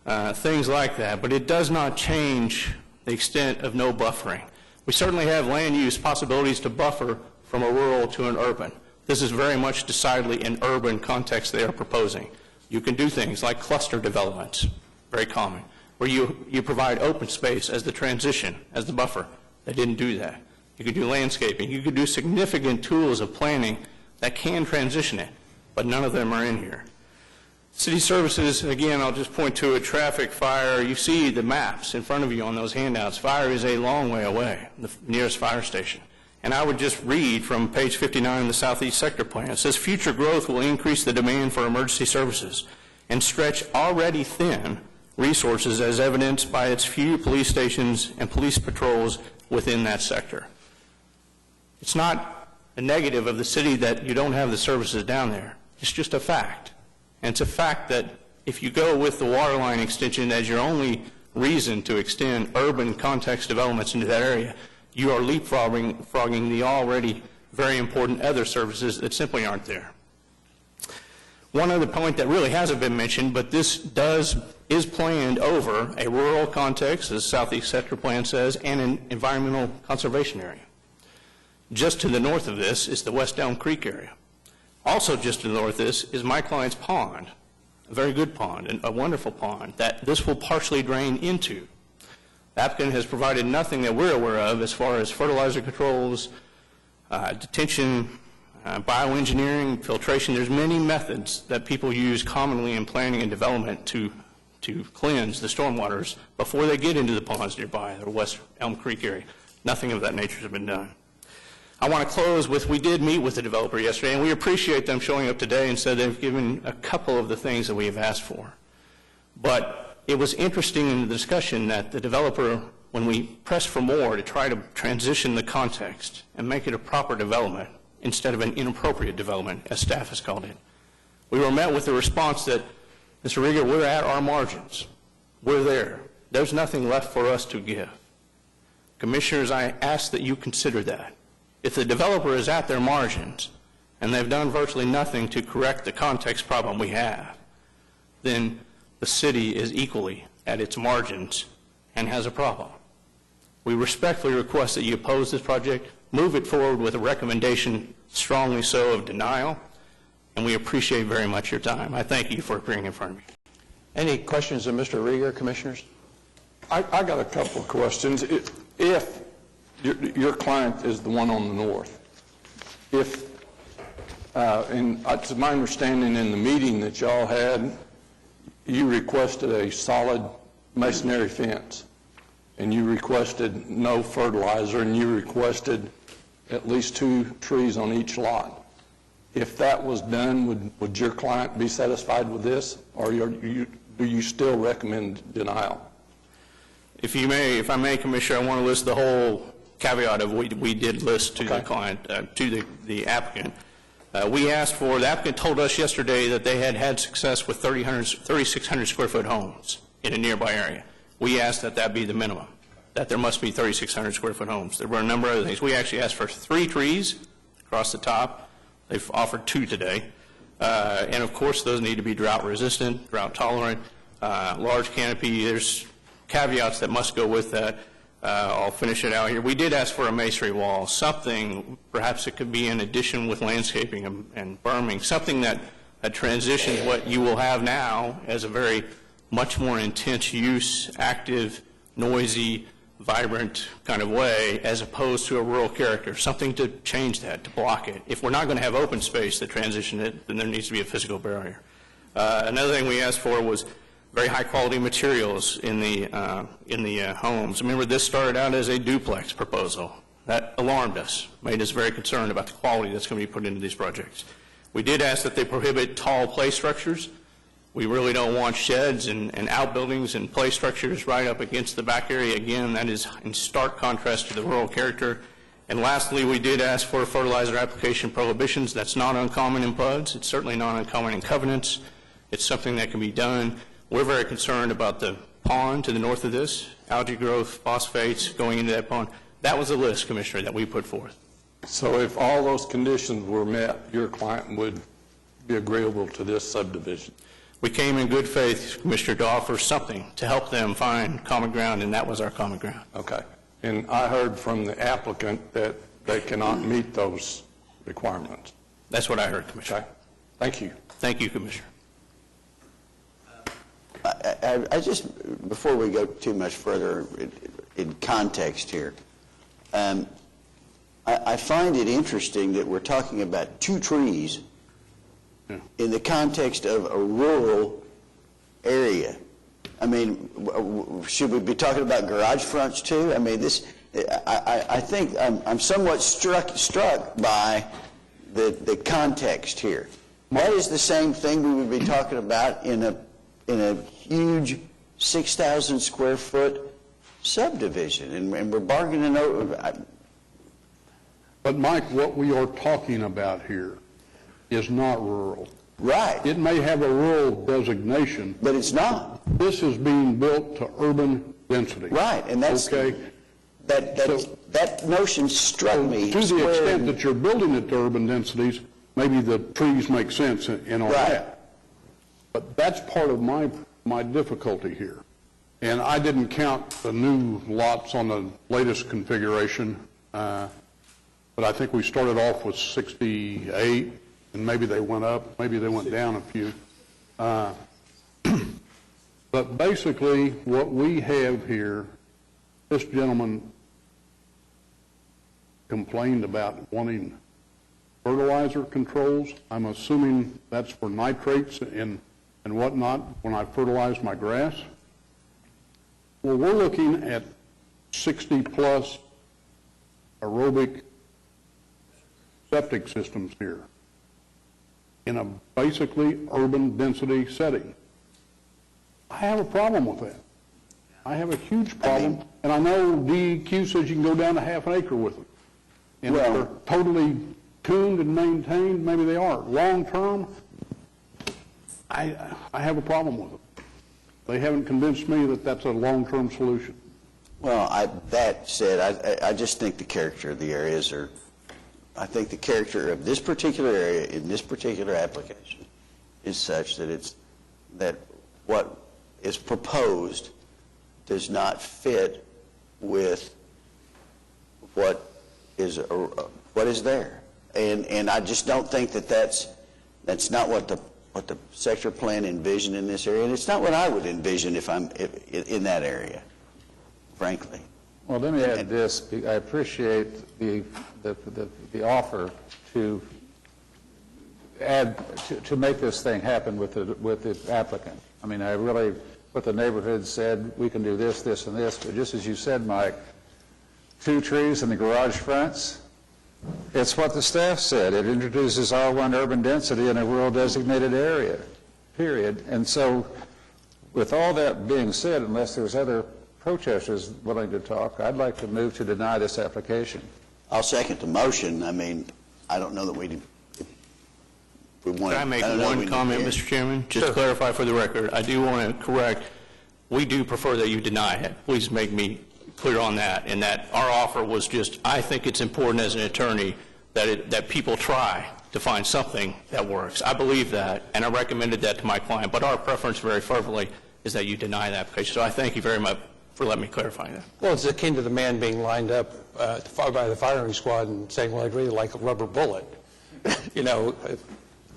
things like that. But it does not change the extent of no buffering. We certainly have land use possibilities to buffer from a rural to an urban. This is very much decidedly an urban context they are proposing. You can do things like cluster developments, very common, where you provide open space as the transition, as the buffer. They didn't do that. You could do landscaping. You could do significant tools of planning that can transition it, but none of them are in here. City services, again, I'll just point to it, traffic, fire. You see the maps in front of you on those handouts. Fire is a long way away, the nearest fire station. And I would just read from page 59 of the Southeast Sector Plan. It says, future growth will increase the demand for emergency services and stretch already thin resources as evidenced by its few police stations and police patrols within that sector. It's not a negative of the city that you don't have the services down there. It's just a fact. And it's a fact that if you go with the water line extension as your only reason to extend urban context developments into that area, you are leapfrogging the already very important other services that simply aren't there. One other point that really hasn't been mentioned, but this is planned over a rural context, as the Southeast Sector Plan says, and an environmental conservation area. Just to the north of this is the West Elm Creek area. Also just to the north of this is my client's pond, a very good pond, and a wonderful pond that this will partially drain into. The applicant has provided nothing that we're aware of as far as fertilizer controls, detention, bioengineering, filtration. There's many methods that people use commonly in planning and development to cleanse the stormwaters before they get into the ponds nearby, the West Elm Creek area. Nothing of that nature has been done. I want to close with, we did meet with the developer yesterday, and we appreciate them showing up today and said they've given a couple of the things that we have asked for. But it was interesting in the discussion that the developer, when we pressed for more to try to transition the context and make it a proper development instead of an inappropriate development, as staff has called it, we were met with the response that, Mr. Rieger, we're at our margins. We're there. There's nothing left for us to give. Commissioners, I ask that you consider that. If the developer is at their margins and they've done virtually nothing to correct the context problem we have, then the city is equally at its margins and has a problem. We respectfully request that you oppose this project, move it forward with a recommendation, strongly so, of denial, and we appreciate very much your time. I thank you for appearing in front of me. Any questions of Mr. Rieger, Commissioners? I got a couple of questions. If your client is the one on the north, and it's my understanding in the meeting that y'all had, you requested a solid masonry fence, and you requested no fertilizer, and you requested at least 2 trees on each lot. If that was done, would your client be satisfied with this, or do you still recommend denial? If I may, Commissioner, I want to list the whole caveat of what we did list to the client, to the applicant. The applicant told us yesterday that they had had success with 3,600 square foot homes in a nearby area. We asked that that be the minimum, that there must be 3,600 square foot homes. There were a number of other things. We actually asked for 3 trees across the top. They've offered 2 today. And of course, those need to be drought resistant, drought tolerant, large canopy. There's caveats that must go with that. I'll finish it out here. We did ask for a masonry wall, something, perhaps it could be in addition with landscaping and berming, something that transitions what you will have now as a very much more intense use, active, noisy, vibrant kind of way, as opposed to a rural character, something to change that, to block it. If we're not going to have open space that transition it, then there needs to be a physical barrier. Another thing we asked for was very high-quality materials in the homes. Remember, this started out as a duplex proposal. That alarmed us, made us very concerned about the quality that's going to be put into these projects. We did ask that they prohibit tall play structures. We really don't want sheds and outbuildings and play structures right up against the back area. Again, that is in stark contrast to the rural character. And lastly, we did ask for fertilizer application prohibitions. That's not uncommon in PUDs. It's certainly not uncommon in covenants. It's something that can be done. We're very concerned about the pond to the north of this, algae growth, phosphates going into that pond. That was a list, Commissioner, that we put forth. So if all those conditions were met, your client would be agreeable to this subdivision? We came in good faith, Commissioner, to offer something to help them find common ground, and that was our common ground. Okay. And I heard from the applicant that they cannot meet those requirements. That's what I heard, Commissioner. Okay. Thank you. Thank you, Commissioner. I just, before we go too much further in context here, I find it interesting that we're talking about 2 trees in the context of a rural area. I mean, should we be talking about garage fronts too? I mean, I think I'm somewhat struck by the context here. That is the same thing we would be talking about in a huge 6,000 square foot subdivision, and we're bargaining over. But Mike, what we are talking about here is not rural. Right. It may have a rural designation. But it's not. This is being built to urban density. Right, and that's, okay. That notion struck me. To the extent that you're building it to urban densities, maybe the trees make sense and all that. But that's part of my difficulty here. And I didn't count the new lots on the latest configuration, but I think we started off with 68, and maybe they went up, maybe they went down a few. But basically, what we have here, this gentleman complained about wanting fertilizer controls. I'm assuming that's for nitrates and whatnot when I fertilize my grass. Well, we're looking at 60-plus aerobic septic systems here in a basically urban density setting. I have a problem with that. I have a huge problem, and I know DEQ says you can go down to half an acre with them. And if they're totally tuned and maintained, maybe they are. Long term, I have a problem with them. They haven't convinced me that that's a long-term solution. Well, that said, I just think the character of the areas are, I think the character of this particular area in this particular application is such that what is proposed does not fit with what is there. And I just don't think that's not what the sector plan envisioned in this area, and it's not what I would envision if I'm in that area, frankly. Well, let me add this. I appreciate the offer to make this thing happen with the applicant. I mean, I really, what the neighborhood said, we can do this, this, and this, but just as you said, Mike, 2 trees in the garage fronts, it's what the staff said. It introduces R1 urban density in a rural designated area, period. And so with all that being said, unless there's other protesters willing to talk, I'd like to move to deny this application. I'll second the motion. I mean, I don't know that we want to. Can I make one comment, Mr. Chairman? Just to clarify for the record, I do want to correct, we do prefer that you deny it. Please make me clear on that, and that our offer was just, I think it's important as an attorney that people try to find something that works. I believe that, and I recommended that to my client, but our preference very fervently is that you deny the application. So I thank you very much for letting me clarify that. Well, it's akin to the man being lined up by the firing squad and saying, well, I'd really like a rubber bullet. You know,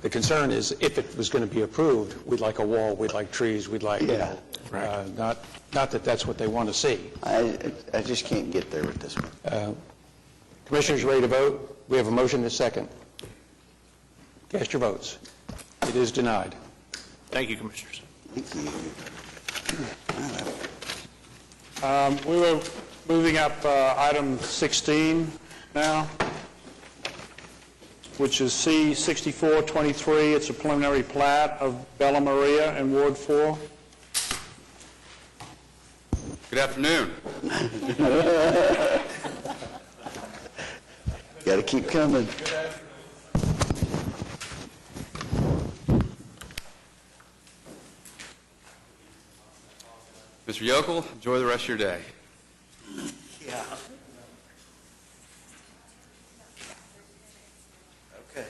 the concern is if it was going to be approved, we'd like a wall, we'd like trees, we'd like, not that that's what they want to see. I just can't get there with this one. Commissioners, ready to vote? We have a motion and a second. Cast your votes. It is denied. Thank you, Commissioners. Thank you. We were moving up item 16 now, which is C-6423. It's a preliminary plat of Bella Maria and Ward 4. Good afternoon. Got to keep coming. Mr. Yokel, enjoy the rest of your day. Yeah. Okay.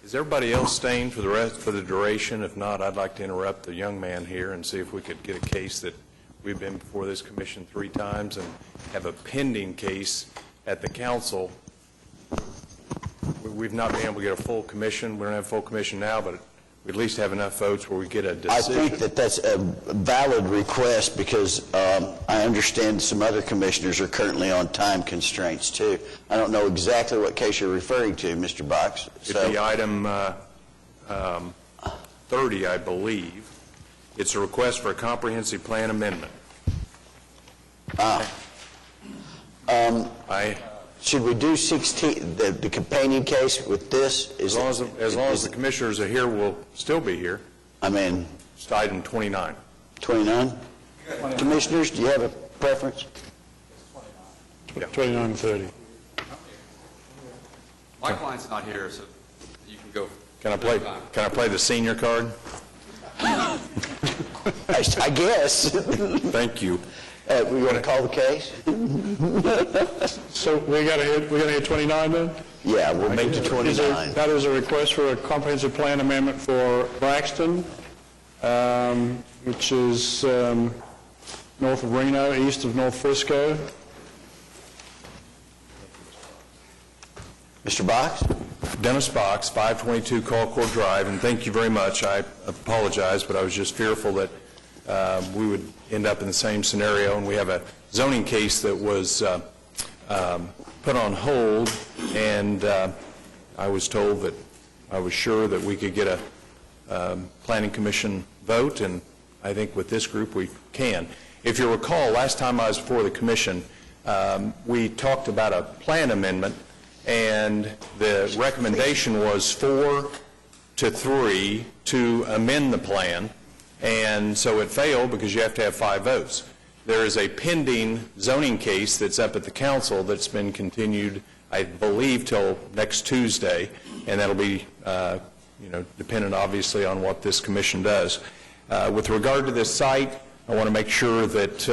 Is everybody else staying for the duration? If not, I'd like to interrupt the young man here and see if we could get a case that we've been before this commission 3 times and have a pending case at the council. We've not been able to get a full commission. We don't have a full commission now, but we at least have enough votes where we get a decision. I think that's a valid request because I understand some other commissioners are currently on time constraints too. I don't know exactly what case you're referring to, Mr. Box. It'd be item 30, I believe. It's a request for a comprehensive plan amendment. Should we do 16, the companion case with this? As long as the commissioners are here, we'll still be here. I mean... It's item 29. 29? Commissioners, do you have a preference? 29 and 30. My client's not here, so you can go. Can I play the senior card? I guess. Thank you. We want to call the case? So we're going to hit 29 then? Yeah, we'll make it 29. That is a request for a comprehensive plan amendment for Braxton, which is north of Reno, east of North Frisco. Mr. Box? Dennis Box, 522 Colcord Drive, and thank you very much. I apologize, but I was just fearful that we would end up in the same scenario, and we have a zoning case that was put on hold, and I was told that I was sure that we could get a planning commission vote, and I think with this group we can. If you recall, last time I was before the commission, we talked about a plan amendment, and the recommendation was 4-3 to amend the plan, and so it failed because you have to have 5 votes. There is a pending zoning case that's up at the council that's been continued, I believe, till next Tuesday, and that'll be dependent obviously on what this commission does. With regard to this site, I want to make sure that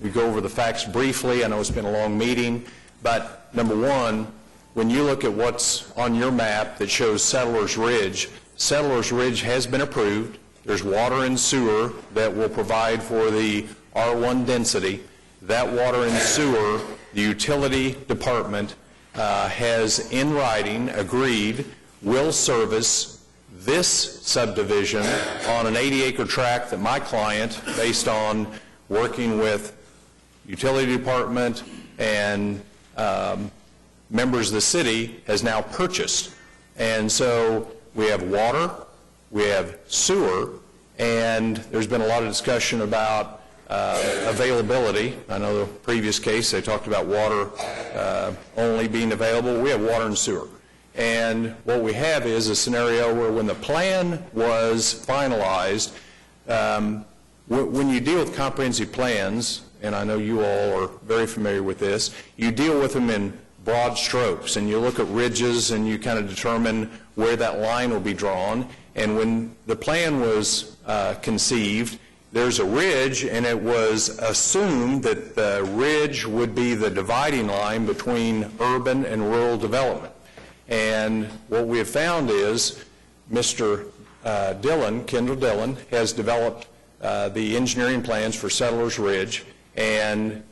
we go over the facts briefly. I know it's been a long meeting, but number one, when you look at what's on your map that shows Settlers Ridge has been approved. There's water and sewer that will provide for the R1 density. That water and sewer, the utility department has in writing agreed will service this subdivision on an 80-acre tract that my client, based on working with utility department and members of the city, has now purchased. And so we have water, we have sewer, and there's been a lot of discussion about availability. I know the previous case they talked about water only being available. We have water and sewer. And what we have is a scenario where when the plan was finalized, when you deal with comprehensive plans, and I know you all are very familiar with this, you deal with them in broad strokes, and you look at ridges and you kind of determine where that line will be drawn. And when the plan was conceived, there's a ridge, and it was assumed that the ridge would be the dividing line between urban and rural development. And what we have found is Mr. Kendall Dillon, has developed the engineering plans for Settlers Ridge, and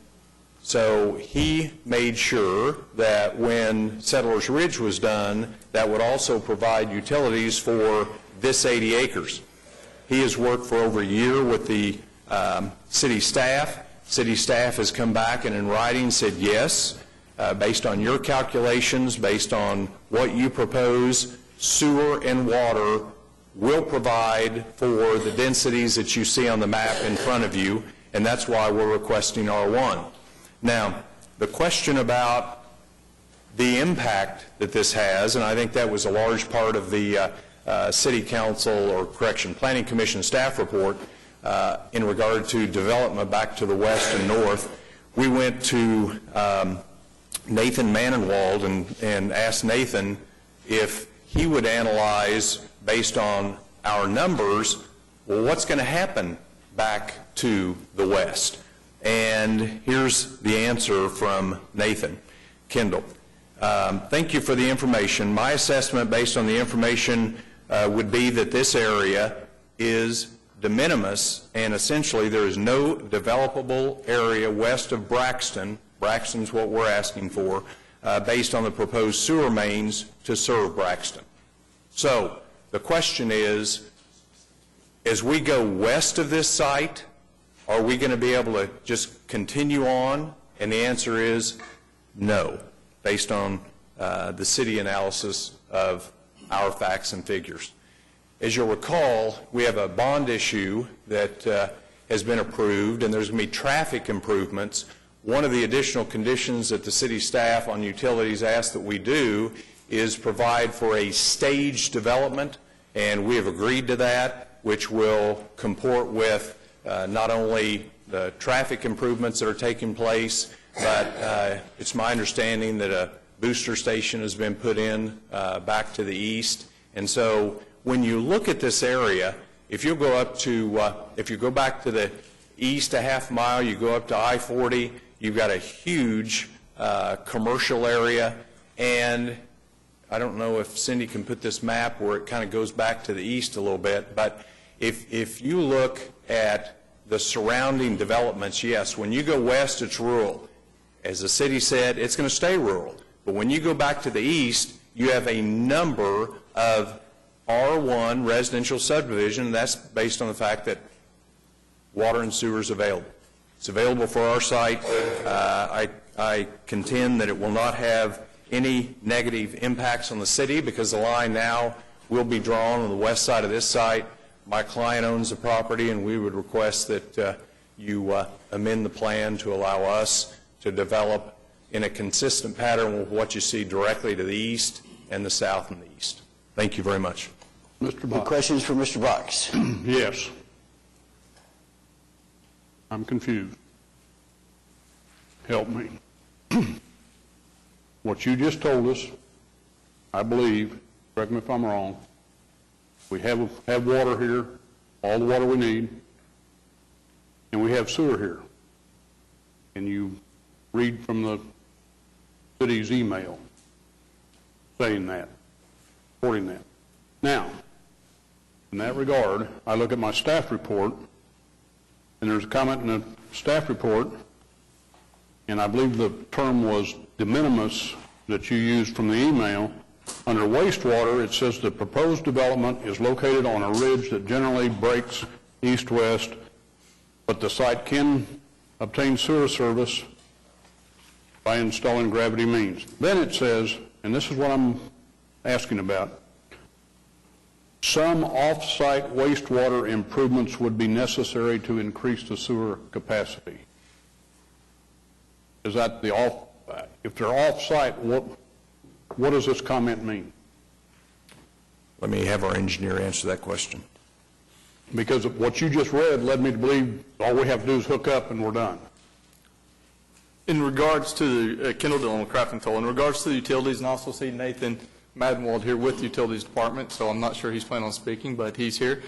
so he made sure that when Settlers Ridge was done, that would also provide utilities for this 80 acres. He has worked for over a year with the city staff. City staff has come back and in writing said yes, based on your calculations, based on what you propose, sewer and water will provide for the densities that you see on the map in front of you, and that's why we're requesting R1. Now, the question about the impact that this has, and I think that was a large part of the City Council, or correction, Planning Commission staff report in regard to development back to the west and north. We went to Nathan Manenwald and asked Nathan if he would analyze, based on our numbers, well, what's going to happen back to the west? And here's the answer from Nathan Kendall. Thank you for the information. My assessment, based on the information, would be that this area is de minimis, and essentially there is no developable area west of Braxton. Braxton's what we're asking for, based on the proposed sewer mains to serve Braxton. So the question is, as we go west of this site, are we going to be able to just continue on? And the answer is no, based on the city analysis of our facts and figures. As you'll recall, we have a bond issue that has been approved, and there's going to be traffic improvements. One of the additional conditions that the city staff on utilities asked that we do is provide for a staged development, and we have agreed to that, which will comport with not only the traffic improvements that are taking place, but it's my understanding that a booster station has been put in back to the east. And so when you look at this area, if you go up to, if you go back to the east a half mile, you go up to I-40, you've got a huge commercial area. And I don't know if Cindy can put this map where it kind of goes back to the east a little bit, but if you look at the surrounding developments, yes, when you go west, it's rural. As the city said, it's going to stay rural. But when you go back to the east, you have a number of R1 residential subdivision, and that's based on the fact that water and sewer is available. It's available for our site. I contend that it will not have any negative impacts on the city because the line now will be drawn on the west side of this site. My client owns the property, and we would request that you amend the plan to allow us to develop in a consistent pattern with what you see directly to the east and the south and the east. Thank you very much. Mr. Box. Questions for Mr. Box? Yes. I'm confused. Help me. What you just told us, I believe, correct me if I'm wrong, we have water here, all the water we need, and we have sewer here. And you read from the city's email saying that, supporting that. Now, in that regard, I look at my staff report, and there's a comment in the staff report, and I believe the term was de minimis that you used from the email. Under wastewater, it says the proposed development is located on a ridge that generally breaks east-west, but the site can obtain sewer service by installing gravity means. Then it says, and this is what I'm asking about, some off-site wastewater improvements would be necessary to increase the sewer capacity. Is that the off, if they're off-site, what does this comment mean? Let me have our engineer answer that question. Because what you just read led me to believe all we have to do is hook up and we're done. In regards to Kendall Dillon with Craft and Toll, in regards to the utilities, and also see Nathan Madenwald here with the Utilities Department, so I'm not sure he's planning on speaking, but he's here.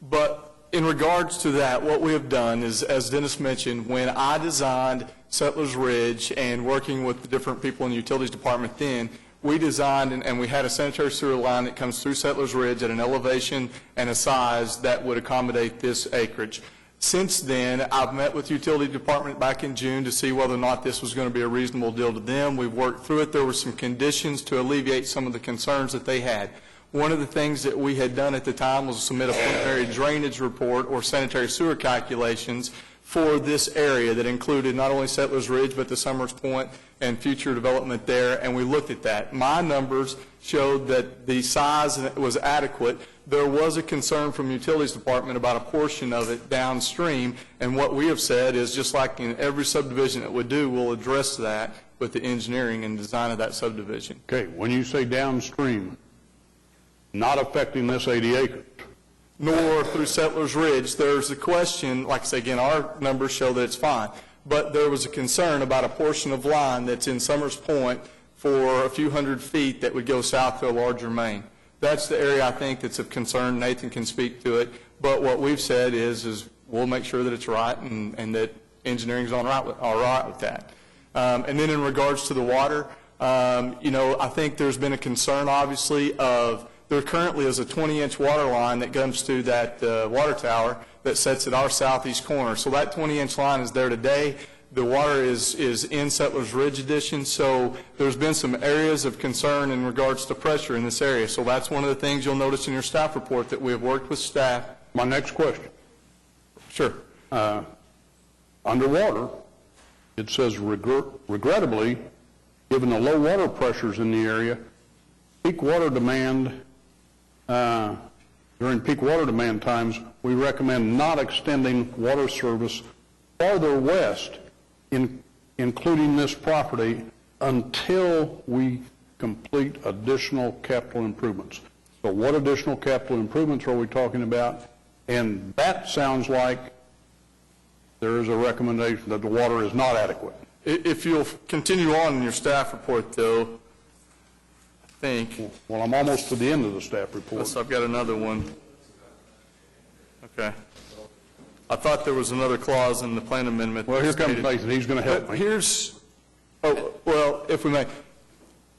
But in regards to that, what we have done is, as Dennis mentioned, when I designed Settlers Ridge and working with the different people in the Utilities Department then, we designed and we had a sanitary sewer line that comes through Settlers Ridge at an elevation and a size that would accommodate this acreage. Since then, I've met with the Utility Department back in June to see whether or not this was going to be a reasonable deal to them. We've worked through it. There were some conditions to alleviate some of the concerns that they had. One of the things that we had done at the time was submit a preliminary drainage report or sanitary sewer calculations for this area that included not only Settlers Ridge but the Summers Point and future development there, and we looked at that. My numbers showed that the size was adequate. There was a concern from the Utilities Department about a portion of it downstream, and what we have said is just like in every subdivision that we do, we'll address that with the engineering and design of that subdivision. Okay, when you say downstream, not affecting this 80 acres. Nor through Settlers Ridge. There's a question, like I say again, our numbers show that it's fine, but there was a concern about a portion of line that's in Summers Point for a few hundred feet that would go south to a larger main. That's the area I think that's of concern. Nathan can speak to it, but what we've said is we'll make sure that it's right and that engineering's all right with that. And then in regards to the water, I think there's been a concern obviously of there currently is a 20-inch water line that comes to that water tower that sits at our southeast corner. So that 20-inch line is there today. The water is in Settlers Ridge addition, so there's been some areas of concern in regards to pressure in this area. So that's one of the things you'll notice in your staff report that we have worked with staff. My next question. Sure. Underwater, it says regrettably, given the low water pressures in the area, peak water demand during peak water demand times, we recommend not extending water service farther west, including this property, until we complete additional capital improvements. So what additional capital improvements are we talking about? And that sounds like there is a recommendation that the water is not adequate. If you'll continue on in your staff report, though, I think. Well, I'm almost to the end of the staff report. Yes, I've got another one. Okay. I thought there was another clause in the plan amendment. Well, here comes Nathan. He's going to help me. If we may,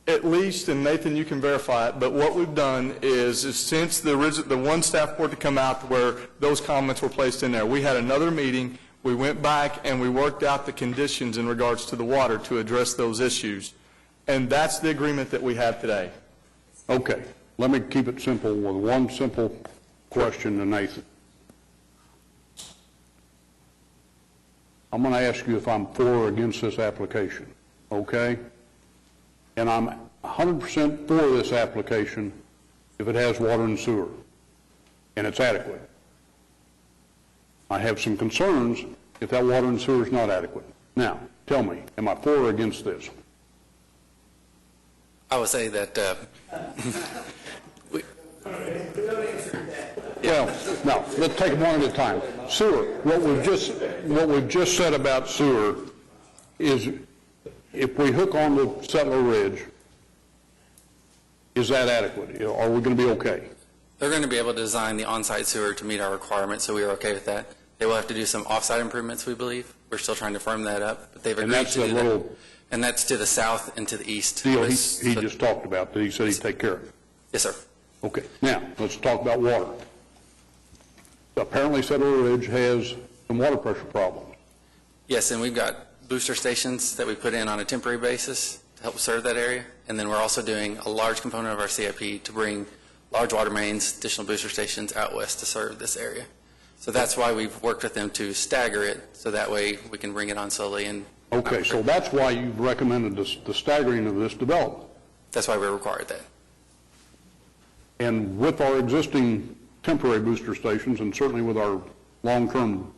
at least, and Nathan, you can verify it, but what we've done is since the one staff report to come out where those comments were placed in there, we had another meeting, we went back and we worked out the conditions in regards to the water to address those issues. And that's the agreement that we have today. Okay. Let me keep it simple with one simple question to Nathan. I'm going to ask you if I'm for or against this application, okay? And I'm 100% for this application if it has water and sewer, and it's adequate. I have some concerns if that water and sewer is not adequate. Now, tell me, am I for or against this? I would say that Well, no, let's take them one at a time. Sewer, what we've just said about sewer is if we hook on to Settler Ridge, is that adequate? Are we going to be okay? they're going to be able to design the on-site sewer to meet our requirements, so we are okay with that. They will have to do some off-site improvements, we believe. We're still trying to firm that up, but they've agreed to do that. And that's to the south and to the east. Deal he just talked about, that he said he'd take care of. Yes, sir. Okay. Now, let's talk about water. Apparently, Settler Ridge has some water pressure problems. Yes, and we've got booster stations that we put in on a temporary basis to help serve that area. And then we're also doing a large component of our CIP to bring large water mains, additional booster stations out west to serve this area. So that's why we've worked with them to stagger it, so that way we can bring it on slowly. And okay, so that's why you've recommended the staggering of this development. That's why we're required that. And with our existing temporary booster stations, and certainly with our long-term,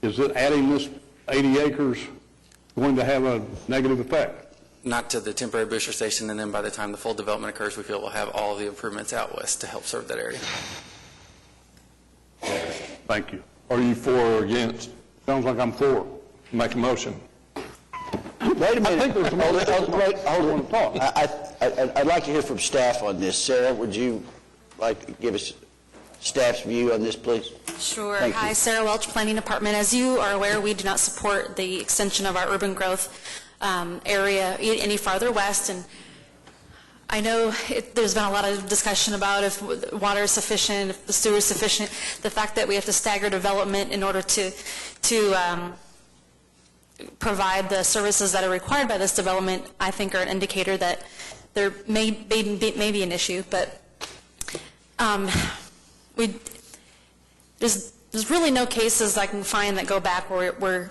is it adding this 80 acres going to have a negative effect? Not to the temporary booster station, and then by the time the full development occurs, we feel we'll have all of the improvements out west to help serve that area. Thank you. Are you for or against? Sounds like I'm for. Make a motion. Wait a minute. I think there's hold on. I'd like to hear from staff on this. Sarah, would you like to give us staff's view on this, please? Sure. Thank you. Hi, Sarah Welch, Planning Department. As you are aware, we do not support the extension of our urban growth area any farther west, and I know there's been a lot of discussion about if water is sufficient, if the sewer is sufficient. The fact that we have to stagger development in order to provide the services that are required by this development, I think are an indicator that there may be an issue, but there's really no cases I can find that go back where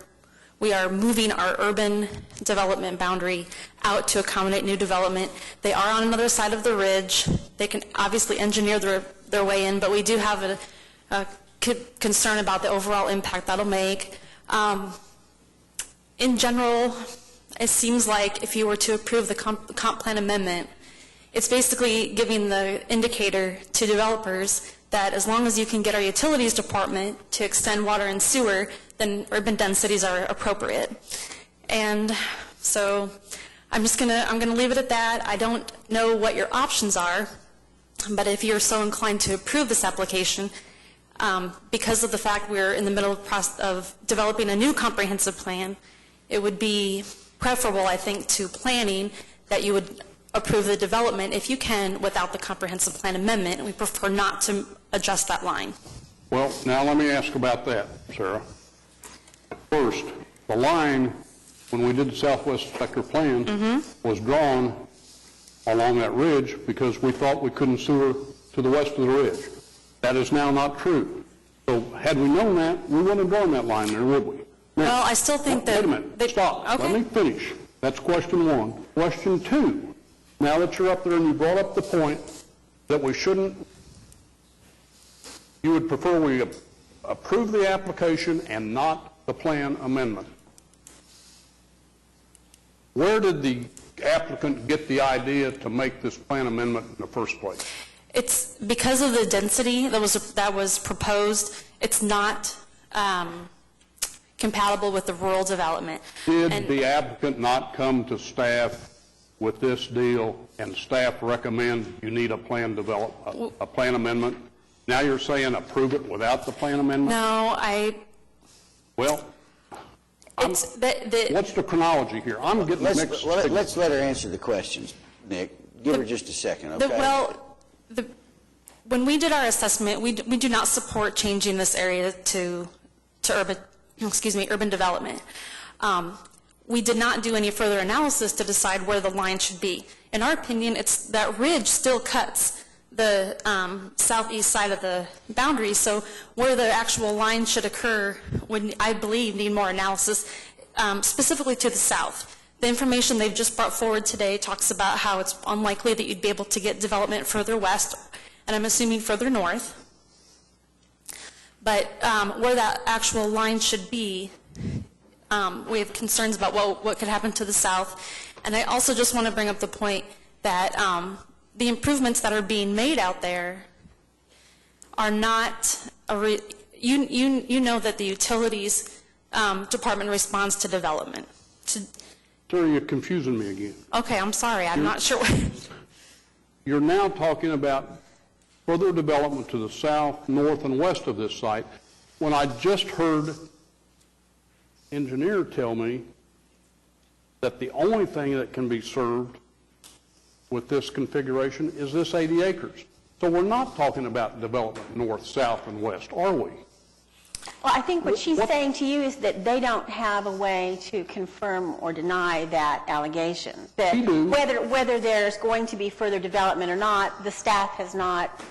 we are moving our urban development boundary out to accommodate new development. They are on another side of the ridge. They can obviously engineer their way in, but we do have a concern about the overall impact that'll make. In general, it seems like if you were to approve the comp plan amendment, it's basically giving the indicator to developers that as long as you can get our utilities department to extend water and sewer, then urban densities are appropriate. And so I'm gonna leave it at that. I don't know what your options are, but if you're so inclined to approve this application, because of the fact we're in the middle of developing a new comprehensive plan, it would be preferable, I think, to planning that you would approve the development if you can without the comprehensive plan amendment, and we prefer not to adjust that line. Well, now let me ask about that, Sarah. First, the line, when we did the Southwest Sector Plan, was drawn along that ridge because we thought we couldn't sewer to the west of the ridge. That is now not true. So had we known that, we wouldn't have drawn that line there, would we? Now, well, I still think that... Wait a minute. Stop. Okay. Let me finish. That's question one. Question two, now that you're up there and you brought up the point that we shouldn't you would prefer we approve the application and not the plan amendment. Where did the applicant get the idea to make this plan amendment in the first place? It's because of the density that was proposed. It's not compatible with the rural development. Did the applicant not come to staff with this deal and staff recommend you need a plan a plan amendment? Now you're saying approve it without the plan amendment? No, Well, what's the chronology here? I'm getting mixed. Let's let her answer the questions, Nick. Give her just a second, okay? When we did our assessment, we do not support changing this area to urban development. We did not do any further analysis to decide where the line should be. In our opinion, it's that ridge still cuts the southeast side of the boundary, so where the actual line should occur would, I believe, need more analysis, specifically to the south. The information they've just brought forward today talks about how it's unlikely that you'd be able to get development further west, and I'm assuming further north. But where that actual line should be, we have concerns about what could happen to the south. And I also just want to bring up the point that the improvements that are being made out there are not, you know that the utilities department responds to development. Terry, you're confusing me again. Okay, I'm sorry, I'm not sure. You're now talking about further development to the south, north, and west of this site, when I just heard engineer tell me that the only thing that can be served with this configuration is this 80 acres. So we're not talking about development north, south, and west, are we? Well, I think what she's saying to you is that they don't have a way to confirm or deny that allegation. That whether there's going to be further development or not, the staff has not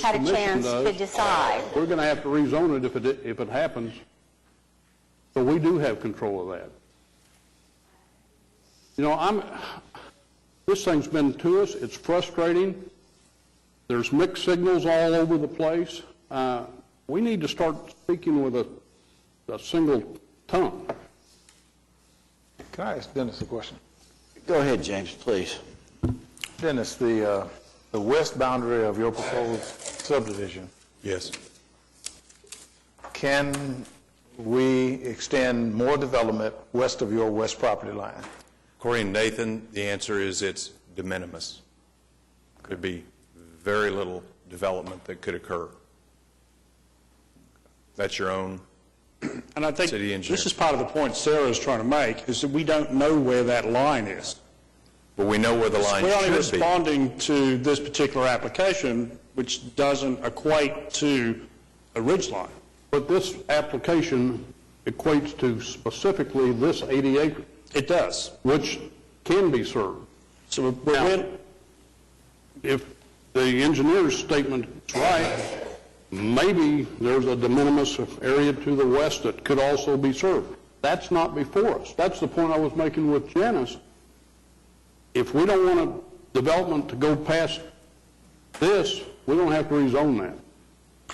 had a chance to decide. We're going to have to rezone it if it happens. So we do have control of that. You know, this thing's been to us. It's frustrating. There's mixed signals all over the place. We need to start speaking with a single tongue. Can I ask Dennis a question? Go ahead, James, please. Dennis, the west boundary of your proposed subdivision. Yes. Can we extend more development west of your west property line? According to Nathan, the answer is it's de minimis. Could be very little development that could occur. That's your own and I think city engineer. This is part of the point Sarah is trying to make, is that we don't know where that line is. But we know where the line should be. We're only responding to this particular application, which doesn't equate to a ridge line. But this application equates to specifically this 80 acres. It does. Which can be served. So now, if the engineer's statement is right, maybe there's a de minimis area to the west that could also be served. That's not before us. That's the point I was making with Janice. If we don't want a development to go past this, we don't have to rezone that.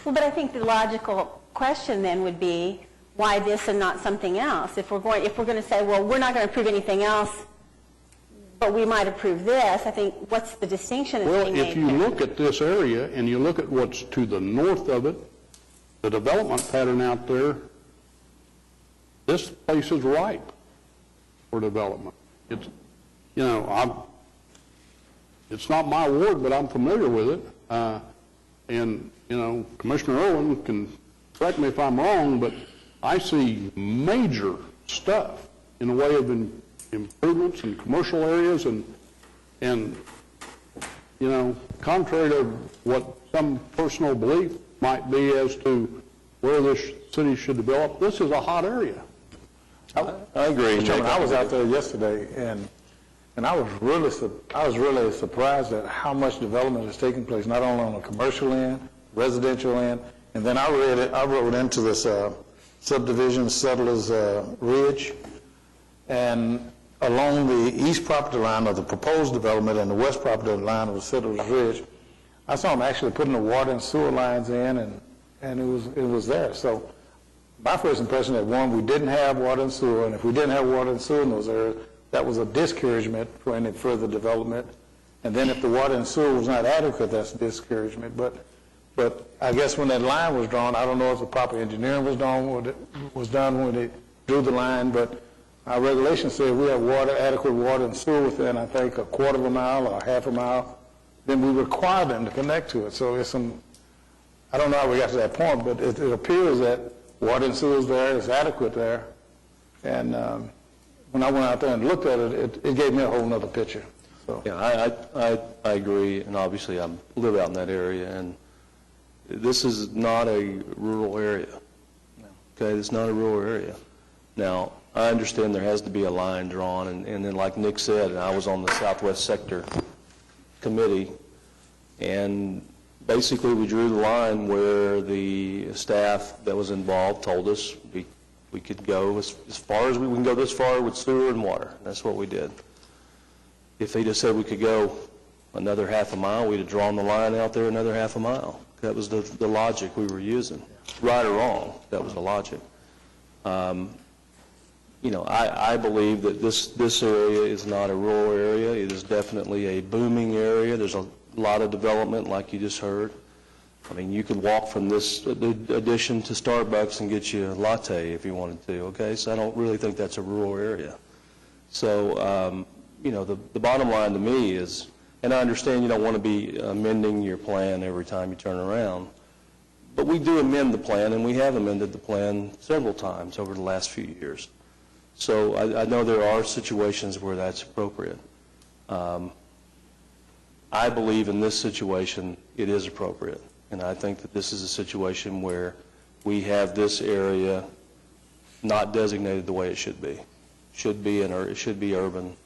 Well, but I think the logical question then would be, why this and not something else? If we're going to say, well, we're not going to approve anything else, but we might approve this, I think, what's the distinction that's being made? Well, if you look at this area and you look at what's to the north of it, the development pattern out there, this place is ripe for development. It's, you know, it's not my ward, but I'm familiar with it. And, you know, Commissioner Irwin can correct me if I'm wrong, but I see major stuff in the way of improvements in commercial areas and you know, contrary to what some personal belief might be as to where this city should develop, this is a hot area. I agree. Nick, I was out there yesterday, and I was really surprised at how much development is taking place, not only on the commercial end, residential end, and then I rode into this subdivision, Settlers Ridge, and along the east property line of the proposed development and the west property line of the Settlers Ridge, I saw them actually putting the water and sewer lines in and it was there. So my first impression that, one, we didn't have water and sewer, and if we didn't have water and sewer in those areas, that was a discouragement for any further development. And then if the water and sewer was not adequate, that's a discouragement. But I guess when that line was drawn, I don't know if the proper engineering was done when they drew the line, but our regulations say we have adequate water and sewer within, I think, a quarter of a mile or half a mile, then we require them to connect to it. So it's I don't know how we got to that point, but it appears that water and sewer is there, it's adequate there. And when I went out there and looked at it, it gave me a whole other picture. So. Yeah, I agree, and obviously I live out in that area, and this is not a rural area. Okay, it's not a rural area. Now, I understand there has to be a line drawn, and then like Nick said, I was on the Southwest Sector Committee, and basically we drew the line where the staff that was involved told us we could go as far as we can go this far with sewer and water. That's what we did. If they just said we could go another half a mile, we'd have drawn the line out there another half a mile. That was the logic we were using. Right or wrong, that was the logic. You know, I believe that this area is not a rural area. It is definitely a booming area. There's a lot of development, like you just heard. I mean, you could walk from this addition to Starbucks and get you a latte if you wanted to, okay? So I don't really think that's a rural area. So, you know, the bottom line to me is, and I understand you don't want to be amending your plan every time you turn around, but we do amend the plan, and we have amended the plan several times over the last few years. So I know there are situations where that's appropriate. I believe in this situation it is appropriate, and I think that this is a situation where we have this area not designated the way it should be. It should be urban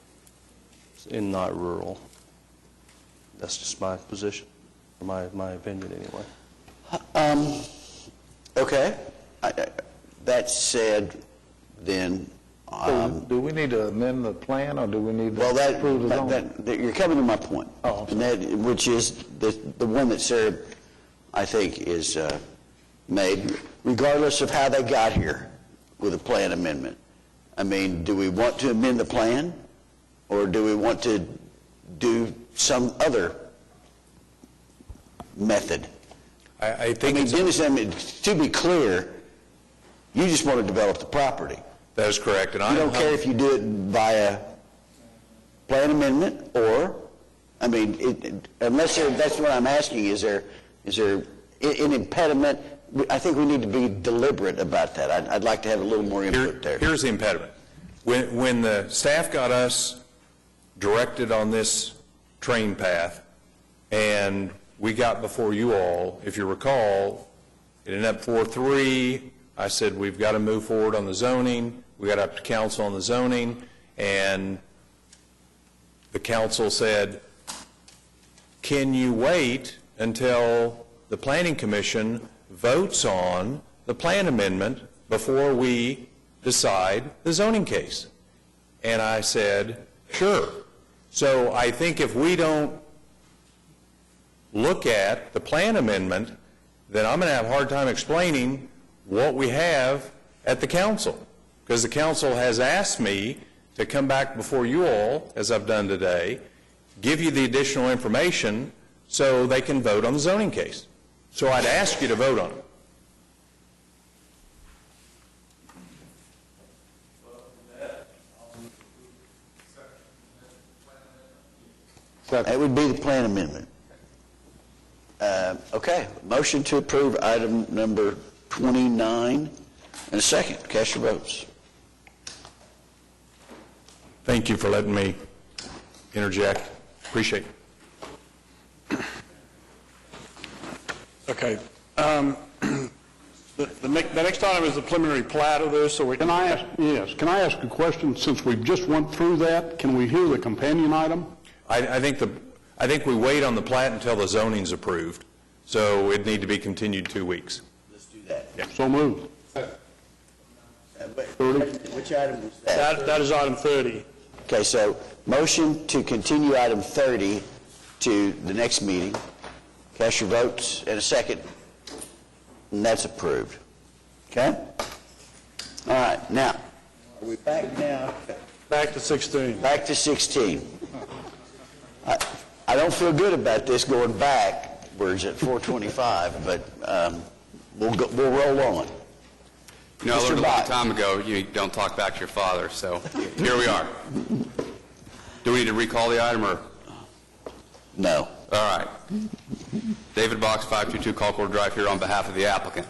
and not rural. That's just my position, or my opinion anyway. Okay. That said, then... do we need to amend the plan, or do we need to approve the zone? You're coming to my point, which is the one that Sarah, I think, is made, regardless of how they got here with a plan amendment. I mean, do we want to amend the plan, or do we want to do some other method? I think Dennis, to be clear, you just want to develop the property. That is correct. And you don't care if you do it via plan amendment or, I mean, unless that's what I'm asking, is there an impediment? I think we need to be deliberate about that. I'd like to have a little more input there. Here's the impediment. When the staff got us directed on this train path, and we got before you all, if you recall, it ended up 4-3. I said, we've got to move forward on the zoning. We got up to council on the zoning, and the council said, can you wait until the planning commission votes on the plan amendment before we decide the zoning case? And I said, sure. So I think if we don't look at the plan amendment, then I'm going to have a hard time explaining what we have at the council, because the council has asked me to come back before you all, as I've done today, give you the additional information so they can vote on the zoning case. So I'd ask you to vote on it. That would be the plan amendment. Okay, motion to approve item number 29, and a second. Cast your votes. Thank you for letting me interject. Appreciate it. Okay. The next item is the preliminary plat of this, so we can... Can I ask a question? Since we've just went through that, can we hear the companion item? I think we wait on the plat until the zoning's approved, so it'd need to be continued 2 weeks. Let's do that. Yeah. So moved. Which item was that? That is item 30. Okay, so motion to continue item 30 to the next meeting. Cast your votes in a second. And that's approved. Okay? All right, now, are we back now? Back to 16. Back to 16. I don't feel good about this going backwards at 425, but we'll roll on. You know, I Mr. learned a long Bott. time ago, you don't talk back to your father, so here we are. Do we need to recall the item, or? No. All right. David Box, 522 Colcord Drive, here on behalf of the applicant.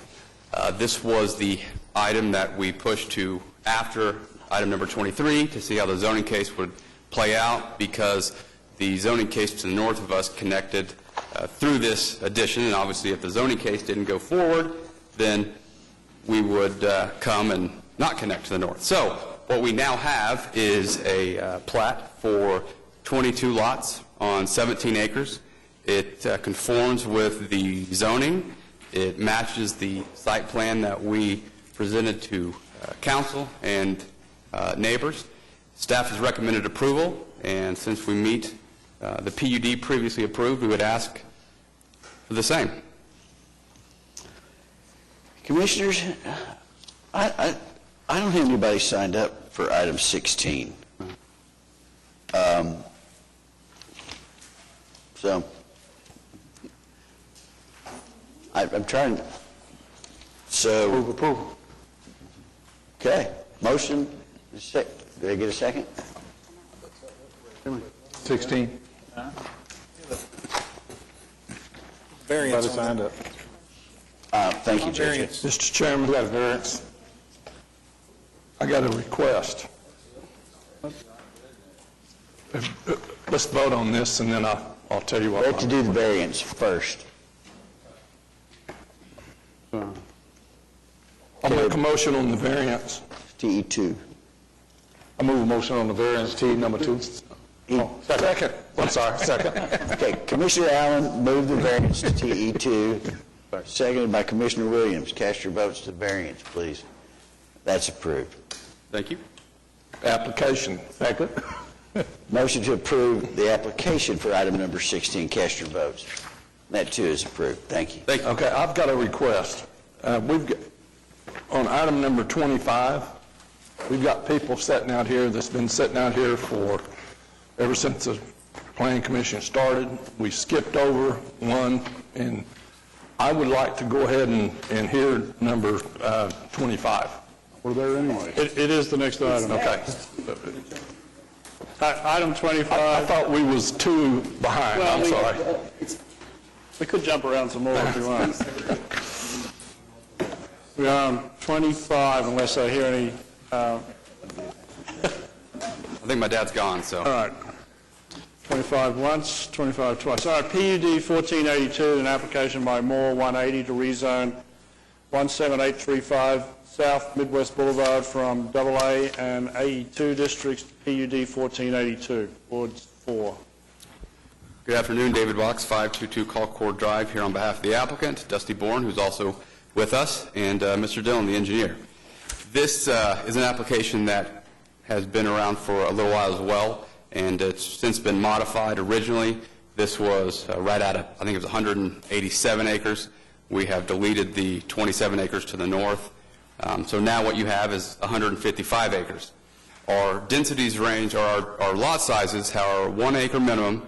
This was the item that we pushed to after item number 23 to see how the zoning case would play out, because the zoning case to the north of us connected through this addition, and obviously if the zoning case didn't go forward, then we would come and not connect to the north. So what we now have is a plat for 22 lots on 17 acres. It conforms with the zoning. It matches the site plan that we presented to council and neighbors. Staff has recommended approval, and since we meet the PUD previously approved, we would ask for the same. Commissioners, I don't have anybody signed up for item 16. So I'm trying. So move approval. Okay. Motion. Did I get a second? 16. Variance. Everybody signed up. Thank you, Judge. Mr. Chairman, We got a variance. I got a request. Let's vote on this, and then I'll tell you We what. have to do the variance first. I'll make a motion on the variance. TE2. I move a motion on the variance, T number 2. Second. I'm sorry, second. Okay, Commissioner Allen moved the variance to TE2, seconded by Commissioner Williams. Cast your votes to variance, please. That's approved. Thank you. Application. Second. Motion to approve the application for item number 16. Cast your votes. That too is approved. Thank you. Thank you. Okay, I've got a request. We've got, on item number 25, we've got people sitting out here that's been sitting out here for ever since the Planning Commission started. We skipped over one, and I would like to go ahead and hear number 25. We're there anyway. It is the next item. Okay. Item 25. I thought we was two behind. Well, I'm sorry. We could jump around some more if you want. We are on 25, unless I hear any. I think my dad's gone, so. All right. 25 once, 25 twice. All right, PUD 1482, an application by Moore 180 to rezone 17835 South Midwest Boulevard from AA and AE2 districts to PUD 1482, Ward 4. Good afternoon, David Box, 522 Colcord Drive, here on behalf of the applicant, Dusty Bourne, who's also with us, and Mr. Dillon, the engineer. This is an application that has been around for a little while as well, and it's since been modified. Originally, this was right at, I think it was 187 acres. We have deleted the 27 acres to the north. So now what you have is 155 acres. Our densities range, or our lot sizes are 1 acre minimum.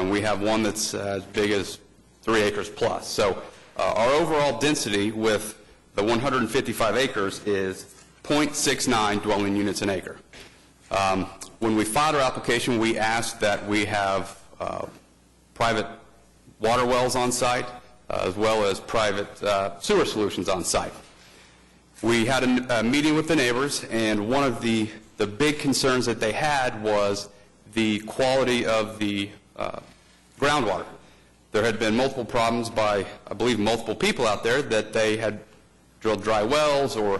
We have one that's as big as 3 acres plus. So our overall density with the 155 acres is 0.69 dwelling units an acre. When we filed our application, we asked that we have private water wells on site, as well as private sewer solutions on site. We had a meeting with the neighbors, and one of the big concerns that they had was the quality of the groundwater. There had been multiple problems by, I believe, multiple people out there that they had drilled dry wells, or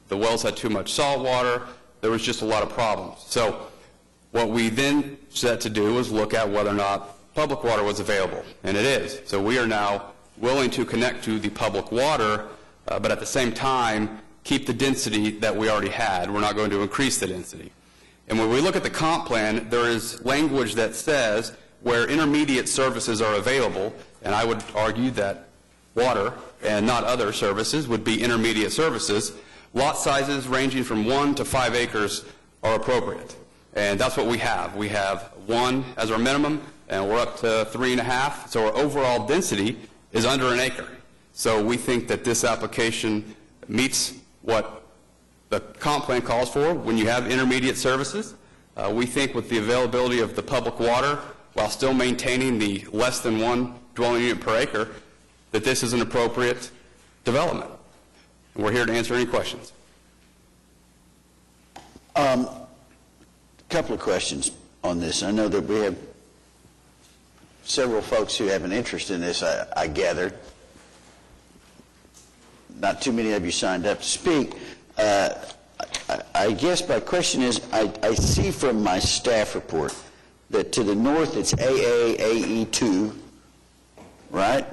the wells had too much salt water. There was just a lot of problems. So what we then set to do was look at whether or not public water was available, and it is. So we are now willing to connect to the public water, but at the same time keep the density that we already had. We're not going to increase the density. And when we look at the comp plan, there is language that says where intermediate services are available, and I would argue that water and not other services, would be intermediate services. Lot sizes ranging from 1 to 5 acres are appropriate. And that's what we have. We have 1 as our minimum, and we're up to 3.5. So our overall density is under an acre. So we think that this application meets what the comp plan calls for when you have intermediate services. We think with the availability of the public water, while still maintaining the less than 1 dwelling unit per acre, that this is an appropriate development. And we're here to answer any questions. A couple of questions on this. I know that we have several folks who have an interest in this, I gathered. Not too many of you signed up to speak. I guess my question is, I see from my staff report that to the north it's AA, AE2, right?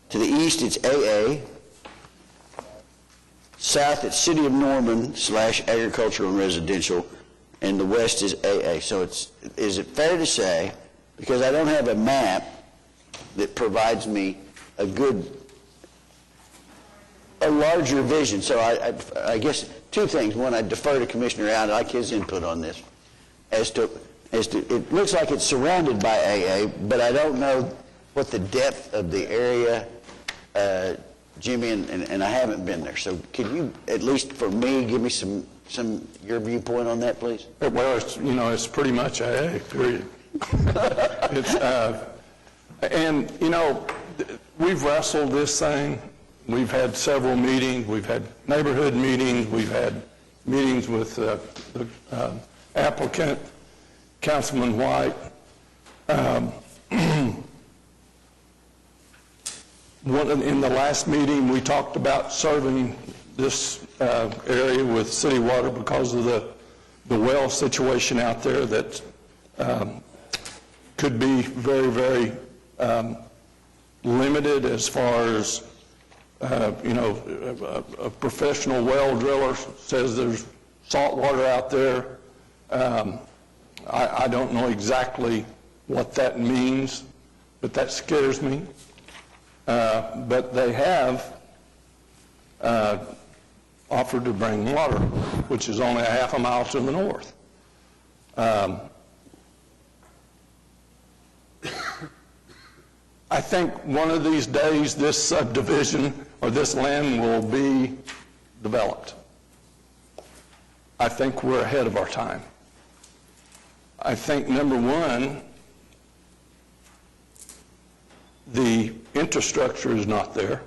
To the east it's AA. South it's City of Norman / agricultural and residential, and the west is AA. So is it fair to say, because I don't have a map that provides me a larger vision, so I guess two things. One, I defer to Commissioner Allen. I like his input on this. As to it looks like it's surrounded by AA, but I don't know what the depth of the area, Jimmy, and I haven't been there. So could you, at least for me, give me some your viewpoint on that, please? Well, it's pretty much AA, period. And we've wrestled this thing. We've had several meetings. We've had neighborhood meetings. We've had meetings with the applicant, Councilman White. In the last meeting, we talked about serving this area with city water because of the well situation out there that could be very, very limited as far as a professional well driller says there's salt water out there. I don't know exactly what that means, but that scares me. But they have offered to bring water, which is only a half a mile to the north. I think one of these days this subdivision or this land will be developed. I think we're ahead of our time. I think, number one, the infrastructure is not there.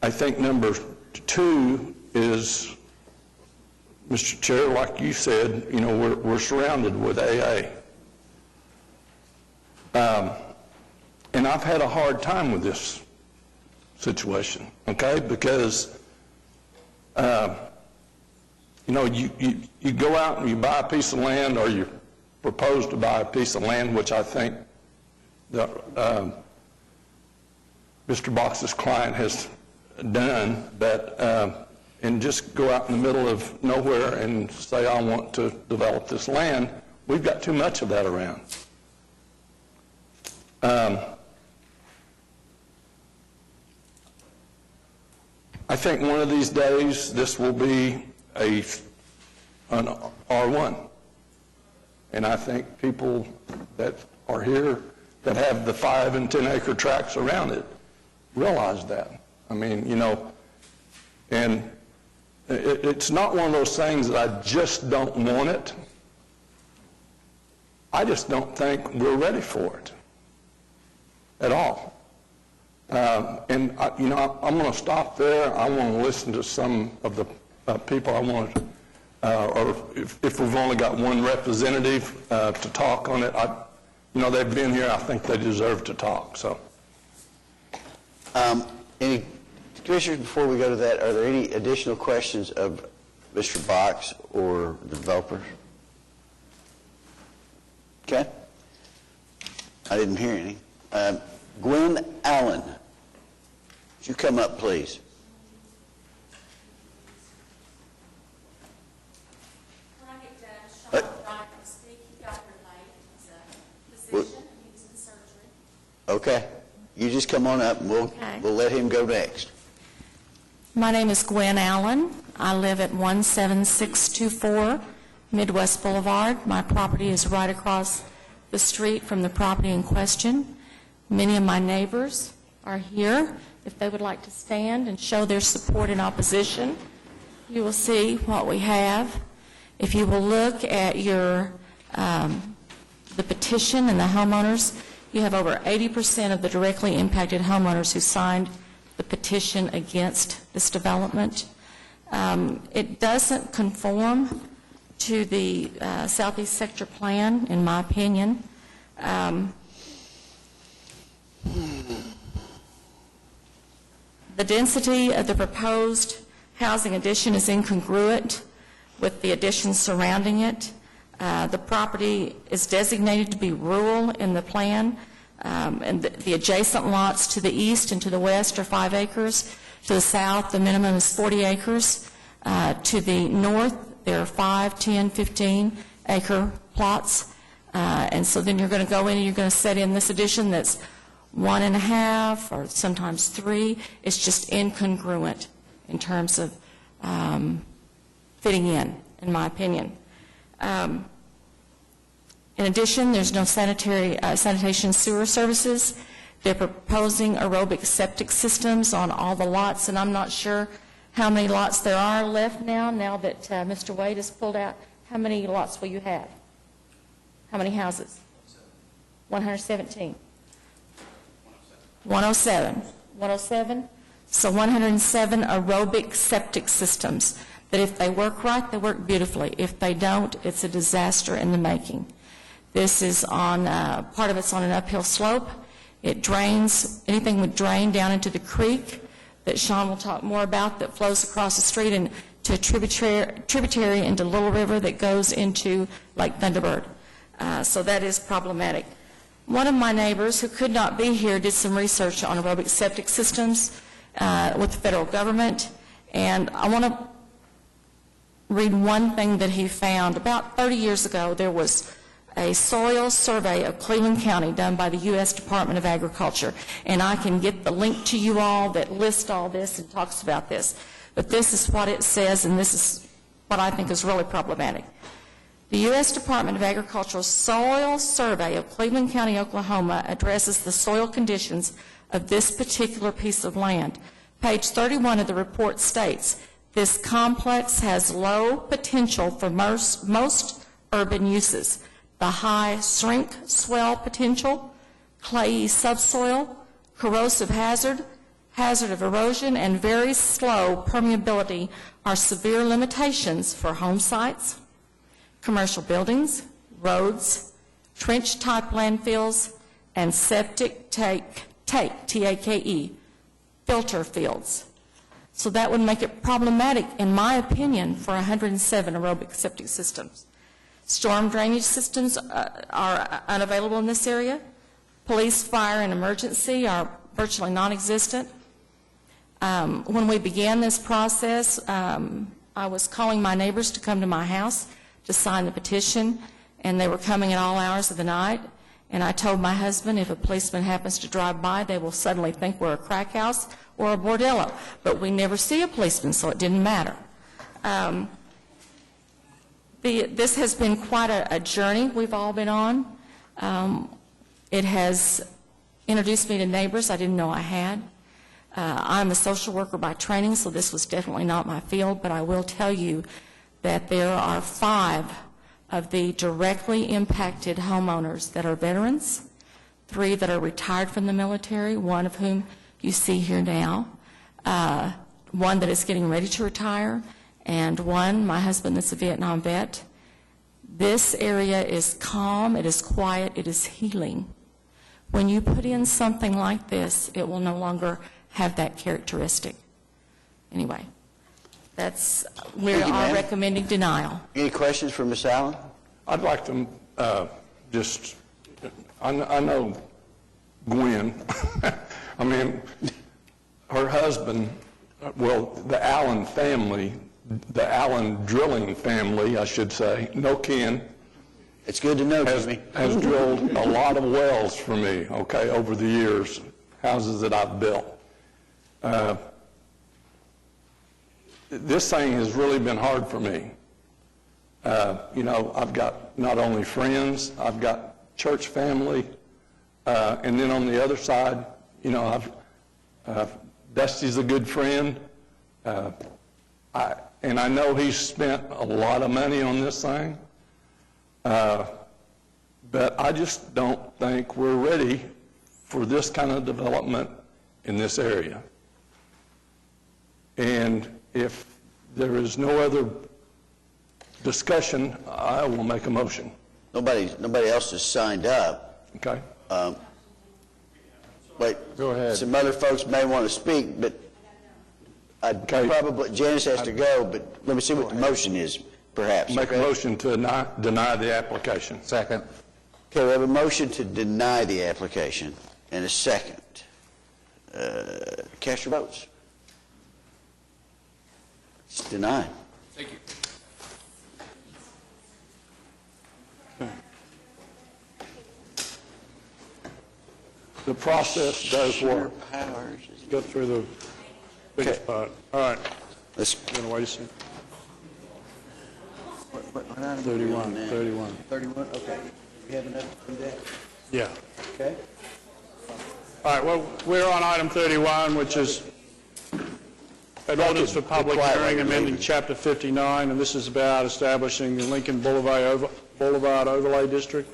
I think number two is, Mr. Chair, like you said, we're surrounded with AA. And I've had a hard time with this situation, okay? Because, you go out and you buy a piece of land, or you propose to buy a piece of land, which I think Mr. Box's client has done, and just go out in the middle of nowhere and say, I want to develop this land. We've got too much of that around. I think one of these days this will be an R1. And I think people that are here that have the 5 and 10 acre tracts around it realize that. I mean, and it's not one of those things that I just don't want it. I just don't think we're ready for it at all. And I'm going to stop there. I want to listen to some of the people. I want to, or if we've only got one representative to talk on it, they've been here. I think they deserve to talk. So, any commissioners, before we go to that, are there any additional questions of Mr. Box or the developers? Okay. I didn't hear any. Gwen Allen, would you come up, please? When I get done, Sean Bryant will speak. He got here late. He's a physician, and he was in surgery. Okay. You just come on up, and we'll let him go next. My name is Gwen Allen. I live at 17624 Midwest Boulevard. My property is right across the street from the property in question. Many of my neighbors are here. If they would like to stand and show their support in opposition, you will see what we have. If you will look at your the petition and the homeowners, you have over 80% of the directly impacted homeowners who signed the petition against this development. It doesn't conform to the Southeast Sector Plan, in my opinion. The density of the proposed housing addition is incongruent with the additions surrounding it. The property is designated to be rural in the plan, and the adjacent lots to the east and to the west are 5 acres. To the south, the minimum is 40 acres. To the north, there are 5, 10, 15 acre plots. And so then you're going to go in and you're going to set in this addition that's 1.5 or sometimes 3. It's just incongruent in terms of fitting in my opinion. In addition, there's no sanitation sewer services. They're proposing aerobic septic systems on all the lots, and I'm not sure how many lots there are left now that Mr. Wade has pulled out. How many lots will you have? How many houses? 117. 107. 107? So 107 aerobic septic systems that if they work right, they work beautifully. If they don't, it's a disaster in the making. This is on, part of it's on an uphill slope. It drains, anything would drain down into the creek that Sean will talk more about that flows across the street and to a tributary into Little River that goes into Lake Thunderbird. So that is problematic. One of my neighbors who could not be here did some research on aerobic septic systems with the federal government, and I want to read one thing that he found. About 30 years ago, there was a soil survey of Cleveland County done by the U.S. Department of Agriculture, and I can get the link to you all that lists all this and talks about this. But this is what it says, and this is what I think is really problematic. The U.S. Department of Agriculture's soil survey of Cleveland County, Oklahoma, addresses the soil conditions of this particular piece of land. Page 31 of the report states, this complex has low potential for most urban uses. The high shrink swell potential, clayey subsoil, corrosive hazard of erosion, and very slow permeability are severe limitations for home sites, commercial buildings, roads, trench-type landfills, and septic take, T-A-K-E, filter fields. So that would make it problematic, in my opinion, for 107 aerobic septic systems. Storm drainage systems are unavailable in this area. Police, fire, and emergency are virtually non-existent. When we began this process, I was calling my neighbors to come to my house to sign the petition, and they were coming at all hours of the night. And I told my husband, if a policeman happens to drive by, they will suddenly think we're a crack house or a bordello. But we never see a policeman, so it didn't matter. This has been quite a journey we've all been on. It has introduced me to neighbors I didn't know I had. I'm a social worker by training, so this was definitely not my field, but I will tell you that there are 5 of the directly impacted homeowners that are veterans, 3 that are retired from the military, 1 of whom you see here now, 1 that is getting ready to retire, and 1, my husband, that's a Vietnam vet. This area is calm, it is quiet, it is healing. When you put in something like this, it will no longer have that characteristic. Anyway, we are recommending denial. Any questions for Ms. Allen? I'd like to I know Gwen. I mean, her husband, well, the Allen family, the Allen drilling family, I should say, no kin. It's good to know, has drilled a lot of wells for me, okay, over the years. houses that I've built. This thing has really been hard for me. I've got not only friends, I've got church family, and then on the other side, Dusty's a good friend. And I know he's spent a lot of money on this thing, but I just don't think we're ready for this kind of development in this area. And if there is no other discussion, I will make a motion. Nobody else has signed up. Okay. Wait. Go ahead. Some other folks may want to speak, but probably, Janice has to go, but let me see what the motion is, perhaps. Make a motion to deny the application. Second. Okay, we have a motion to deny the application and a second. Cast your votes. It's denied. Thank you. The process does work. Go through the biggest part. All right. Let's. You want to wait a second? 31. 31. Okay. We have enough to do that? Yeah. Okay. All right, well, we're on item 31, which is an ordinance for public hearing amending Chapter 59, and this is about establishing the Lincoln Boulevard Overlay District.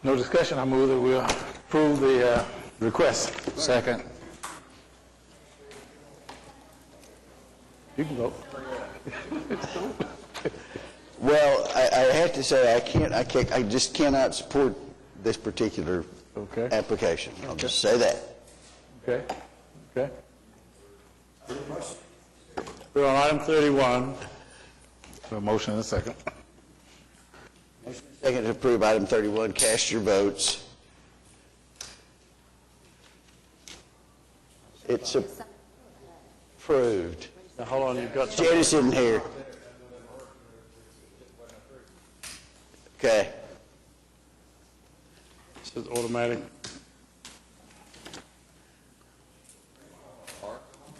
No discussion, I move that we approve the request. Second. You can vote. Well, I have to say, I just cannot support this particular application. I'll just say that. Okay. Okay. We're on item 31. A motion and a second. Second to approve item 31. Cast your votes. It's approved. Now, hold on, you've got some. Janice isn't here. Okay. This is automatic.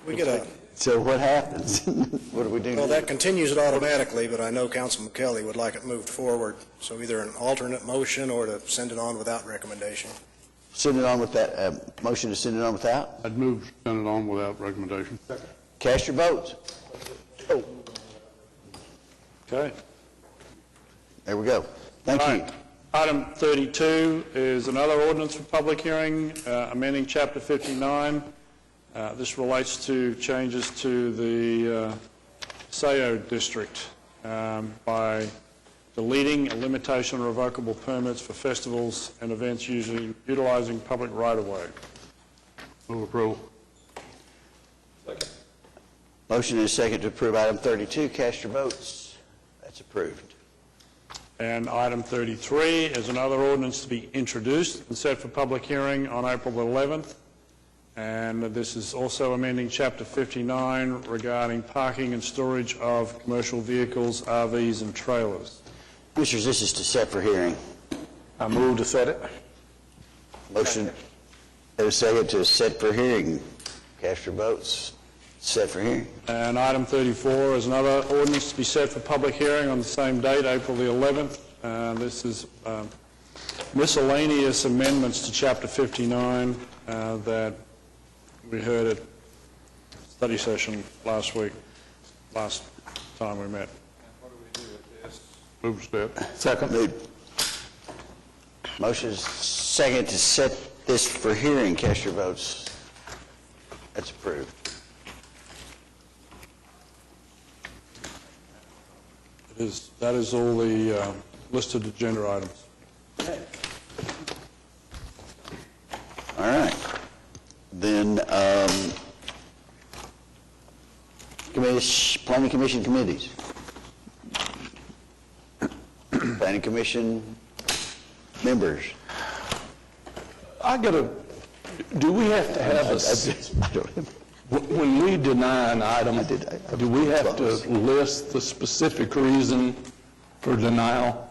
We get a, So what happens? What do we do? well, that continues it automatically, but I know Councilman Kelly would like it moved forward, so either an alternate motion or to send it on without recommendation. Send it on with that, motion to send it on without? I'd move to send it on without recommendation. Cast your votes. Oh, Okay. there we go. Thank All you. right. Item 32 is another ordinance for public hearing, amending Chapter 59. This relates to changes to the SAO district by deleting a limitation on revocable permits for festivals and events utilizing public right-of-way. Move approval. Motion and a second to approve item 32. Cast your votes. That's approved. And item 33 is another ordinance to be introduced and set for public hearing on April the 11th. And this is also amending Chapter 59 regarding parking and storage of commercial vehicles, RVs, and trailers. Commissioners, this is to set for hearing. I move to set it. Motion and a second to set for hearing. Cast your votes. Set for hearing. And item 34 is another ordinance to be set for public hearing on the same date, April the 11th. This is miscellaneous amendments to Chapter 59 that we heard at study session last time we met. Move step. Second. Motion is second to set this for hearing. Cast your votes. That's approved. That is all the listed agenda items. All right. Then, Planning Commission committees. Planning Commission members. Do we have to have when we deny an item, do we have to list the specific reason for denial?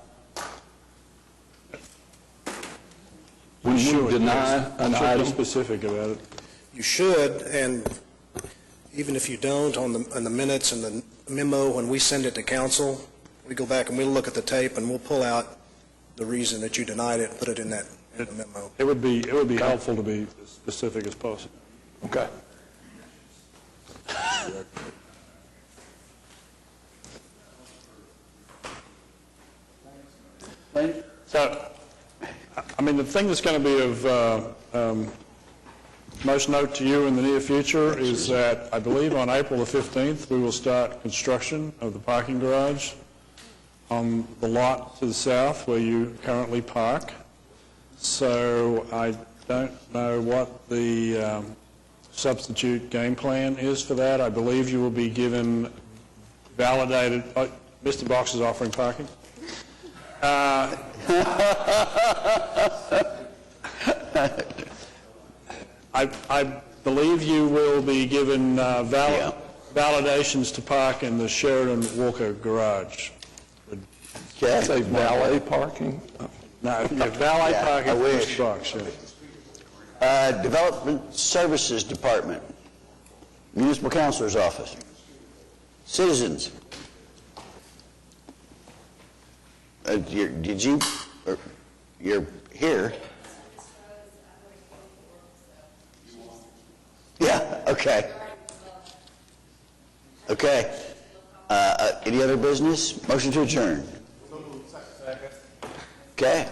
When we deny an Should be item? specific about it. You should, and even if you don't, on the minutes and the memo, when we send it to council, we go back and we'll look at the tape and we'll pull out the reason that you denied it and put it in that in the memo. It would be helpful to be as specific as possible. Okay. So, I mean, the thing that's going to be of most note to you in the near future is that I believe on April the 15th, we will start construction of the parking garage on the lot to the south where you currently park. So I don't know what the substitute game plan is for that. I believe you will be given validated, Mr. Box is offering parking. I believe you will be given validations to park in the Sheridan Walker garage. Say valet parking? No, valet parking I for wish. Mr. Box, yeah. Development Services Department, Municipal Counselor's Office, citizens. You're here. Yeah, okay. Okay. Any other business? Motion to adjourn. Okay.